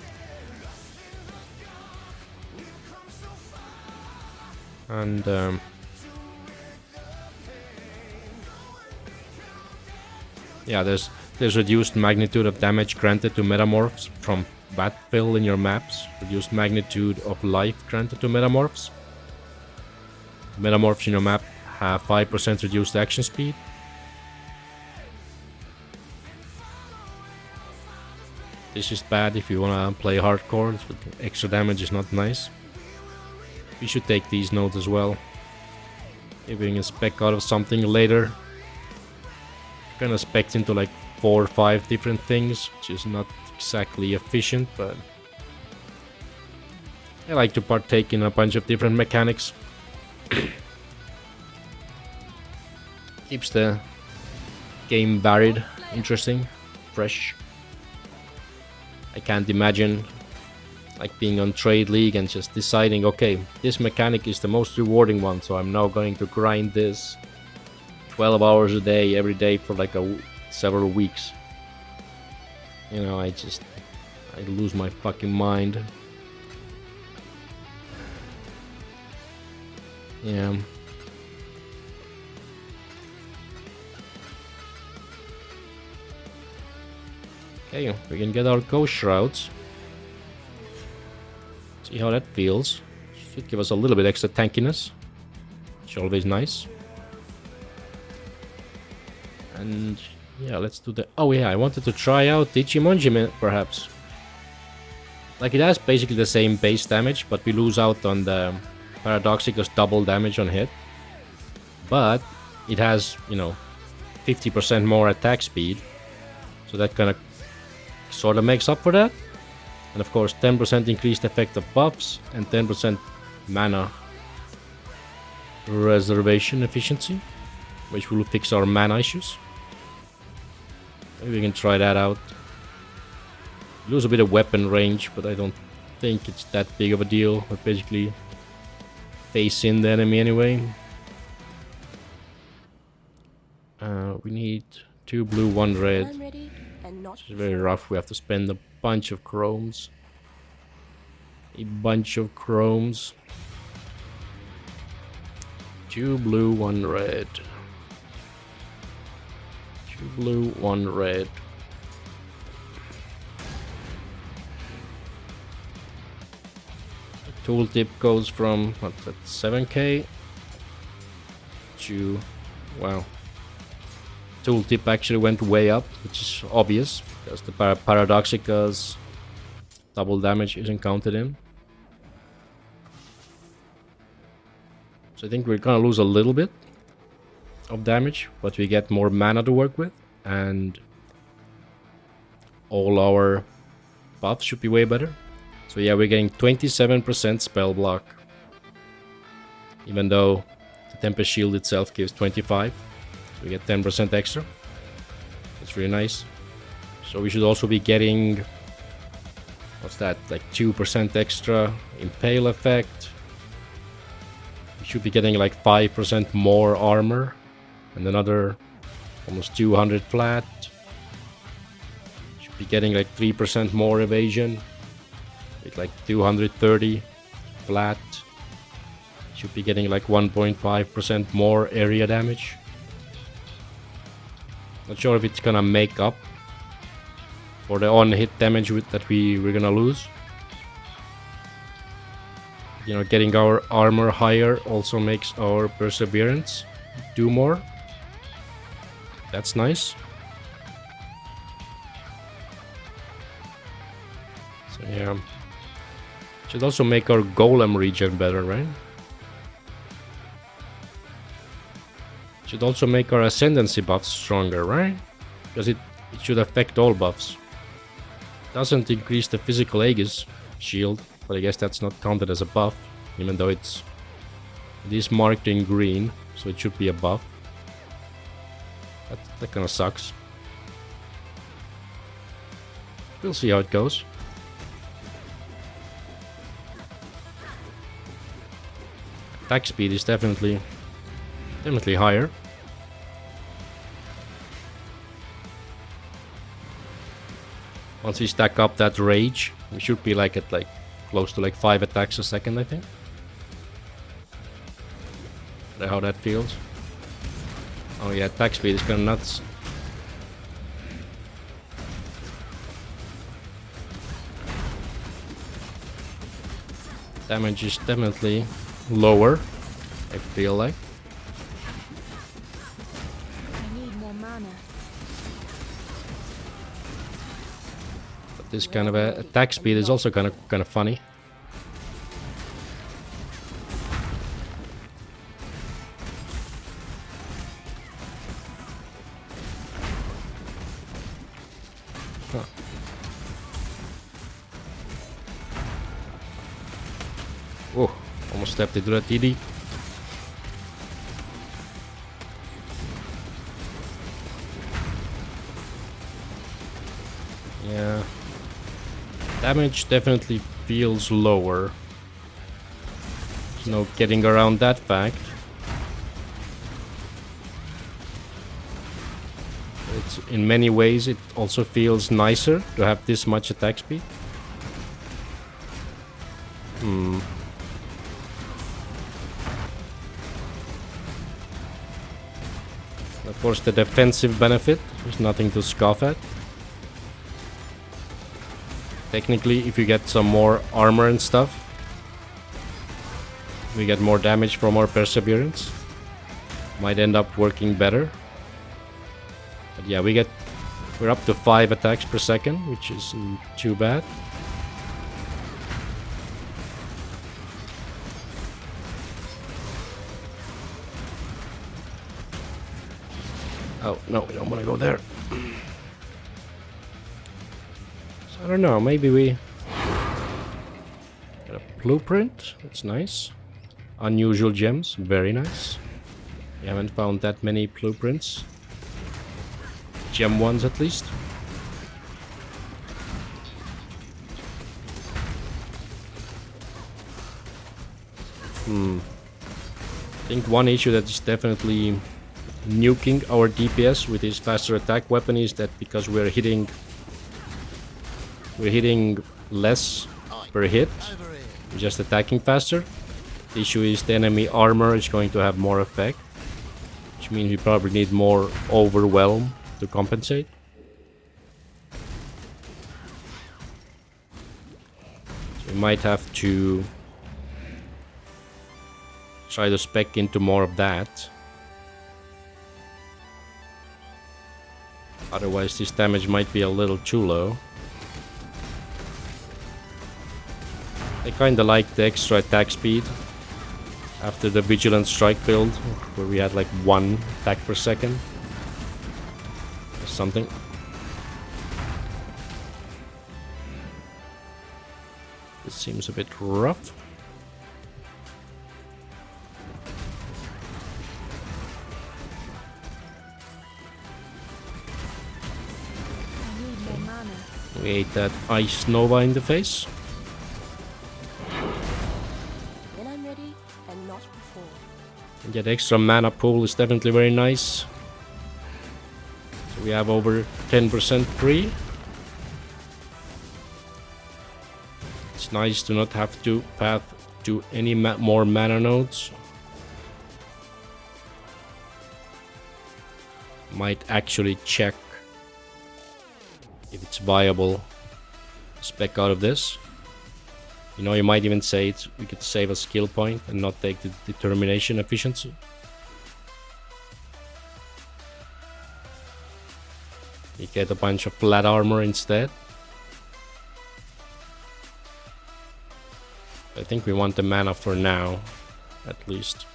And yeah, there's reduced magnitude of damage granted to Metamorphs from bat fill in your maps. Reduced magnitude of life granted to Metamorphs. Metamorphs in your map have 5% reduced action speed. This is bad if you wanna play hardcore. Extra damage is not nice. We should take these nodes as well. Maybe we can spec out of something later. Gonna spec into like 4 or 5 different things, which is not exactly efficient, but I like to partake in a bunch of different mechanics. Keeps the game varied, interesting, fresh. I can't imagine like being on Trade League and just deciding, okay, this mechanic is the most rewarding one, so I'm now going to grind this 12 hours a day, every day for like several weeks. You know, I lose my fucking mind. Yeah. Okay, we can get our Ghost Shrouds. See how that feels. Should give us a little bit extra tankiness, which is always nice. And yeah, let's do the... Oh yeah, I wanted to try out Digimonji perhaps. Like it has basically the same base damage, but we lose out on the Paradoxicus double damage on hit. But it has, you know, 50% more attack speed. So that kind of sort of makes up for that. And of course 10% increased effect of buffs and 10% mana reservation efficiency, which will fix our mana issues. Maybe we can try that out. Lose a bit of weapon range, but I don't think it's that big of a deal. We basically face in the enemy anyway. We need 2 blue, 1 red. I'm ready and not It's very rough. We have to spend a bunch of chromes. A bunch of chromes. 2 blue, 1 red. 2 blue, 1 red. The tooltip goes from, what's that, 7k to, wow. Tooltip actually went way up, which is obvious, because the Paradoxica's double damage isn't counted in. So I think we're gonna lose a little bit of damage, but we get more mana to work with, and all our buffs should be way better. So yeah, we're getting 27% spell block, even though the Tempest Shield itself gives 25. We get 10% extra. That's really nice. So we should also be getting, what's that, like 2% extra Impale effect. We should be getting like 5% more armor and another almost 200 flat. Should be getting like 3% more evasion with like 230 flat. Should be getting like 1.5% more area damage. Not sure if it's gonna make up for the on-hit damage that we're gonna lose. You know, getting our armor higher also makes our perseverance do more. That's nice. So yeah, should also make our golem regen better, right? Should also make our ascendancy buffs stronger, right? Because it should affect all buffs. Doesn't increase the physical Aegis shield, but I guess that's not counted as a buff, even though it is marked in green, so it should be a buff. That kind of sucks. We'll see how it goes. Attack speed is definitely higher. Once we stack up that rage, we should be like at like close to like 5 attacks a second, I think. How that feels. Oh yeah, attack speed is kind of nuts. Damage is definitely lower, I feel like. I need more mana. But this kind of attack speed is also kind of funny. Huh. Oh, almost stepped into that DD. Yeah. Damage definitely feels lower. There's no getting around that fact. In many ways, it also feels nicer to have this much attack speed. Of course, the defensive benefit is nothing to scoff at. Technically, if you get some more armor and stuff, we get more damage from our perseverance. Might end up working better. But yeah, we're up to 5 attacks per second, which isn't too bad. Oh, no, we don't want to go there. So I don't know, maybe we get a blueprint. That's nice. Unusual gems, very nice. We haven't found that many blueprints. Gem ones at least. I think one issue that is definitely nuking our DPS with his faster attack weapon is that because we're hitting less per hit, just attacking faster. The issue is the enemy armor is going to have more effect, which means we probably need more overwhelm to compensate. So we might have to try to spec into more of that. Otherwise this damage might be a little too low. I kinda like the extra attack speed after the Vigilant Strike build, where we had like 1 attack per second or something. This seems a bit rough. We ate that Ice Nova in the face. When I'm ready and not before. And that extra mana pool is definitely very nice. So we have over 10% free. It's nice to not have to path to any more mana nodes. Might actually check if it's viable to spec out of this. You know, you might even say we could save a skill point and not take the determination efficiency. You get a bunch of flat armor instead. I think we want the mana for now, at least.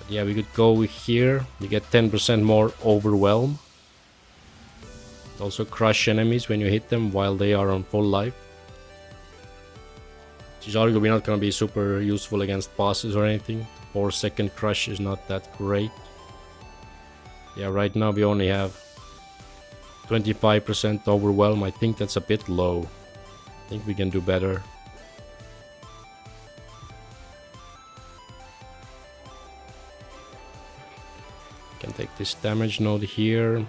But yeah, we could go here. You get 10% more overwhelm. Also crush enemies when you hit them while they are on full life. Which is arguably not going to be super useful against bosses or anything. 4-second crush is not that great. Yeah, right now we only have 25% overwhelm. I think that's a bit low. I think we can do better. Can take this damage node here.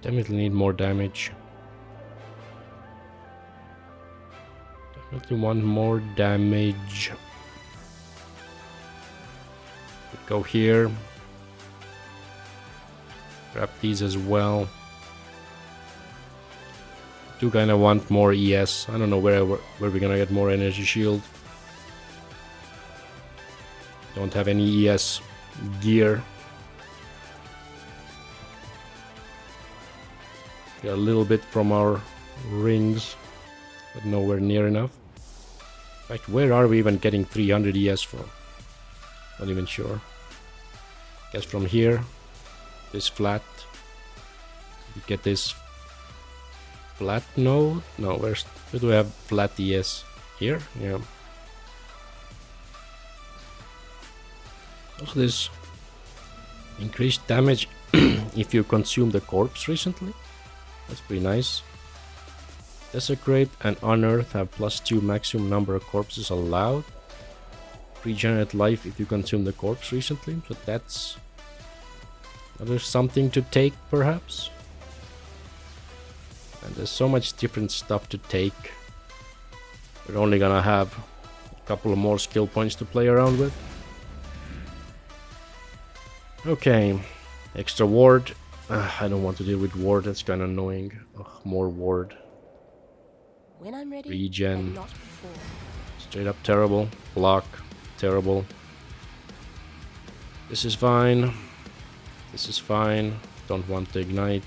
Definitely need more damage. Definitely want more damage. Go here. Grab these as well. Do kind of want more ES. I don't know where we're gonna get more energy shield. Don't have any ES gear. A little bit from our rings, but nowhere near enough. In fact, where are we even getting 300 ES from? Not even sure. Guess from here, this flat. We get this flat node. No, where do we have flat ES? Here? Yeah. Also, this increased damage if you consume the corpse recently. That's pretty nice. Desecrate and Unearth have +2 maximum number of corpses allowed. Regenerate life if you consume the corpse recently. So that's another something to take, perhaps. And there's so much different stuff to take. We're only gonna have a couple of more skill points to play around with. Okay, extra ward. I don't want to deal with ward, that's kind of annoying. Ugh, more ward. When I'm ready Regen. and not before. Straight up terrible. Block. Terrible. This is fine. This is fine. Don't want to ignite.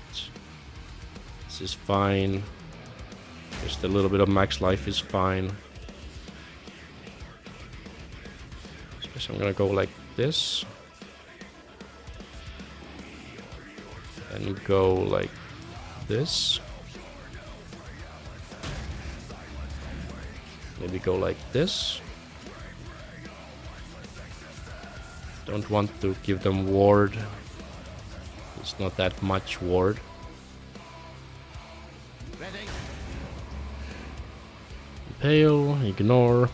This is fine. Just a little bit of max life is fine. So I'm gonna go like this. And go like this. Maybe go like this. Don't want to give them ward. It's not that much ward. Impale, ignore.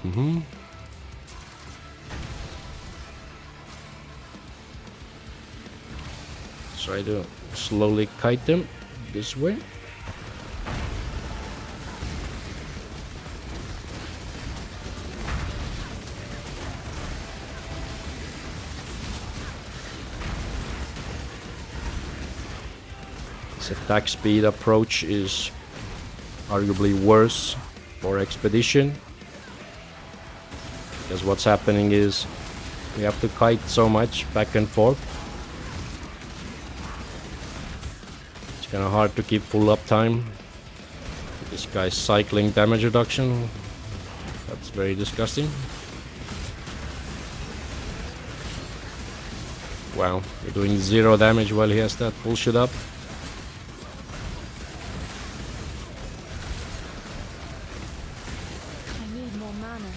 Try to slowly kite them this way. This attack speed approach is arguably worse for Expedition. Because what's happening is we have to kite so much back and forth. It's kind of hard to keep full uptime. This guy's cycling damage reduction. That's very disgusting. Wow, we're doing 0 damage while he has that bullshit up. I need more mana.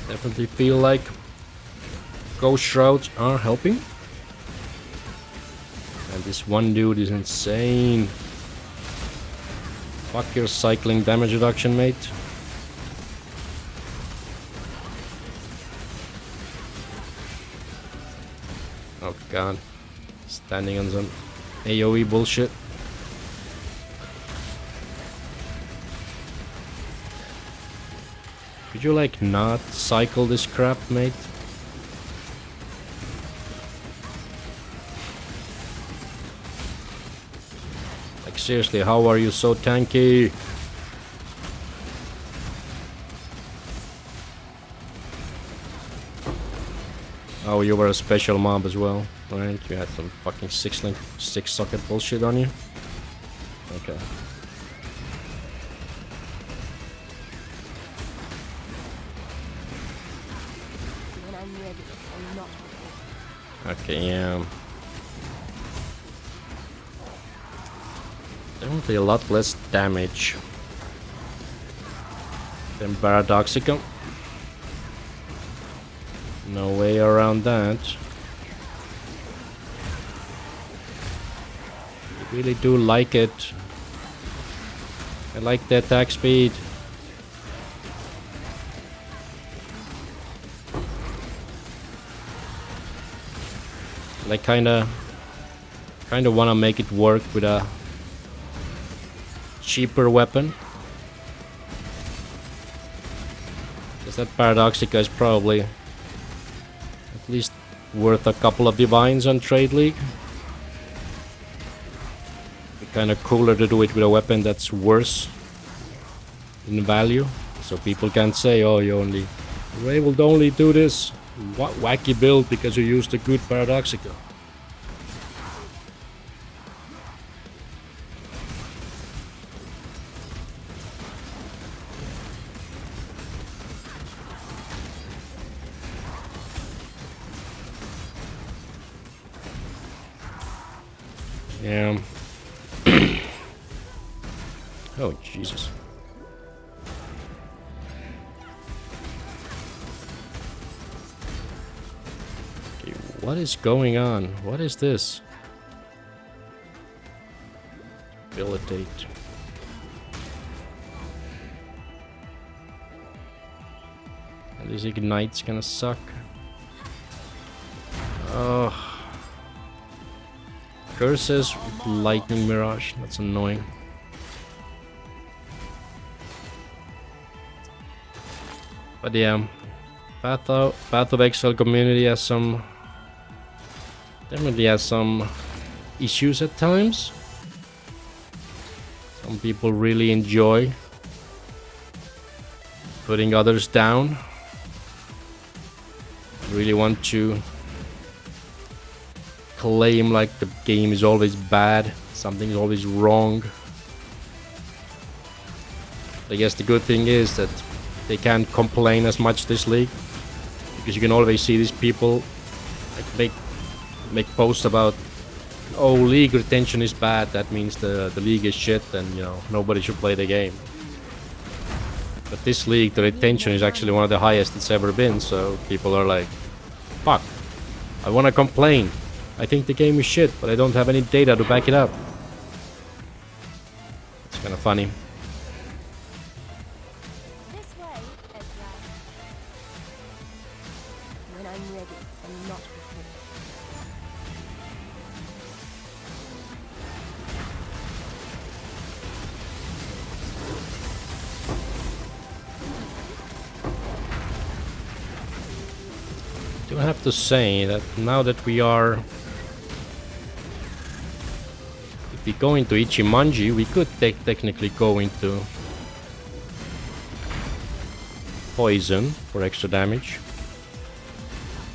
Definitely feel like Ghost Shrouds are helping. And this one dude is insane. Fuck your cycling damage reduction, mate. Oh god. Standing on some AoE bullshit. Could you like not cycle this crap, mate? Like seriously, how are you so tanky? Oh, you were a special mob as well, right? You had some fucking six socket bullshit on you. Okay. When I'm ready and not before. Okay, yeah. Definitely a lot less damage than Paradoxical. No way around that. I really do like it. I like the attack speed. Like kinda wanna make it work with a cheaper weapon. Because that Paradoxica is probably at least worth a couple of divines on Trade League. It's kinda cooler to do it with a weapon that's worse in value. So people can't say, oh, you're able to only do this wacky build because you used a good Paradoxica. Yeah. Oh, Jesus. Okay, what is going on? What is this? Debilitate. And this Ignite's gonna suck. Oh. Curses with Lightning Mirage, that's annoying. But yeah, Path of Exile community has definitely has some issues at times. Some people really enjoy putting others down. Really want to claim like the game is always bad, something is always wrong. I guess the good thing is that they can't complain as much this league, because you can always see these people like make posts about, oh, league retention is bad, that means the league is shit and you know nobody should play the game. But this league, the retention is actually one of the highest it's ever been, so people are like, fuck, I wanna complain. I think the game is shit, but I don't have any data to back it up. It's kind of funny. This way, Exile. When I'm ready and not before. do have to say that now that we are... If we go into Ichimonji, we could technically go into poison for extra damage.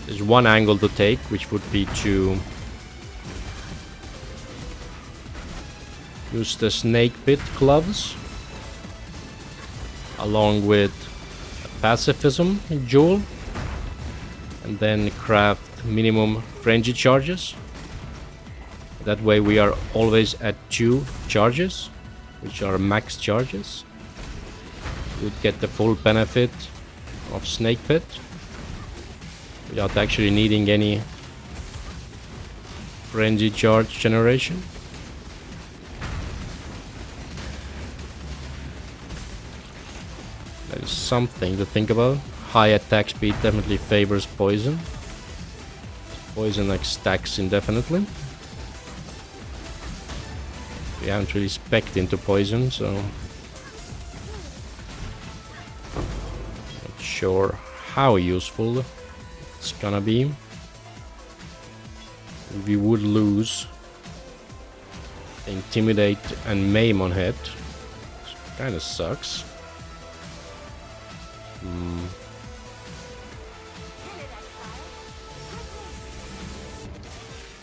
There's one angle to take, which would be to use the snake pit gloves along with a pacifism jewel, and then craft minimum frenzy charges. That way we are always at 2 charges, which are max charges. You'd get the full benefit of snake pit without actually needing any frenzy charge generation. That is something to think about. High attack speed definitely favors poison. Poison like stacks indefinitely. We haven't really specced into poison, so not sure how useful it's gonna be. We would lose Intimidate and Maim on hit. Kinda sucks.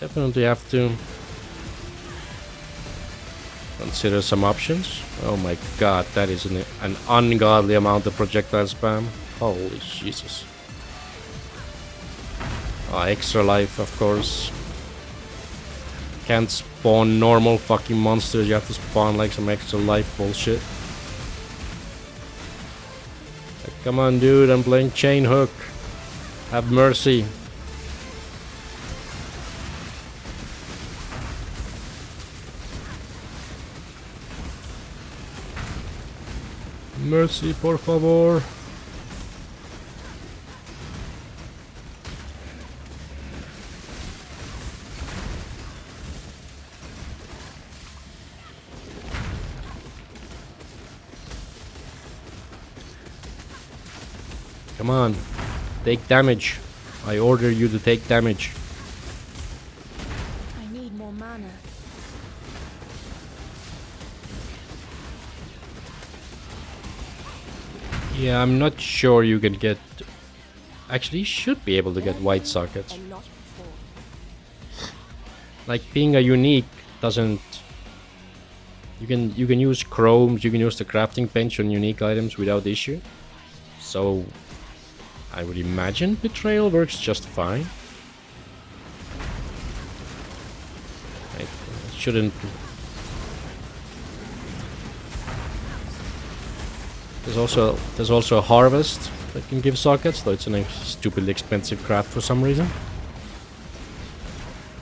Definitely have to consider some options. Oh my god, that is an ungodly amount of projectile spam. Holy Jesus. Extra life, of course. Can't spawn normal fucking monsters, you have to spawn like some extra life bullshit. Like, come on dude, I'm playing Chain Hook. Have mercy. Mercy, por favor. Come on, take damage. I order you to take damage. I need more mana. Yeah, I'm not sure you can get... Actually, you should be able to get white sockets. And not before. Like, being a unique doesn't... You can use chromes, you can use the crafting bench on unique items without issue. So, I would imagine Betrayal works just fine. It shouldn't... There's also a harvest that can give sockets, though it's a stupidly expensive craft for some reason.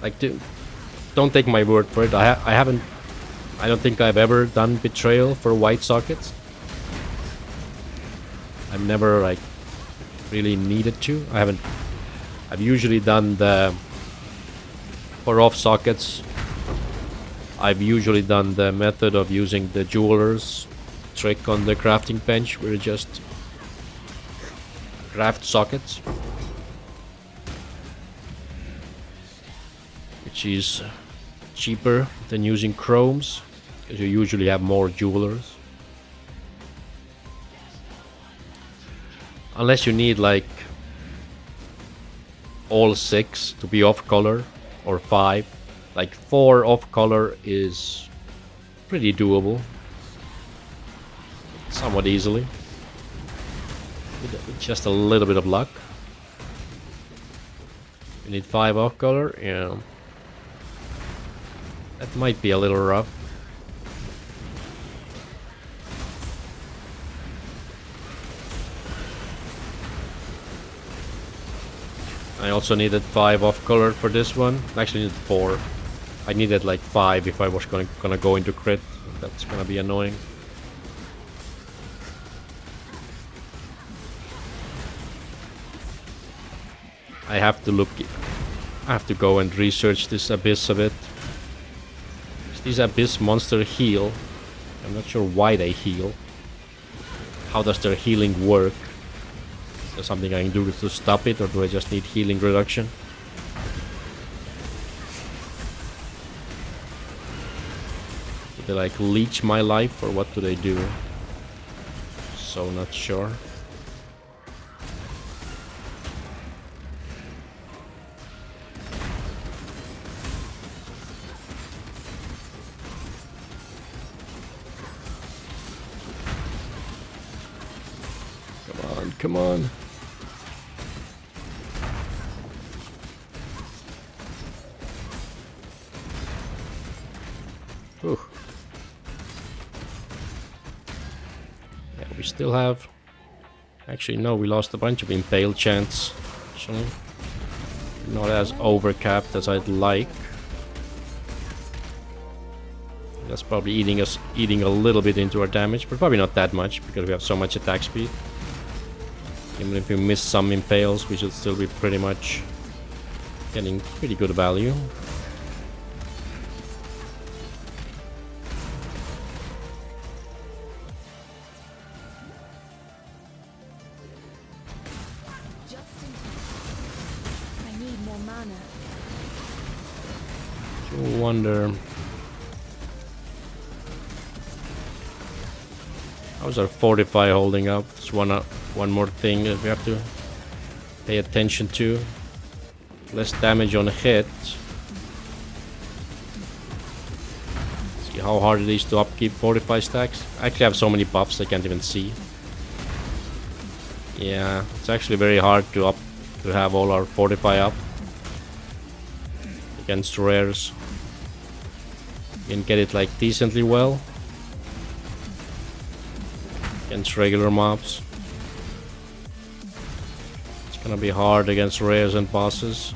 Like, don't take my word for it. I don't think I've ever done Betrayal for white sockets. I've never like really needed to. I've usually done the for off sockets. I've usually done the method of using the jeweler's trick on the crafting bench, where you just craft sockets, which is cheaper than using chromes because you usually have more jewelers. Unless you need like all 6 to be off color, or 5. Like 4 off color is pretty doable. Somewhat easily. With just a little bit of luck. You need 5 off color, yeah. That might be a little rough. I also needed 5 off color for this one. I actually needed 4. I needed like 5 if I was gonna go into crit. That's gonna be annoying. I have to go and research this Abyss a bit. These Abyss monster heal. I'm not sure why they heal. How does their healing work? there something I can do to stop it, or do I just need healing reduction? Do they like leech my life, or what do they do? So not sure. Come on. Whew. Yeah, we still have... Actually, no, we lost a bunch of impale chants. Actually, not as overcapped as I'd like. That's probably eating a little bit into our damage, but probably not that much because we have so much attack speed. Even if we miss some impales, we should still be pretty much getting pretty good value. I need more mana. I wonder... How's our fortify holding up? It's one more thing that we have to pay attention to. Less damage on a hit. See how hard it is to upkeep fortify stacks. I actually have so many buffs I can't even see. Yeah, it's actually very hard to have all our fortify up against rares. You can get it like decently well against regular mobs. It's gonna be hard against rares and bosses.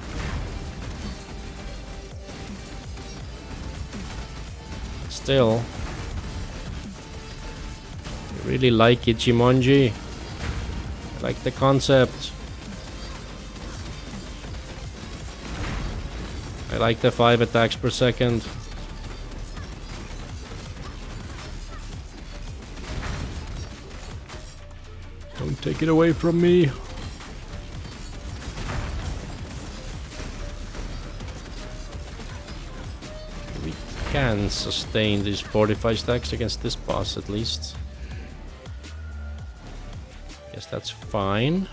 Still, I really like Ichimonji. I like the concept. I like the 5 attacks per second. Don't take it away from me. We can sustain these 45 stacks against this boss at least. Guess that's fine.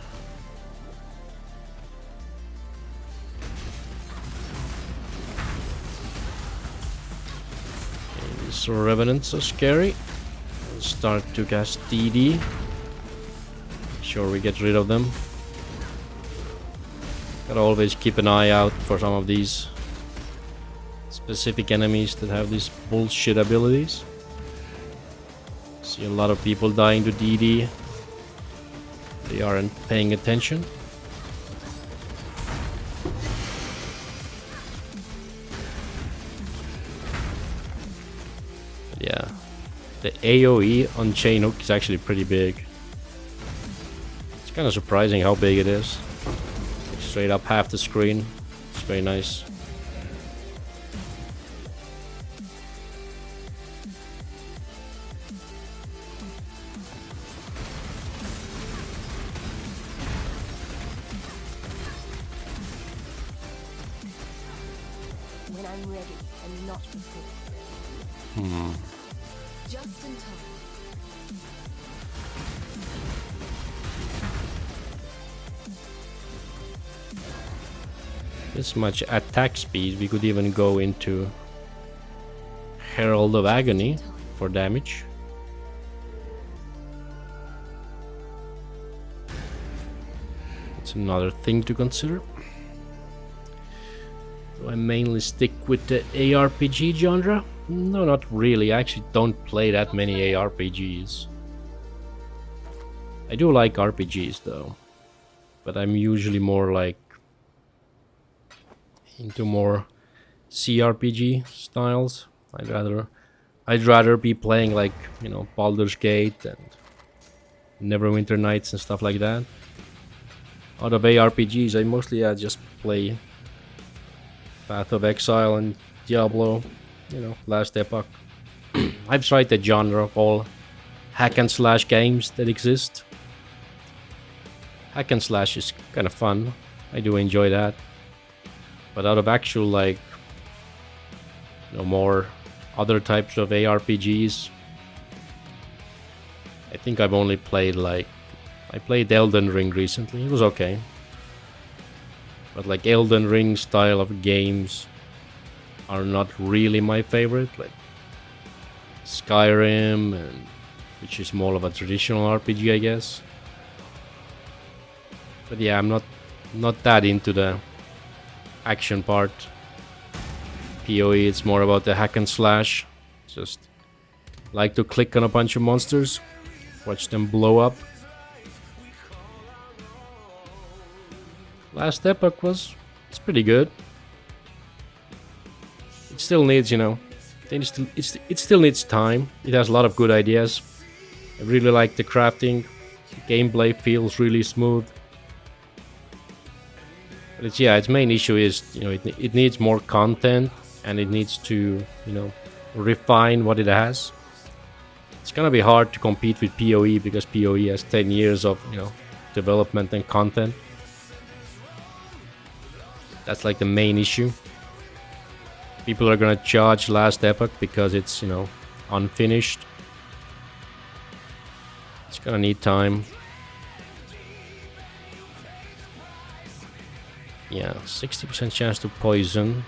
Okay, these revenants are scary. We'll start to cast DD. Sure, we get rid of them. Gotta always keep an eye out for some of these specific enemies that have these bullshit abilities. See a lot of people dying to DD. They aren't paying attention. Yeah, the AoE on Chain Hook is actually pretty big. It's kind of surprising how big it is. Like straight up half the screen. It's very nice. When I'm ready and not before. Just in time. This much attack speed, we could even go into Herald of Agony for damage. It's another thing to consider. Do I mainly stick with the ARPG genre? No, not really. I actually don't play that many ARPGs. I do like RPGs though, but I'm usually more like into more CRPG styles. I'd rather be playing like, you know, Baldur's Gate and Neverwinter Nights and stuff like that. Out of ARPGs, I mostly just play Path of Exile and Diablo, you know, Last Epoch. I've tried the genre of all hack and slash games that exist. Hack and slash is kind of fun. I do enjoy that. But out of actual, like, more other types of ARPGs, I think I've only played, like, I played Elden Ring recently. It was okay. But like Elden Ring style of games are not really my favorite. Like Skyrim, which is more of a traditional RPG, I guess. But yeah, I'm not that into the action part. PoE, it's more about the hack and slash. Just like to click on a bunch of monsters, watch them blow up. Last Epoch it's pretty good. It still needs, it still needs time. It has a lot of good ideas. I really like the crafting. The gameplay feels really smooth. But its main issue is, it needs more content and it needs to, refine what it has. It's gonna be hard to compete with PoE because PoE has 10 years of, development and content. That's like the main issue. People are gonna charge Last Epoch because it's, unfinished. It's gonna need time. Yeah, 60% chance to poison.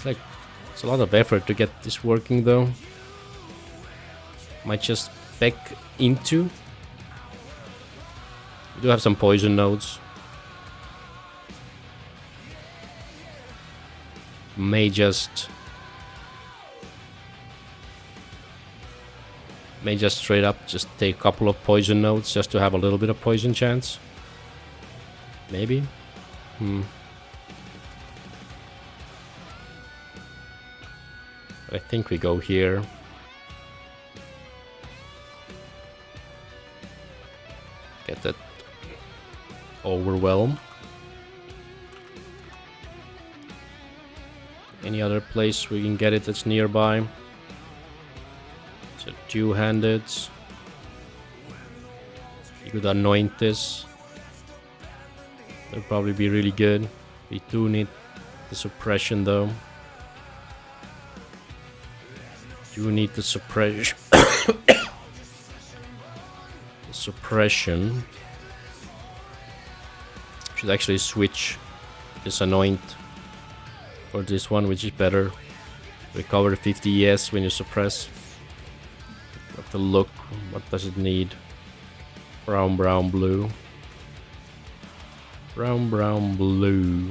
It's a lot of effort to get this working though. Might just spec into. We do have some poison nodes. May just straight up just take a couple of poison nodes just to have a little bit of poison chance. Maybe. But I think we go here. Get that overwhelm. Any other place we can get it that's nearby? It's a two-handed. You could anoint this. That'll probably be really good. We do need the suppression though. Do need the suppression. Suppression. Should actually switch this anoint for this one, which is better. Recover 50 ES when you suppress. Have to look. What does it need? Brown, brown, blue. Brown, brown, blue.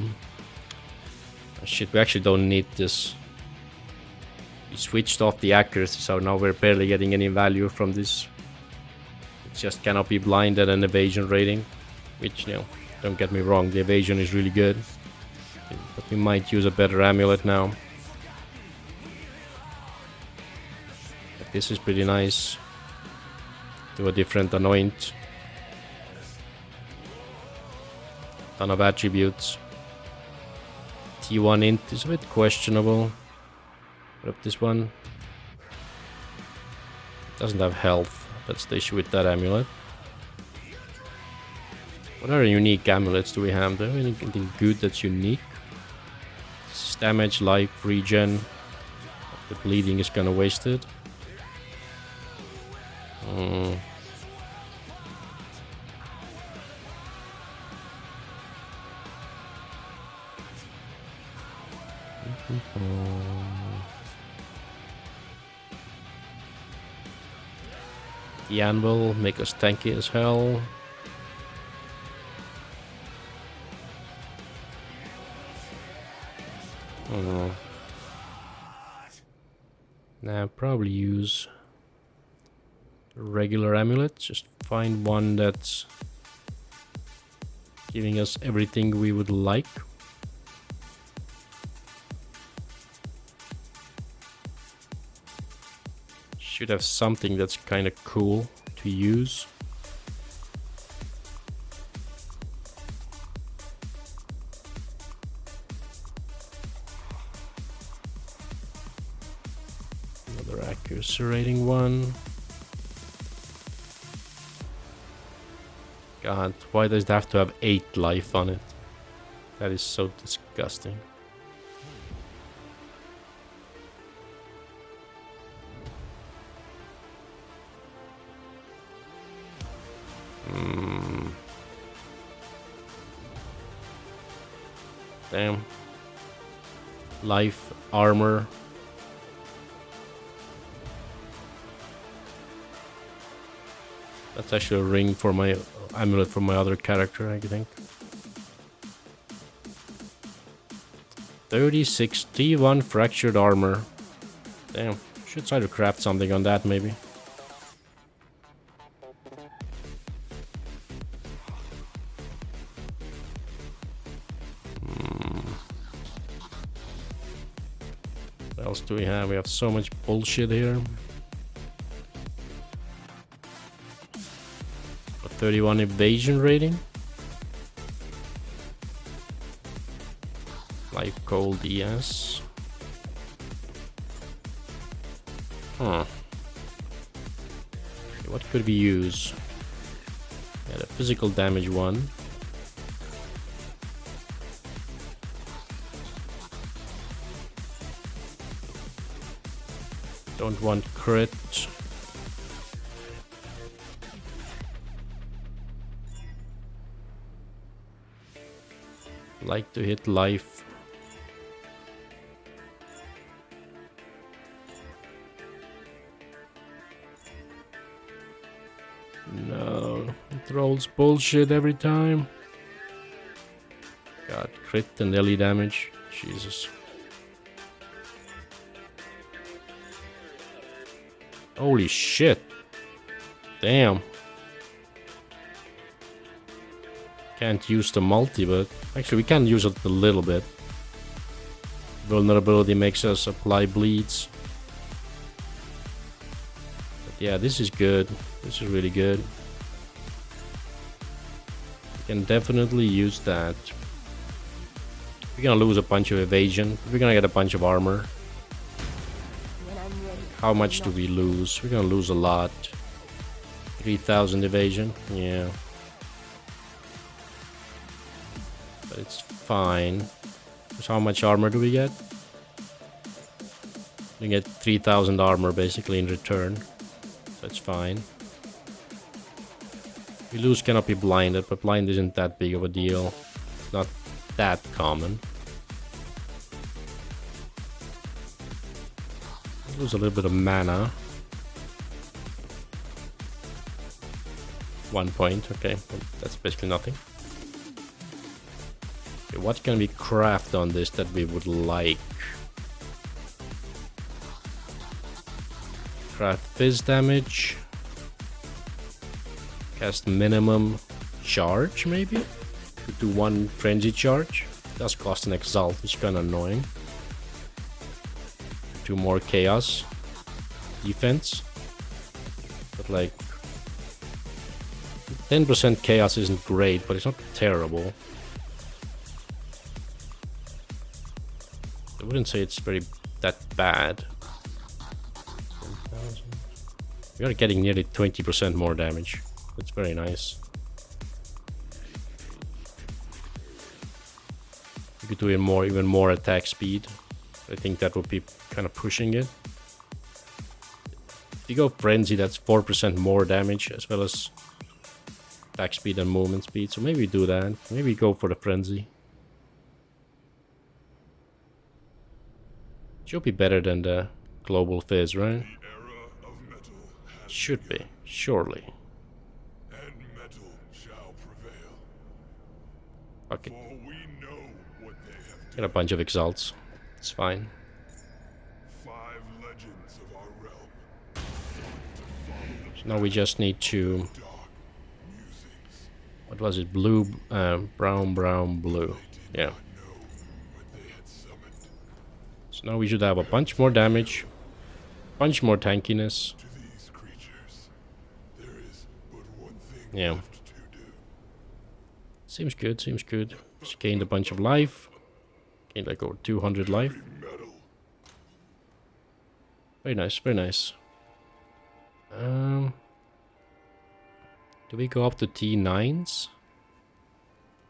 Oh, shit, we actually don't need this. We switched off the accuracy, so now we're barely getting any value from this. It just cannot be blinded and evasion rating, which, don't get me wrong, the evasion is really good. But we might use a better amulet now. But this is pretty nice. Do a different anoint. Ton of attributes. T1 int is a bit questionable. Put up this one. Doesn't have health. That's the issue with that amulet. What other unique amulets do we have? Do we have anything good that's unique? Damage, life, regen. The bleeding is kinda wasted. The anvil make us tanky as hell. Nah, probably use a regular amulet. Just find one that's giving us everything we would like. Should have something that's kind of cool to use. Another accuracy rating one. God, why does it have to have 8 life on it? That is so disgusting. Damn. Life, armor. That's actually a ring for my amulet for my other character, I think. 36 T1 fractured armor. Damn, should try to craft something on that maybe. What else do we have? We have so much bullshit here. 31 evasion rating. Life cold ES. Huh. Okay, what could we use? Yeah, the physical damage one. Don't want crit. Like to hit life. No, it rolls bullshit every time. God, crit and LE damage. Jesus. Holy shit. Damn. Can't use the multi, but actually we can use it a little bit. Vulnerability makes us apply bleeds. But yeah, this is good. This is really good. We can definitely use that. We're gonna lose a bunch of evasion. We're gonna get a bunch of armor. When I'm ready. How much do we lose? We're gonna lose a lot. 3,000 evasion. Yeah. But it's fine. So how much armor do we get? We get 3,000 armor basically in return. So it's fine. We lose cannot be blinded, but blind isn't that big of a deal. It's not that common. We lose a little bit of mana. 1 point, okay. Well, that's basically nothing. Okay, what can we craft on this that we would like? Craft fizz damage. Cast minimum charge, maybe? Could do 1 frenzy charge. Does cost an exalt, which is kind of annoying. 2 more chaos defense. But like 10% chaos isn't great, but it's not terrible. I wouldn't say it's that bad. We are getting nearly 20% more damage. That's very nice. You could do even more attack speed. I think that would be kind of pushing it. If you go frenzy, that's 4% more damage as well as attack speed and movement speed. So maybe do that. Maybe go for the frenzy. Should be better than the global fizz, right? Should be, surely. And metal shall prevail. Fuck it. For we know what they have Get a bunch of exalts. It's fine. 5 legends of our realm. So now we just need to... Dark musings. What was it? Blue, brown, blue. Yeah. Know what they had summoned. So now we should have a bunch more damage. Bunch more tankiness. To these creatures, there is but one thing Yeah. left to do. Seems good, seems good. Just gained a bunch of life. Gained like over 200 life. Metal. Very nice, very nice. Do we go up to T9s?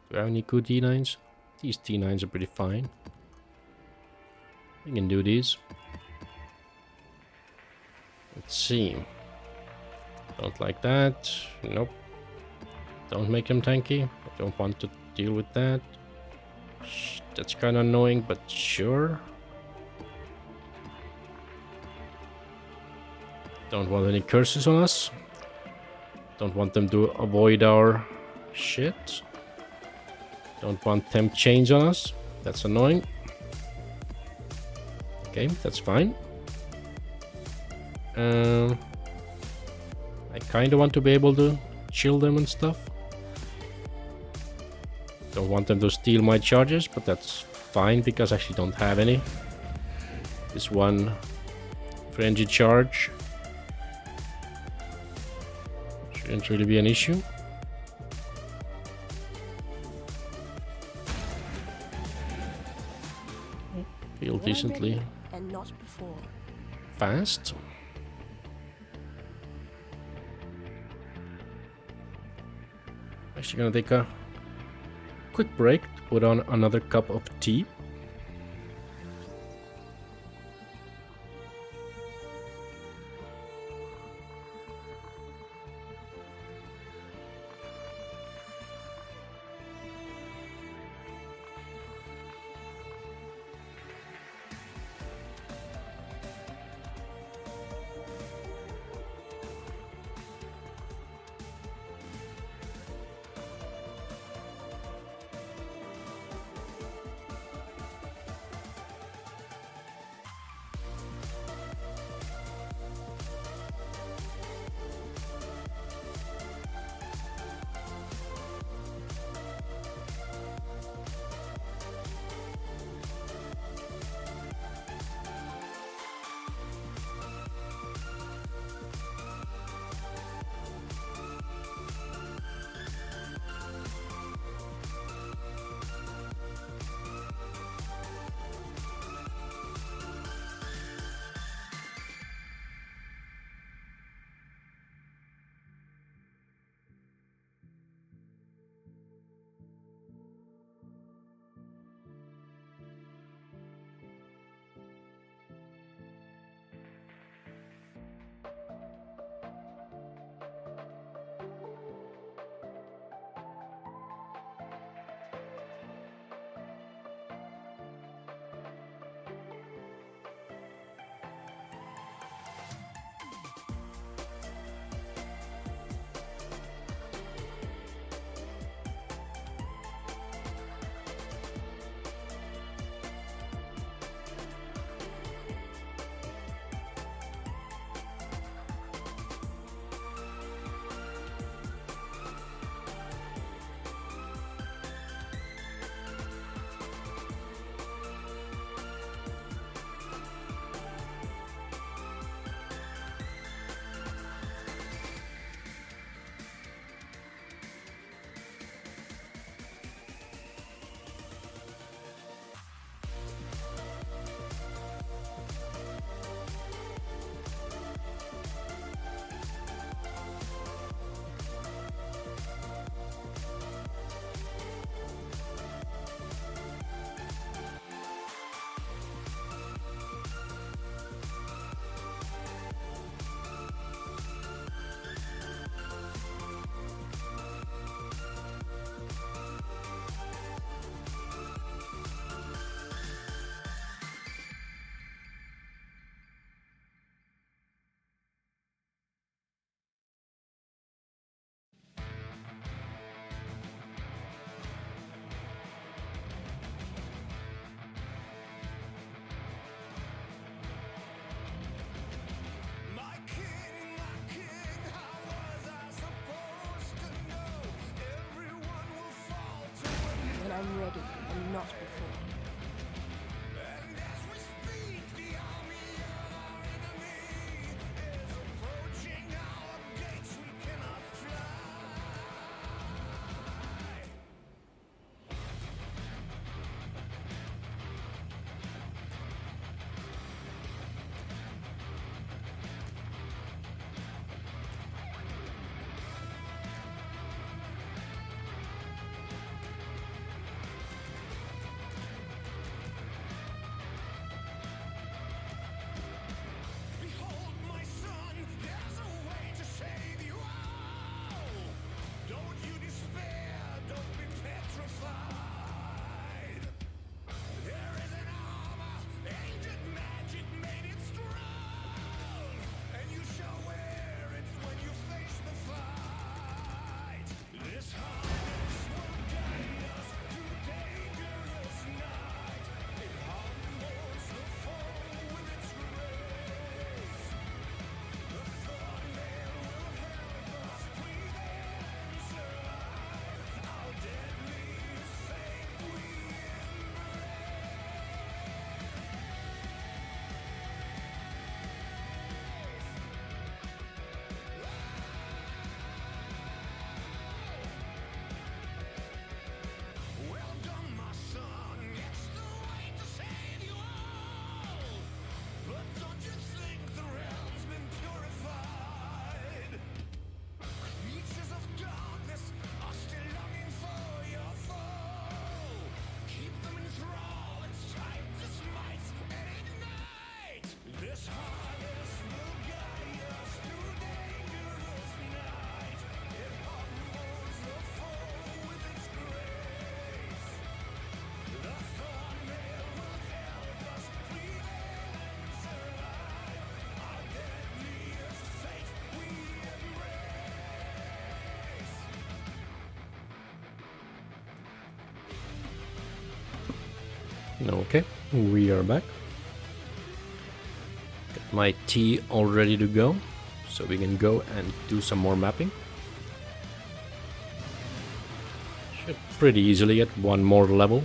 Do we have any good T9s? These T9s are pretty fine. We can do these. Let's see. Don't like that. Nope. Don't make him tanky. I don't want to deal with that. That's kind of annoying, but sure. Don't want any curses on us. Don't want them to avoid our shit. Don't want temp chains on us. That's annoying. Okay, that's fine. I kind of want to be able to chill them and stuff. Don't want them to steal my charges, but that's fine because I actually don't have any. This one frenzy charge shouldn't really be an issue. Feel When I'm decently ready and not before. fast. Actually gonna take a quick break to put on another cup of tea. When I'm ready and not before. Okay, we are back. Got my tea all ready to go, so we can go and do some more mapping. Should pretty easily get one more level.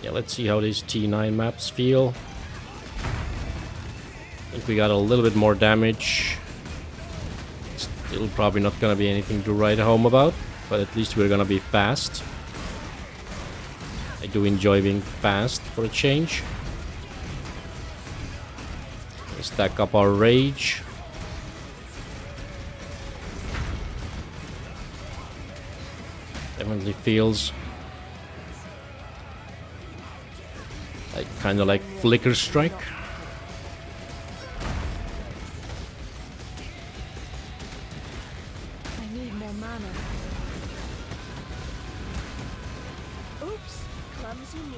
Yeah, let's see how these T9 maps feel. I think we got a little bit more damage. Still probably not gonna be anything to write home about, but at least we're gonna be fast. I do enjoy being fast for a change. Let's stack up our rage. Definitely feels like kind of like Flicker Strike. I need more mana. Oops, clumsy me.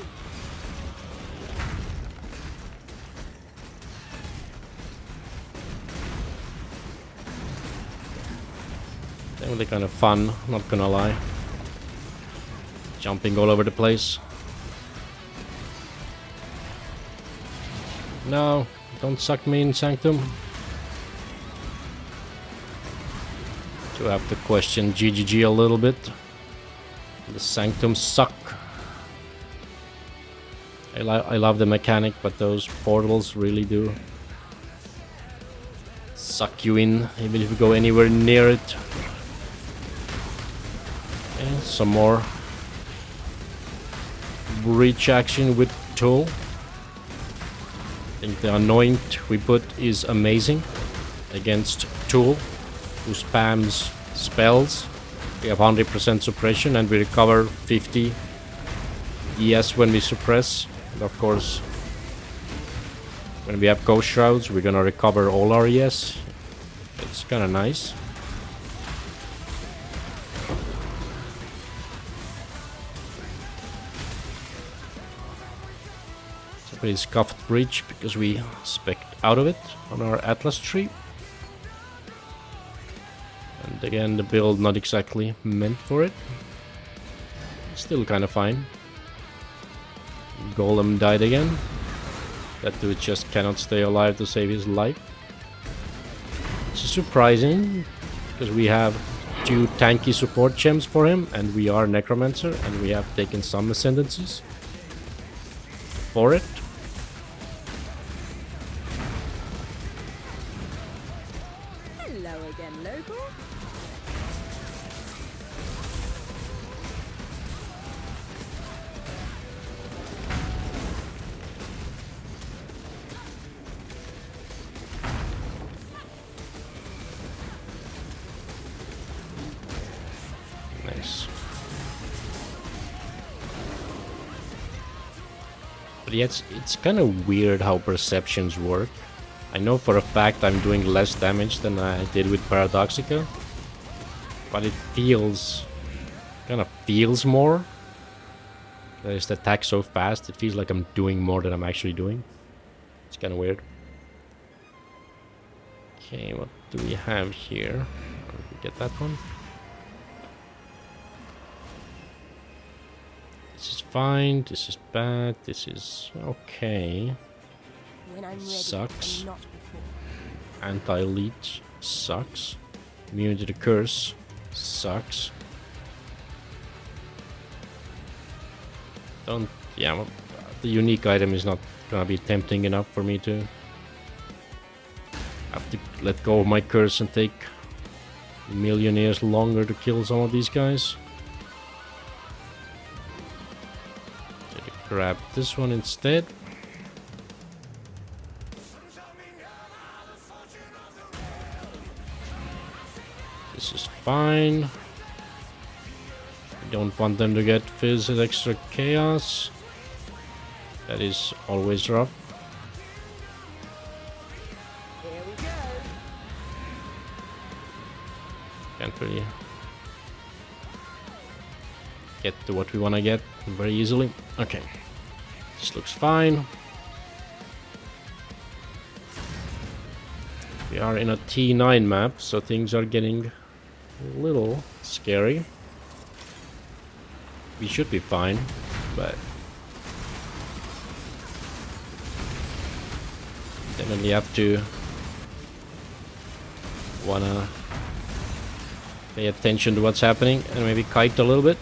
Definitely kind of fun, not gonna lie. Jumping all over the place. No, don't suck me in, Sanctum. Do have to question GGG a little bit. The Sanctum suck. I love the mechanic, but those portals really do suck you in, even if you go anywhere near it. Okay, some more breach action with Tool. I think the Anoint we put is amazing against Tool, who spams spells. We have 100% suppression and we recover 50 ES when we suppress. And of course, when we have Ghost Shrouds, we're gonna recover all our ES. It's kinda nice. Pretty scuffed breach because we spec out of it on our Atlas tree. And again, the build not exactly meant for it. Still kind of fine. Golem died again. That dude just cannot stay alive to save his life. It's surprising because we have 2 tanky support gems for him and we are Necromancer and we have taken some ascendancies for it. Hello again, local. Nice. But yeah, it's kind of weird how perceptions work. I know for a fact I'm doing less damage than I did with Paradoxica, but it feels, kind of feels more. I just attack so fast, it feels like I'm doing more than I'm actually doing. It's kind of weird. Okay, what do we have here? Get that one. This is fine, this is bad, this is okay. When I'm ready, Sucks. and not before. Anti-leech sucks. Immune to the curse sucks. Don't, yeah, well, the unique item is not gonna be tempting enough for me to have to let go of my curse and take a million years longer to kill some of these guys. Grab this one instead. This is fine. I don't want them to get fizz and extra chaos. That is always rough. Here we go. Can't really get to what we want to get very easily. Okay. This looks fine. We are in a T9 map, so things are getting a little scary. we should be fine, but definitely have to wanna pay attention to what's happening and maybe kite a little bit.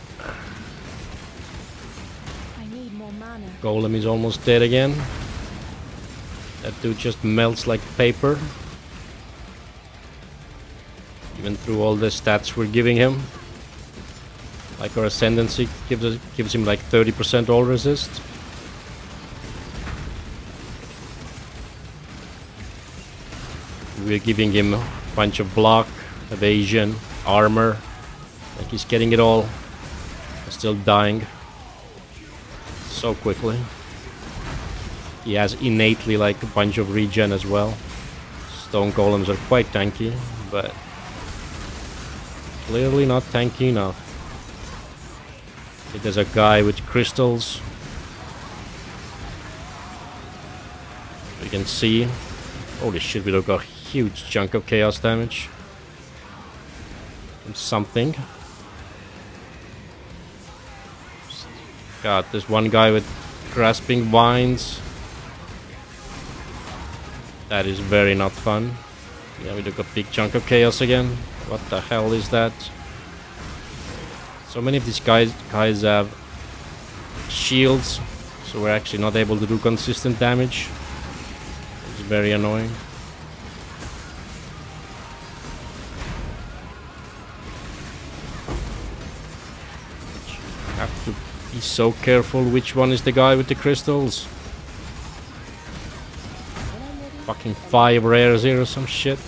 I need more mana. Golem is almost dead again. That dude just melts like paper. Even through all the stats we're giving him. Like our ascendancy gives him like 30% all resist. We're giving him a bunch of block, evasion, armor. Like he's getting it all. Still dying so quickly. He has innately like a bunch of regen as well. Stone golems are quite tanky, but clearly not tanky enough. There's a guy with crystals. You can see. Holy shit, we took a huge chunk of chaos damage. From something. God, there's one guy with grasping vines. That is very not fun. Yeah, we took a big chunk of chaos again. What the hell is that? So many of these guys have shields, so we're actually not able to do consistent damage. It's very annoying. Have to be so careful which one is the guy with the crystals. Fucking 5 rares here or some shit.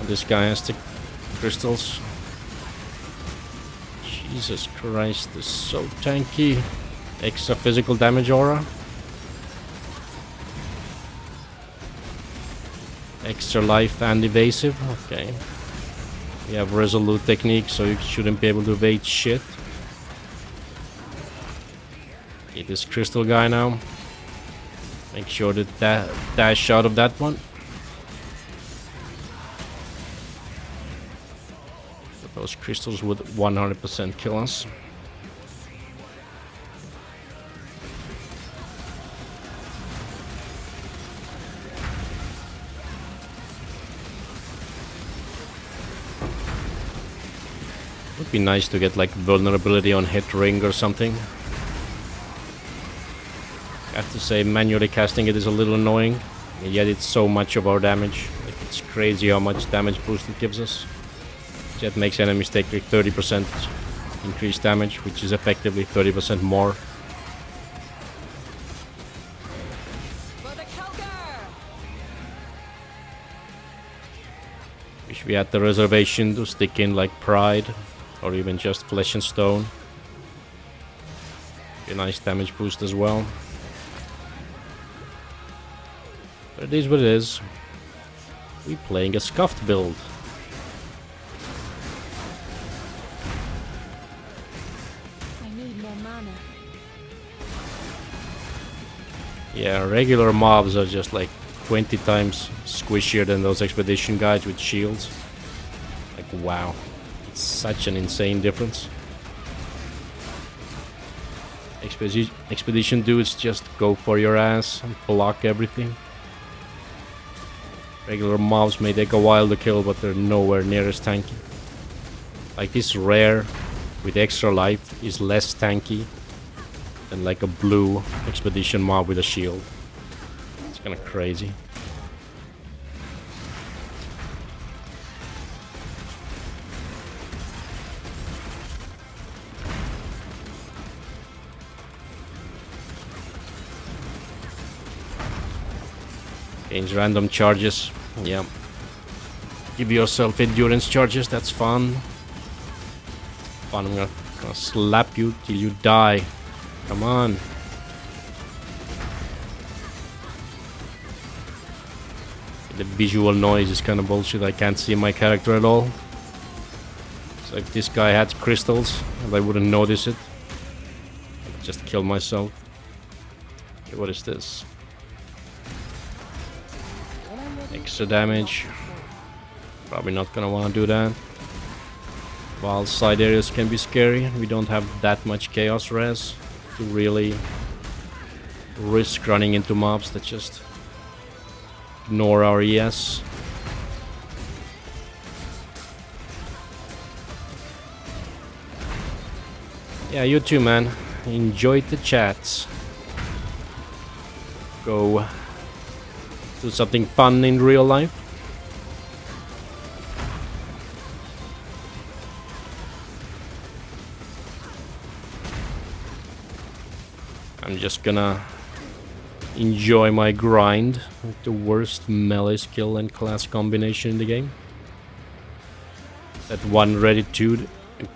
And this guy has the crystals. Jesus Christ, this is so tanky. Extra physical damage aura. Extra life and evasive. Okay. We have resolute technique, so you shouldn't be able to evade shit. Okay, this crystal guy now. Make sure that dash out of that one. But those crystals would 100% kill us. Would be nice to get like vulnerability on hit ring or something. I have to say, manually casting it is a little annoying, yet it's so much of our damage. Like, it's crazy how much damage boost it gives us. That makes enemies take like 30% increased damage, which is effectively 30% more. For the Kelker! Wish we had the reservation to stick in like Pride, or even just Flesh and Stone. Be a nice damage boost as well. But it is what it is. We're playing a scuffed build. I need more mana. Yeah, regular mobs are just like 20 times squishier than those expedition guys with shields. Like, wow. It's such an insane difference. Expedition dudes just go for your ass and block everything. Regular mobs may take a while to kill, but they're nowhere near as tanky. Like this rare with extra life is less tanky than like a blue expedition mob with a shield. It's kinda crazy. Gains random charges. Yeah. Give yourself endurance charges, that's fun. Fun, I'm gonna slap you till you die. Come on. The visual noise is kind of bullshit. I can't see my character at all. So if this guy had crystals, and I wouldn't notice it. I'd just kill myself. Okay, what is this? Extra damage. Probably not gonna want to do that. While side areas can be scary, we don't have that much chaos res to really risk running into mobs that just ignore our ES. Yeah, you too, man. Enjoyed the chats. Go do something fun in real life. I'm just gonna enjoy my grind with the worst melee skill and class combination in the game. That one Reddit dude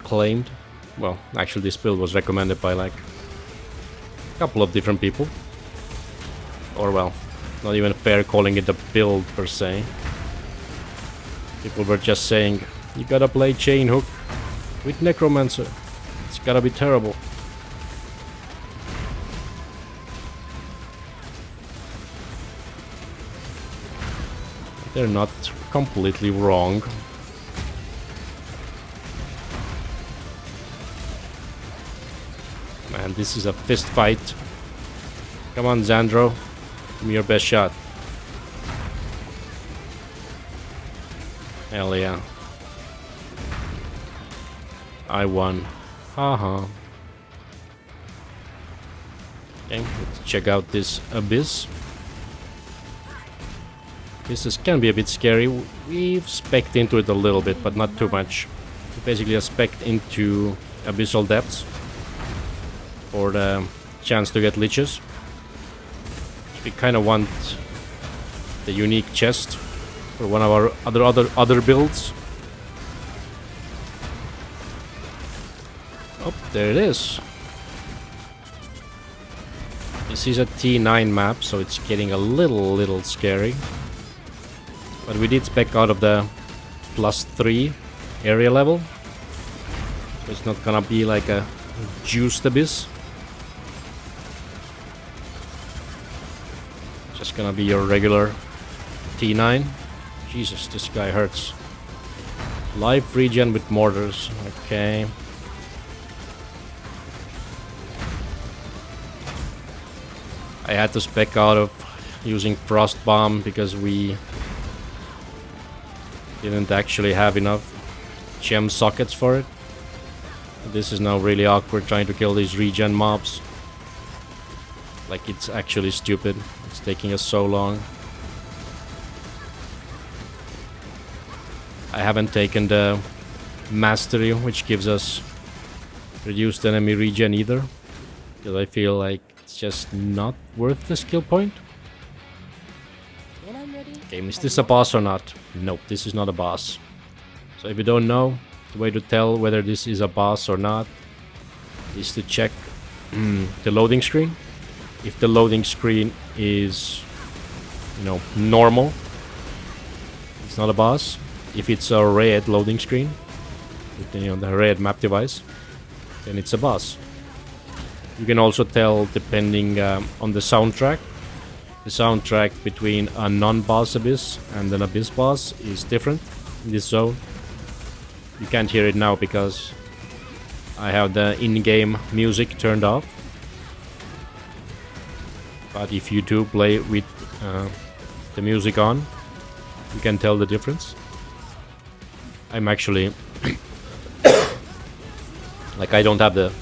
claimed. Well, actually this build was recommended by like a couple of different people. Or well, not even fair calling it a build per se. People were just saying, you gotta play Chain Hook with Necromancer. It's gotta be terrible. They're not completely wrong. Man, this is a fist fight. Come on, Xandro. Give me your best shot. Hell yeah. I won. Haha. Okay, let's check out this abyss. This can be a bit scary. We've spec'd into it a little bit, but not too much. We basically have spec'd into abyssal depths for the chance to get liches. We kind of want the unique chest for one of our other builds. Oh, there it is. This is a T9 map, so it's getting a little scary. But we did spec out of the +3 area level. So it's not gonna be like a juiced abyss. Just gonna be your regular T9. Jesus, this guy hurts. Life regen with mortars. Okay. I had to spec out of using Frost Bomb because we didn't actually have enough gem sockets for it. This is now really awkward trying to kill these regen mobs. Like, it's actually stupid. It's taking us so long. I haven't taken the mastery, which gives us reduced enemy regen either, because I feel like it's just not worth the skill point. When I'm ready. Okay, is this a boss or not? Nope, this is not a boss. So if you don't know, the way to tell whether this is a boss or not is to check the loading screen. If the loading screen is, you know, normal, it's not a boss. If it's a red loading screen, with, you know, the red map device, then it's a boss. You can also tell depending on the soundtrack. The soundtrack between a non-boss abyss and an abyss boss is different in this zone. You can't hear it now because I have the in-game music turned off. But if you do play with the music on, you can tell the difference. I'm actually like, I don't have the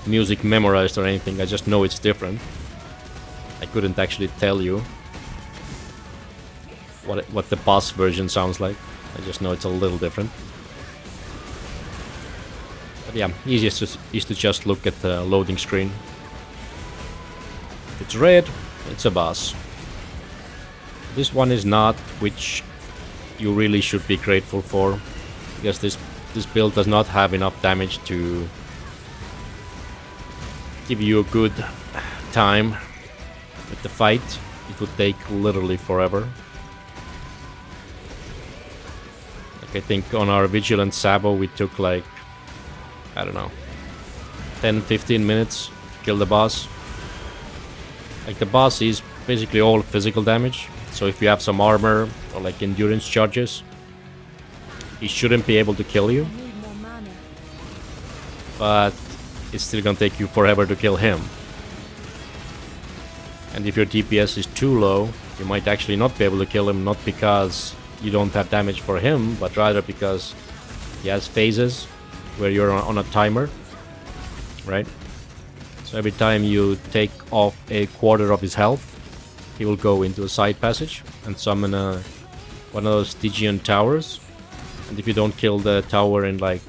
music memorized or anything, I just know it's different. I couldn't actually tell you what the boss version sounds like. I just know it's a little different. But yeah, easiest is to just look at the loading screen. If it's red, it's a boss. This one is not, which you really should be grateful for, because this build does not have enough damage to give you a good time with the fight. It would take literally forever. Like, I think on our Vigilant Sabo we took like, I don't know, 10-15 minutes to kill the boss. Like, the boss is basically all physical damage, so if you have some armor or like endurance charges, he shouldn't be able to kill you. I need more mana. but it's still gonna take you forever to kill him. And if your DPS is too low, you might actually not be able to kill him, not because you don't have damage for him, but rather because he has phases where you're on a timer, right? So every time you take off a quarter of his health, he will go into a side passage and summon one of those Stygian towers. And if you don't kill the tower in like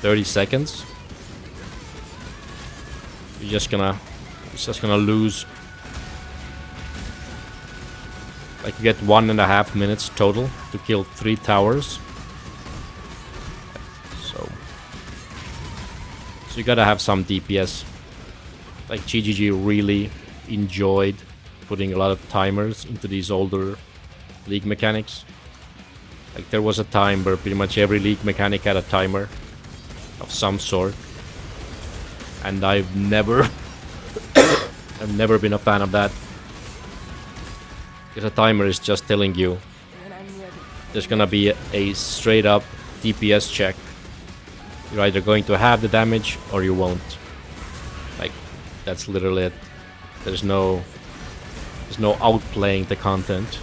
30 seconds, you're just gonna lose. Like you get 1.5 minutes total to kill 3 towers. So you gotta have some DPS. Like GGG really enjoyed putting a lot of timers into these older league mechanics. Like there was a time where pretty much every league mechanic had a timer of some sort. And I've never been a fan of that. Because a timer is just telling you When I'm ready. there's gonna be a straight up DPS check. You're either going to have the damage or you won't. Like, that's literally it. There's no outplaying the content.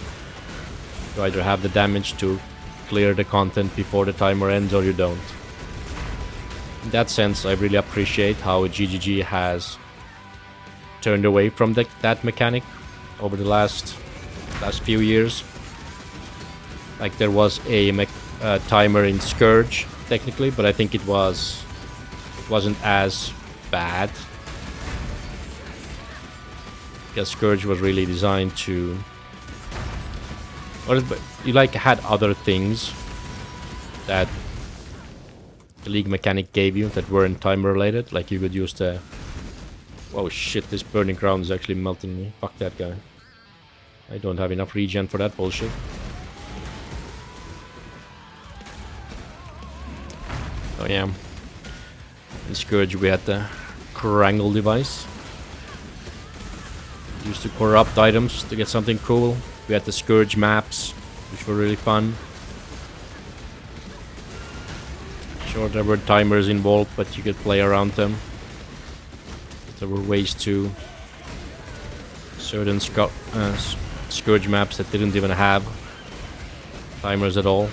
You either have the damage to clear the content before the timer ends or you don't. In that sense, I really appreciate how GGG has turned away from that mechanic over the last few years. Like there was a timer in Scourge technically, but I think it wasn't as bad because Scourge was really designed to, or you like had other things that the league mechanic gave you that weren't timer related. Like you could use the, oh shit, this burning ground is actually melting me. Fuck that guy. I don't have enough regen for that bullshit. Oh yeah. In Scourge we had the Krangle device. Used to corrupt items to get something cool. We had the Scourge maps, which were really fun. Sure, there were timers involved, but you could play around them. There were ways to certain Scourge maps that didn't even have timers at all.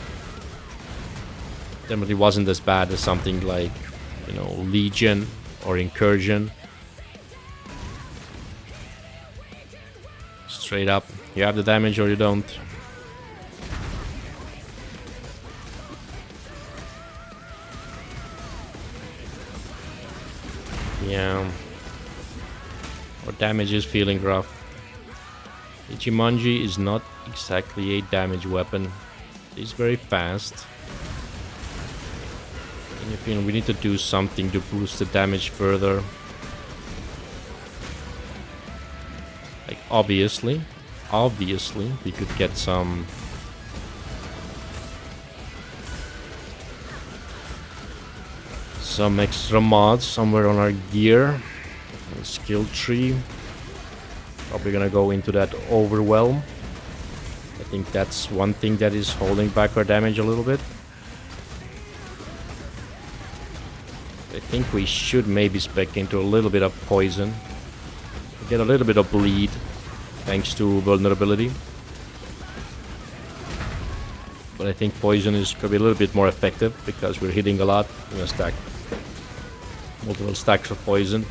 Definitely wasn't as bad as something like, you know, Legion or Incursion. Straight up, you have the damage or you don't. Yeah. Our damage is feeling rough. Ichimonji is not exactly a damage weapon. He's very fast. And I feel we need to do something to boost the damage further. Like obviously we could get some extra mods somewhere on our gear. Skill tree. Probably gonna go into that Overwhelm. I think that's one thing that is holding back our damage a little bit. I think we should maybe spec into a little bit of poison. Get a little bit of bleed thanks to vulnerability. But I think poison is gonna be a little bit more effective because we're hitting a lot. We're gonna stack multiple stacks of poison,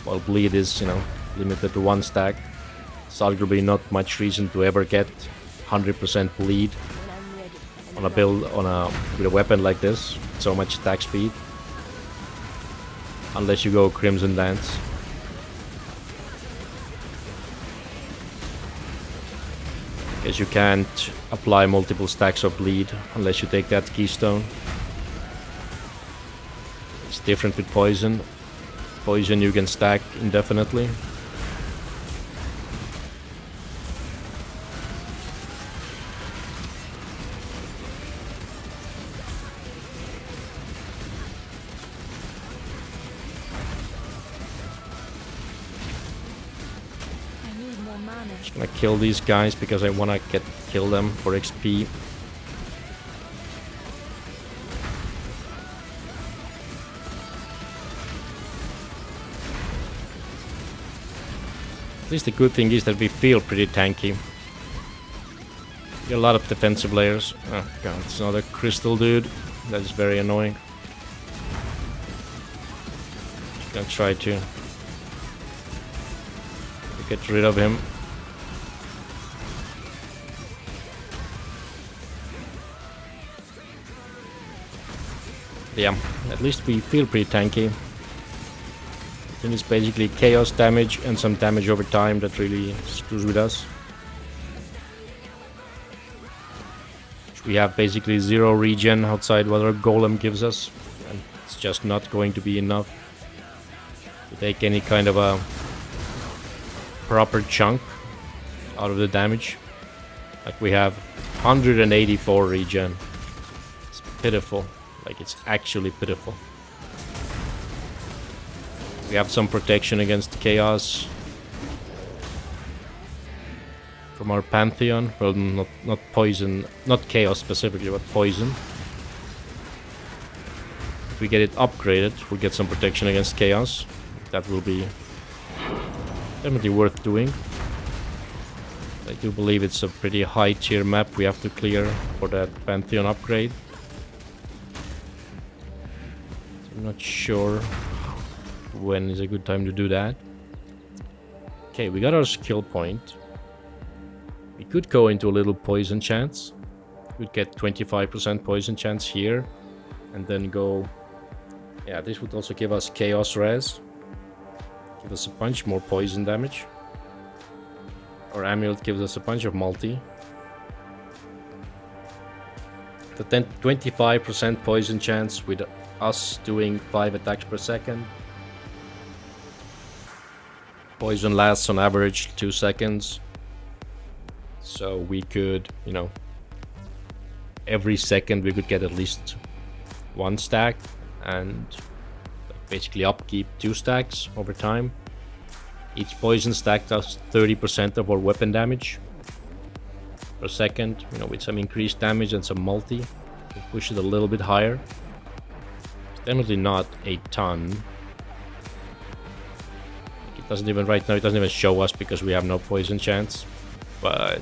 while bleed is, you know, limited to 1 stack. It's arguably not much reason to ever get 100% bleed When I'm ready. on a build with a weapon like this. So much stack speed, unless you go Crimson Dance. Because you can't apply multiple stacks of bleed unless you take that keystone. It's different with poison. Poison you can stack indefinitely. I need more mana. Just gonna kill these guys because I wanna kill them for XP. At least the good thing is that we feel pretty tanky. Get a lot of defensive layers. Oh god, it's another crystal dude. That is very annoying. Just gonna try to get rid of him. Yeah, at least we feel pretty tanky. Then it's basically chaos damage and some damage over time that really screws with us. We have basically 0 regen outside what our golem gives us, and it's just not going to be enough to take any kind of a proper chunk out of the damage. Like we have 184 regen. It's pitiful. Like it's actually pitiful. We have some protection against chaos from our Pantheon. Well, not poison, not chaos specifically, but poison. If we get it upgraded, we'll get some protection against chaos. That will be definitely worth doing. I do believe it's a pretty high tier map we have to clear for that Pantheon upgrade. So I'm not sure when is a good time to do that. Okay, we got our skill point. We could go into a little poison chance. We'd get 25% poison chance here. And then go... Yeah, this would also give us chaos res. Give us a bunch more poison damage. Our amulet gives us a bunch of multi. The 25% poison chance with us doing 5 attacks per second. Poison lasts on average 2 seconds. So we could, you know, every second we could get at least 1 stack and basically upkeep 2 stacks over time. Each poison stack does 30% of our weapon damage per second, you know, with some increased damage and some multi. We push it a little bit higher. It's definitely not a ton. Doesn't even right now, it doesn't even show us because we have no poison chance. But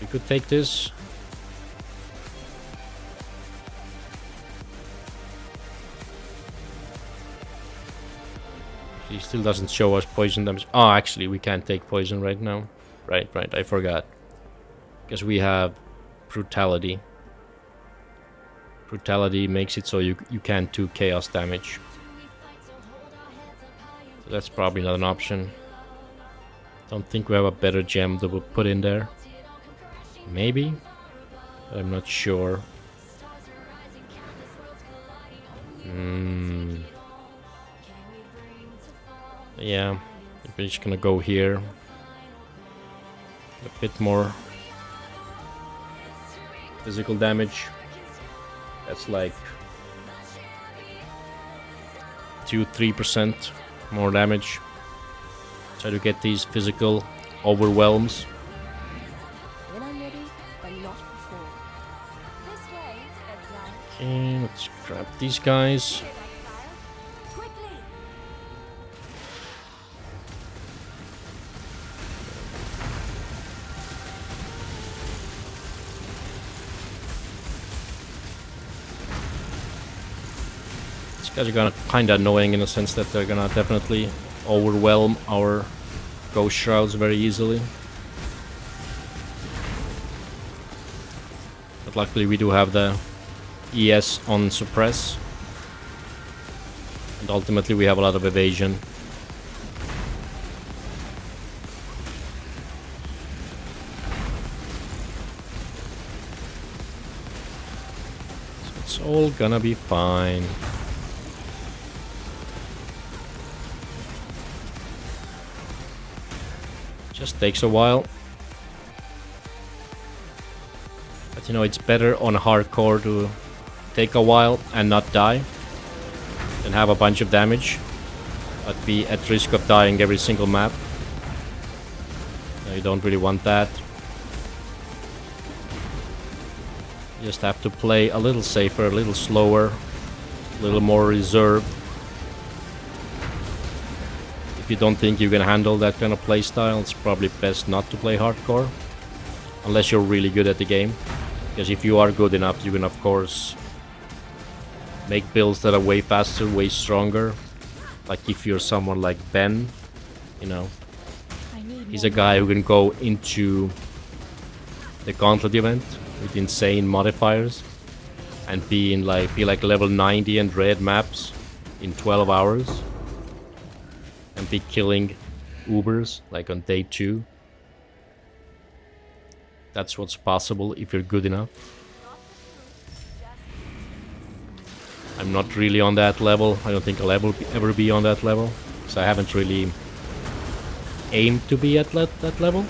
we could take this. He still doesn't show us poison damage. Oh, actually, we can't take poison right now. Right, I forgot. Because we have brutality. Brutality makes it so you can't do chaos damage. So that's probably not an option. Don't think we have a better gem that we'll put in there. Maybe, but I'm not sure. Yeah, we're just gonna go here. A bit more physical damage. That's like 2-3% more damage. Try to get these physical overwhelms. When I'm ready, but not before. This way, Exile. Okay, let's grab these guys. Exile. Quickly. These guys are gonna kinda annoying in the sense that they're gonna definitely overwhelm our ghost shrouds very easily. But luckily we do have the ES on suppress. And ultimately we have a lot of evasion. So it's all gonna be fine. Just takes a while. But you know, it's better on hardcore to take a while and not die than have a bunch of damage but be at risk of dying every single map. No, you don't really want that. You just have to play a little safer, a little slower, a little more reserved. If you don't think you can handle that kind of playstyle, it's probably best not to play hardcore. Unless you're really good at the game. Because if you are good enough, you can of course make builds that are way faster, way stronger. Like if you're someone like Ben, you know, he's a guy who can go into the Gauntlet event with insane modifiers and be like level 90 and red maps in 12 hours and be killing Ubers like on day 2. That's what's possible if you're good enough. I'm not really on that level. I don't think I'll ever be on that level. So I haven't really aimed to be at that level.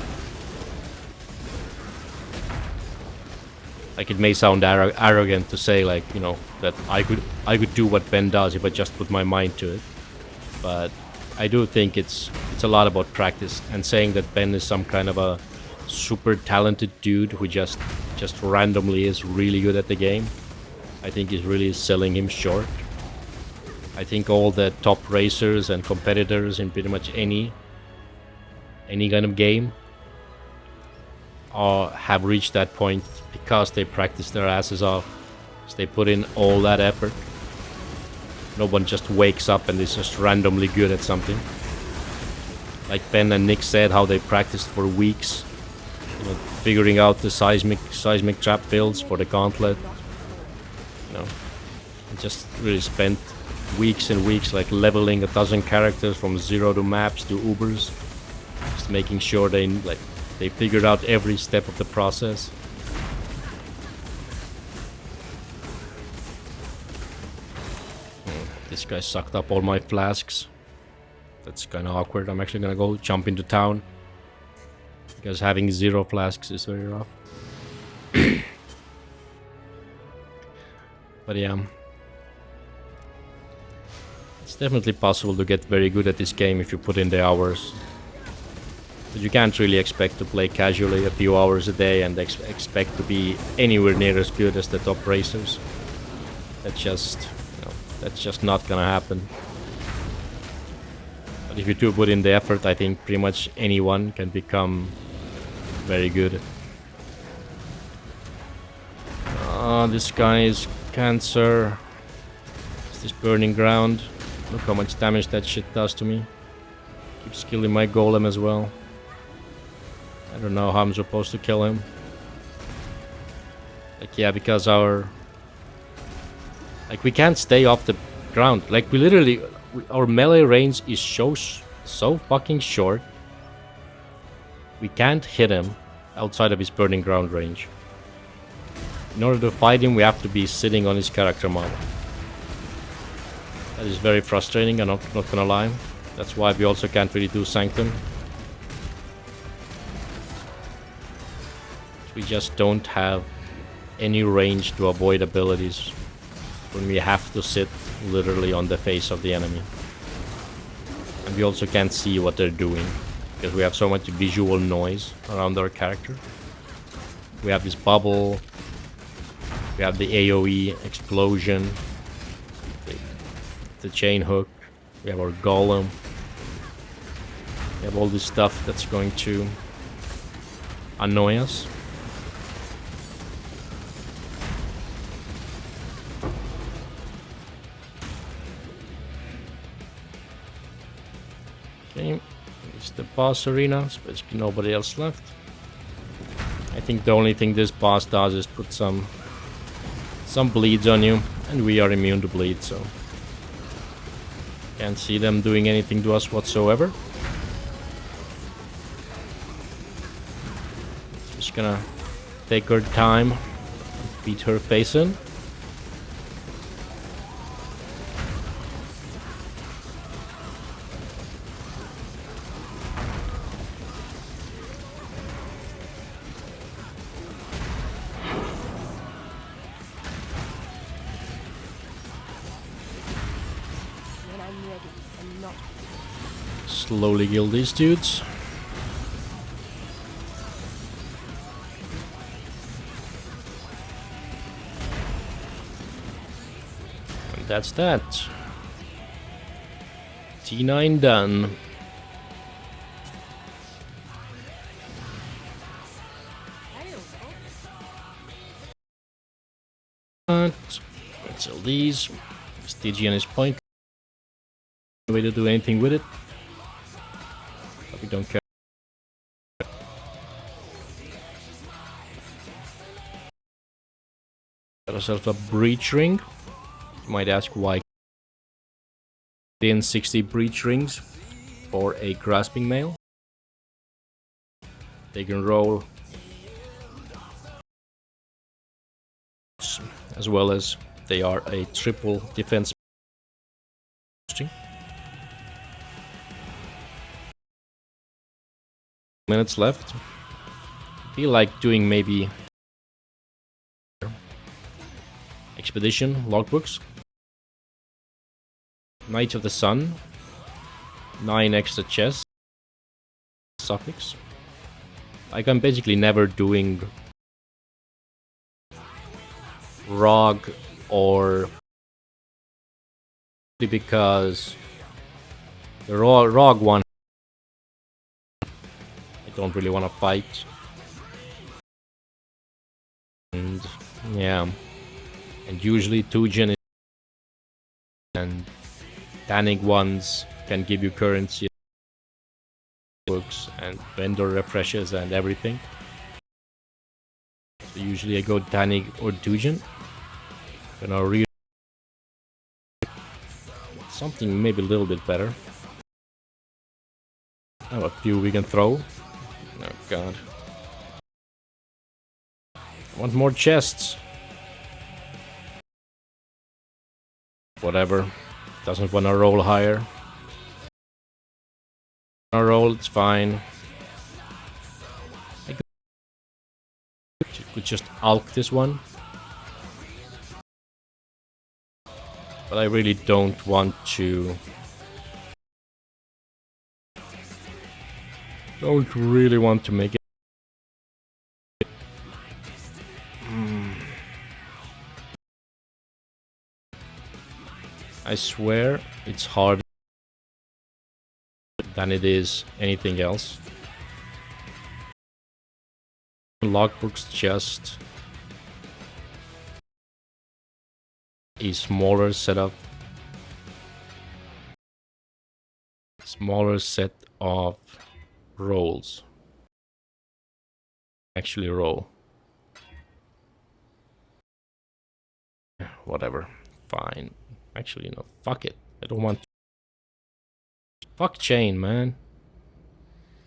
Like it may sound arrogant to say like, you know, that I could do what Ben does if I just put my mind to it. But I do think it's a lot about practice, and saying that Ben is some kind of a super talented dude who just randomly is really good at the game, I think is really selling him short. I think all the top racers and competitors in pretty much any kind of game have reached that point because they practice their asses off. So they put in all that effort. No one just wakes up and is just randomly good at something. Like Ben and Nick said, how they practiced for weeks, you know, figuring out the seismic trap builds for the Gauntlet. You know, and just really spent weeks and weeks like leveling 1,000 characters from 0 to maps to Ubers, just making sure they figured out every step of the process. This guy sucked up all my flasks. That's kind of awkward. I'm actually gonna go jump into town because having 0 flasks is very rough. But yeah, it's definitely possible to get very good at this game if you put in the hours. But you can't really expect to play casually a few hours a day and expect to be anywhere near as good as the top racers. That's just not gonna happen. But if you do put in the effort, I think pretty much anyone can become very good. This guy is Cancer. It's this burning ground. Look how much damage that shit does to me. Keeps killing my golem as well. I don't know how I'm supposed to kill him. Like, yeah, because we can't stay off the ground. Like, our melee range is so fucking short. We can't hit him outside of his burning ground range. In order to fight him, we have to be sitting on his character model. That is very frustrating, I'm not gonna lie. That's why we also can't really do Sanctum. We just don't have any range to avoid abilities when we have to sit literally on the face of the enemy. And we also can't see what they're doing because we have so much visual noise around our character. We have this bubble, we have the AoE explosion, the chain hook, we have our golem, we have all this stuff that's going to annoy us. Okay, it's the boss arena, there's basically nobody else left. I think the only thing this boss does is put some bleeds on you, and we are immune to bleed, so can't see them doing anything to us whatsoever. Just gonna take our time, beat her face in. Slowly kill these dudes. And that's that. T9 done. Let's sell these. Stygian is point. No way to do anything with it. But we don't care. Got ourselves a breach ring. You might ask why. In 60 breach rings for a grasping mail. They can roll as well as they are a triple defense. Minutes left. Feel like doing maybe expedition logbooks. Knight of the Sun. 9 extra chests. Suffix. Like I'm basically never doing ROG or because the ROG one I don't really want to fight. And yeah. And usually 2-gen is and tanning ones can give you currency books and vendor refreshes and everything. So usually I go Danig or Dujan. Then I'll read something maybe a little bit better. I have a few we can throw. Oh god. I want more chests. Whatever. Doesn't want to roll higher. Roll, it's fine. I could just alk this one. But I really don't want to. Don't really want to make it. I swear it's harder than it is anything else. Logbooks just a smaller setup, smaller set of rolls. Actually roll. Whatever. Fine. Actually, no. Fuck it. I don't want. Fuck chain, man.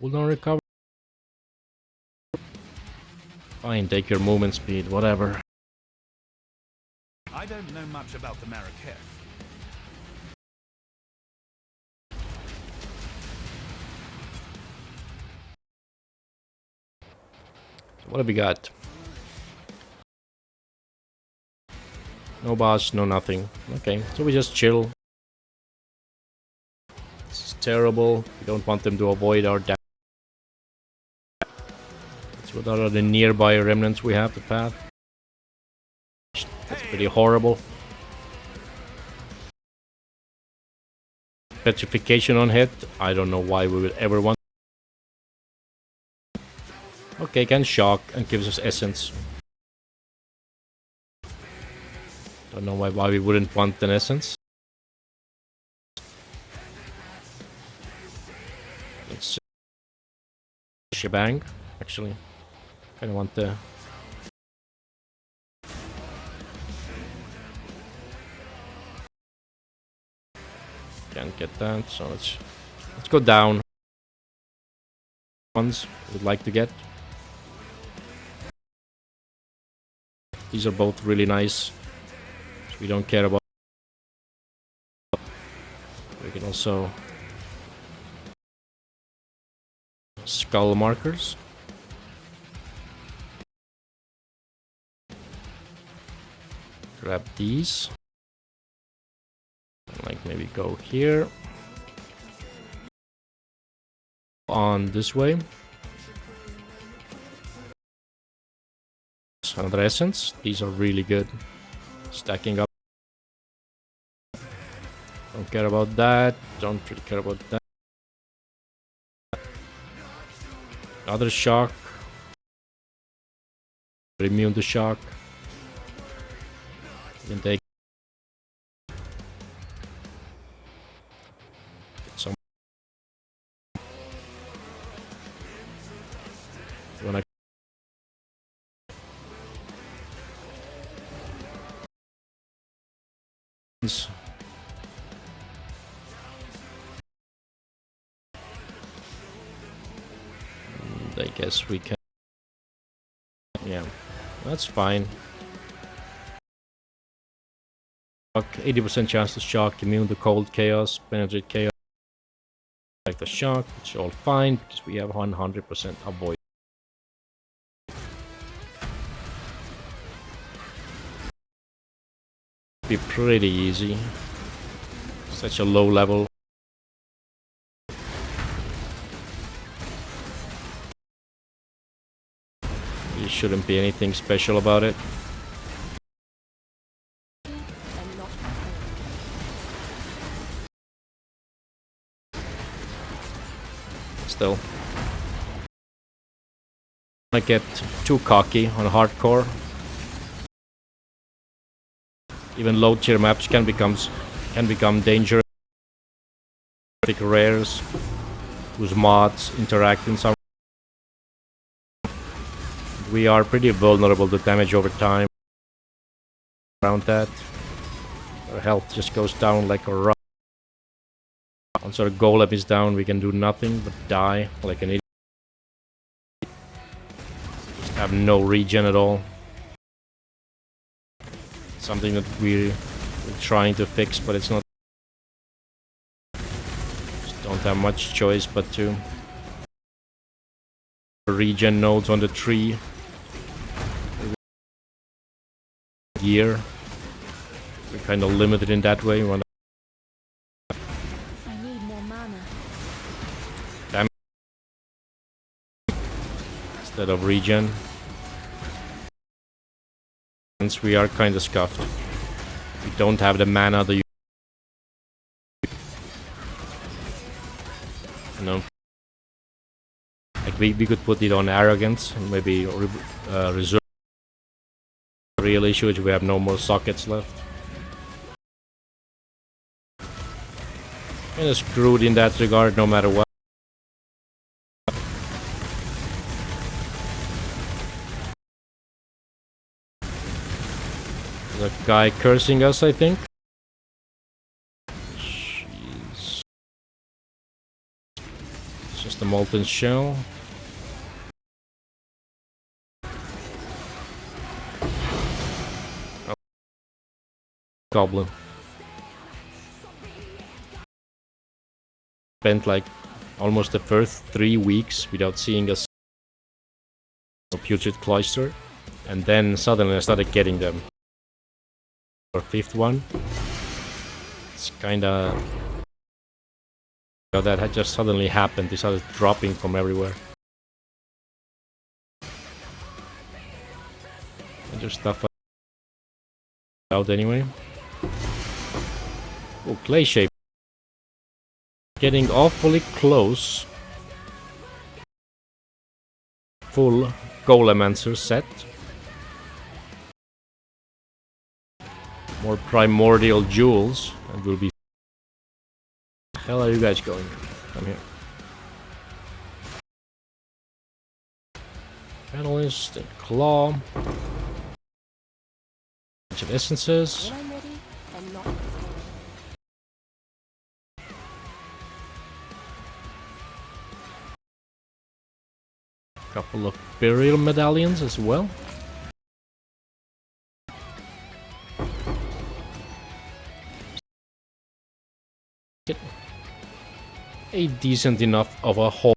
Will not recover. Fine, take your movement speed, whatever. I don't know much about the Marrakech. What have we got? No boss, no nothing. Okay, so we just chill. This is terrible. We don't want them to avoid our damage. That's what are the nearby remnants we have to path. That's pretty horrible. Petrification on hit. I don't know why we would ever want. Okay, can shock and gives us essence. Don't know why we wouldn't want an essence. Let's shebang. Actually, kind of want the. Can't get that, so let's go down. Ones we'd like to get. These are both really nice. So we don't care about. We can also skull markers. Grab these. Like maybe go here. On this way. Another essence. These are really good. Stacking up. Don't care about that. Don't really care about that. Another shock. Immune to shock. Then take some. Wanna I guess we can. Yeah, that's fine. 80% chance to shock, immune to cold chaos, penetrate chaos, like the shock, which is all fine because we have 100% avoid. Be pretty easy. Such a low level. There shouldn't be anything special about it. And not before. Still. I get too cocky on hardcore. Even low tier maps can become dangerous. Rares whose mods interact in some. We are pretty vulnerable to damage over time. Around that, our health just goes down like a rock. Once our golem is down, we can do nothing but die like an idiot. Just have no regen at all. Something that we're trying to fix, but it's not. Just don't have much choice but to. Regen nodes on the tree. Gear. We're kind of limited in that way. I need more mana. Instead of regen. Since we are kind of scuffed. We don't have the mana that you know. Like we could put it on arrogance and maybe reserve. The real issue is we have no more sockets left. Kind of screwed in that regard no matter what. There's a guy cursing us, I think. Jeez. It's just a molten shell. Oh. Goblin. Spent like almost the first 3 weeks without seeing a putrid cloister, and then suddenly I started getting them. Or fifth one. It's kinda that had just suddenly happened. They started dropping from everywhere. And there's stuff out anyway. Oh, clay shape. Getting awfully close. Full Golemancer set. More primordial jewels, and we'll be. The hell are you guys going? Come here. Catalyst and claw. Bunch of essences. When I'm ready, and not before. Couple of burial medallions as well. Get a decent enough of a whole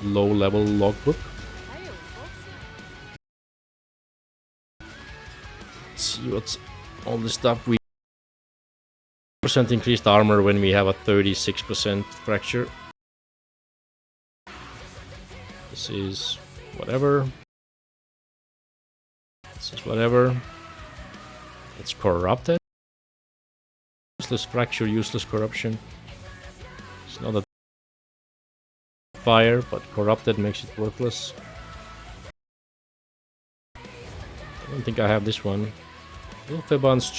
low level logbook. Let's see what's all the stuff we. % increased armor when we have a 36% fracture. This is whatever. This is whatever. It's corrupted. Useless fracture, useless corruption. It's not a fire, but corrupted makes it worthless. I don't think I have this one. Ilfeban's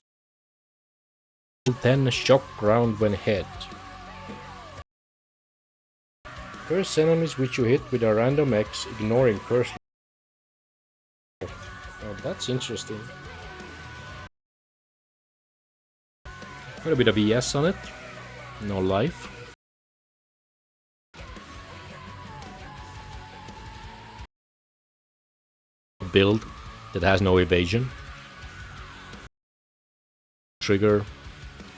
10 shock round when hit. Curse enemies which you hit with a random X, ignoring curse. Oh, that's interesting. Got a bit of ES on it. No life. Build that has no evasion. Trigger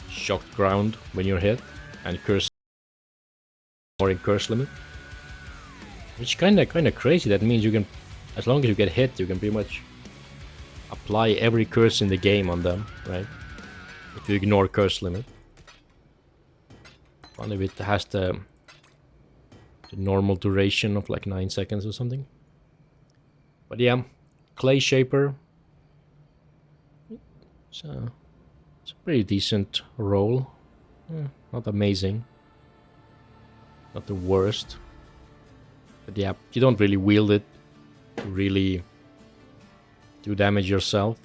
shocked ground when you're hit, and curse or in curse limit. Which kinda crazy. That means you can, as long as you get hit, you can pretty much apply every curse in the game on them, right? If you ignore curse limit. Only if it has the normal duration of like 9 seconds or something. But yeah, Clay Shaper. So it's a pretty decent roll. Not amazing. Not the worst. But yeah, you don't really wield it to really do damage yourself.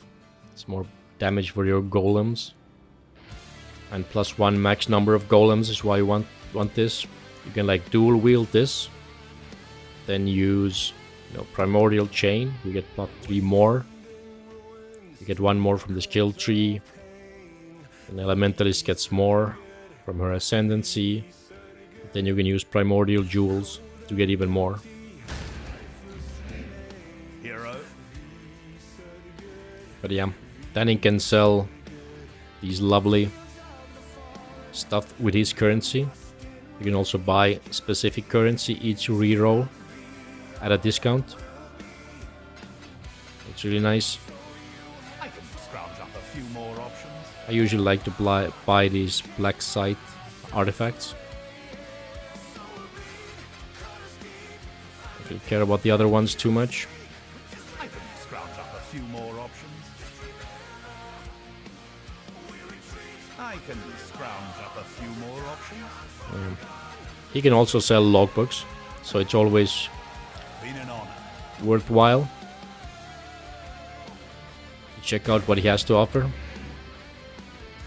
It's more damage for your golems. And +1 max number of golems is why you want this. You can like dual wield this. Then use, you know, Primordial Chain. You get +3 more. You get 1 more from the skill tree. An Elementalist gets more from her Ascendancy. Then you can use Primordial Jewels to get even more. Hero. But yeah, then he can sell these lovely stuff with his currency. You can also buy specific currency each reroll at a discount. It's really nice. I can scrounge up a few more options. I usually like to buy these Black Site artifacts. I don't care about the other ones too much. I can scrounge up a few more options. I can scrounge up a few more options. He can also sell logbooks, so it's always Been an honor. worthwhile. Check out what he has to offer.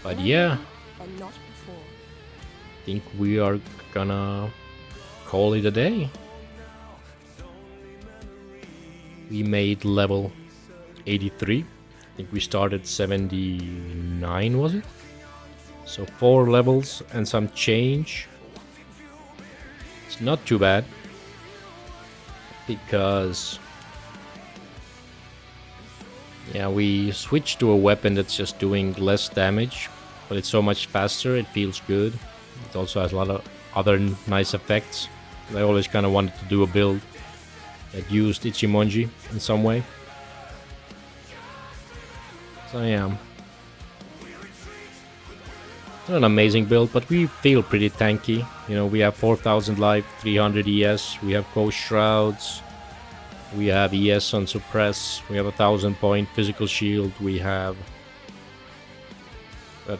But yeah, And not before. I think we are gonna call it a day. We made level 83. I think we started 79, was it? So 4 levels and some change. It's not too bad. Because yeah, we switched to a weapon that's just doing less damage, but it's so much faster, it feels good. It also has a lot of other nice effects. I always kind of wanted to do a build that used Ichimonji in some way. So yeah, not an amazing build, but we feel pretty tanky. You know, we have 4,000 life, 300 ES, we have Ghost Shrouds, we have ES on Suppress, we have 1,000 point physical shield, we have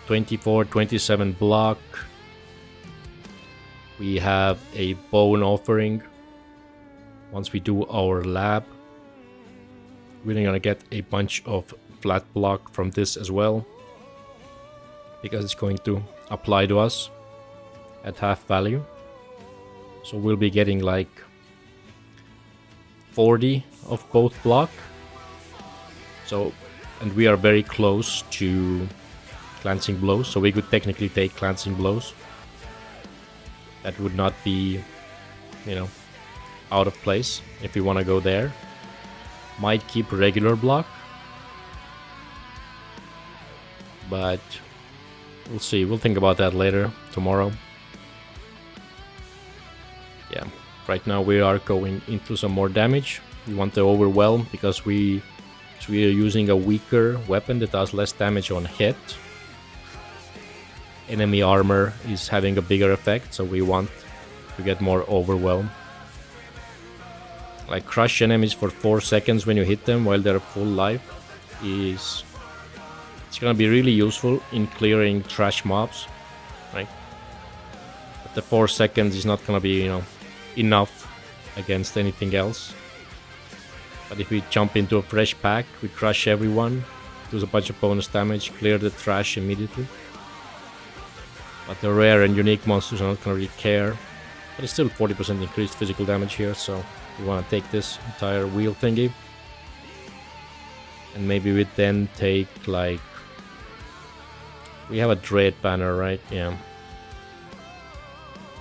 24, 27 block, we have a Bone Offering. Once we do our lab, we're gonna get a bunch of flat block from this as well, because it's going to apply to us at half value. So we'll be getting like 40 of both block. So, and we are very close to Glancing Blows, so we could technically take Glancing Blows. That would not be, you know, out of place if we want to go there. Might keep regular block, but we'll see. We'll think about that later, tomorrow. Yeah, right now we are going into some more damage. We want to overwhelm because we are using a weaker weapon that does less damage on hit. Enemy armor is having a bigger effect, so we want to get more overwhelm. Like crush enemies for 4 seconds when you hit them while they're full life is, it's gonna be really useful in clearing trash mobs, right? But the 4 seconds is not gonna be, you know, enough against anything else. But if we jump into a fresh pack, we crush everyone, does a bunch of bonus damage, clear the trash immediately. But the rare and unique monsters are not gonna really care. But it's still 40% increased physical damage here, so we wanna take this entire wheel thingy. And maybe we then take like... We have a Dread banner, right? Yeah.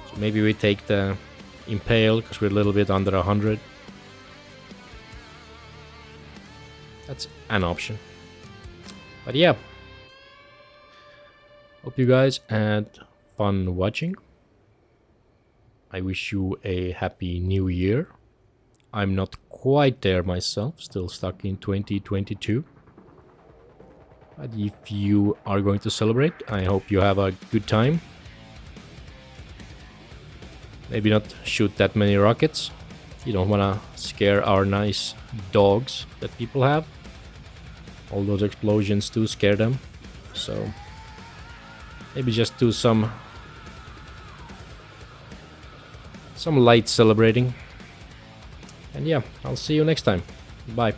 So maybe we take the Impale, because we're a little bit under 100. That's an option. But yeah. Hope you guys had fun watching. I wish you a happy new year. I'm not quite there myself, still stuck in 2022. But if you are going to celebrate, I hope you have a good time. Maybe not shoot that many rockets. You don't want to scare our nice dogs that people have. All those explosions do scare them. So maybe just do some light celebrating. And yeah, I'll see you next time. Bye.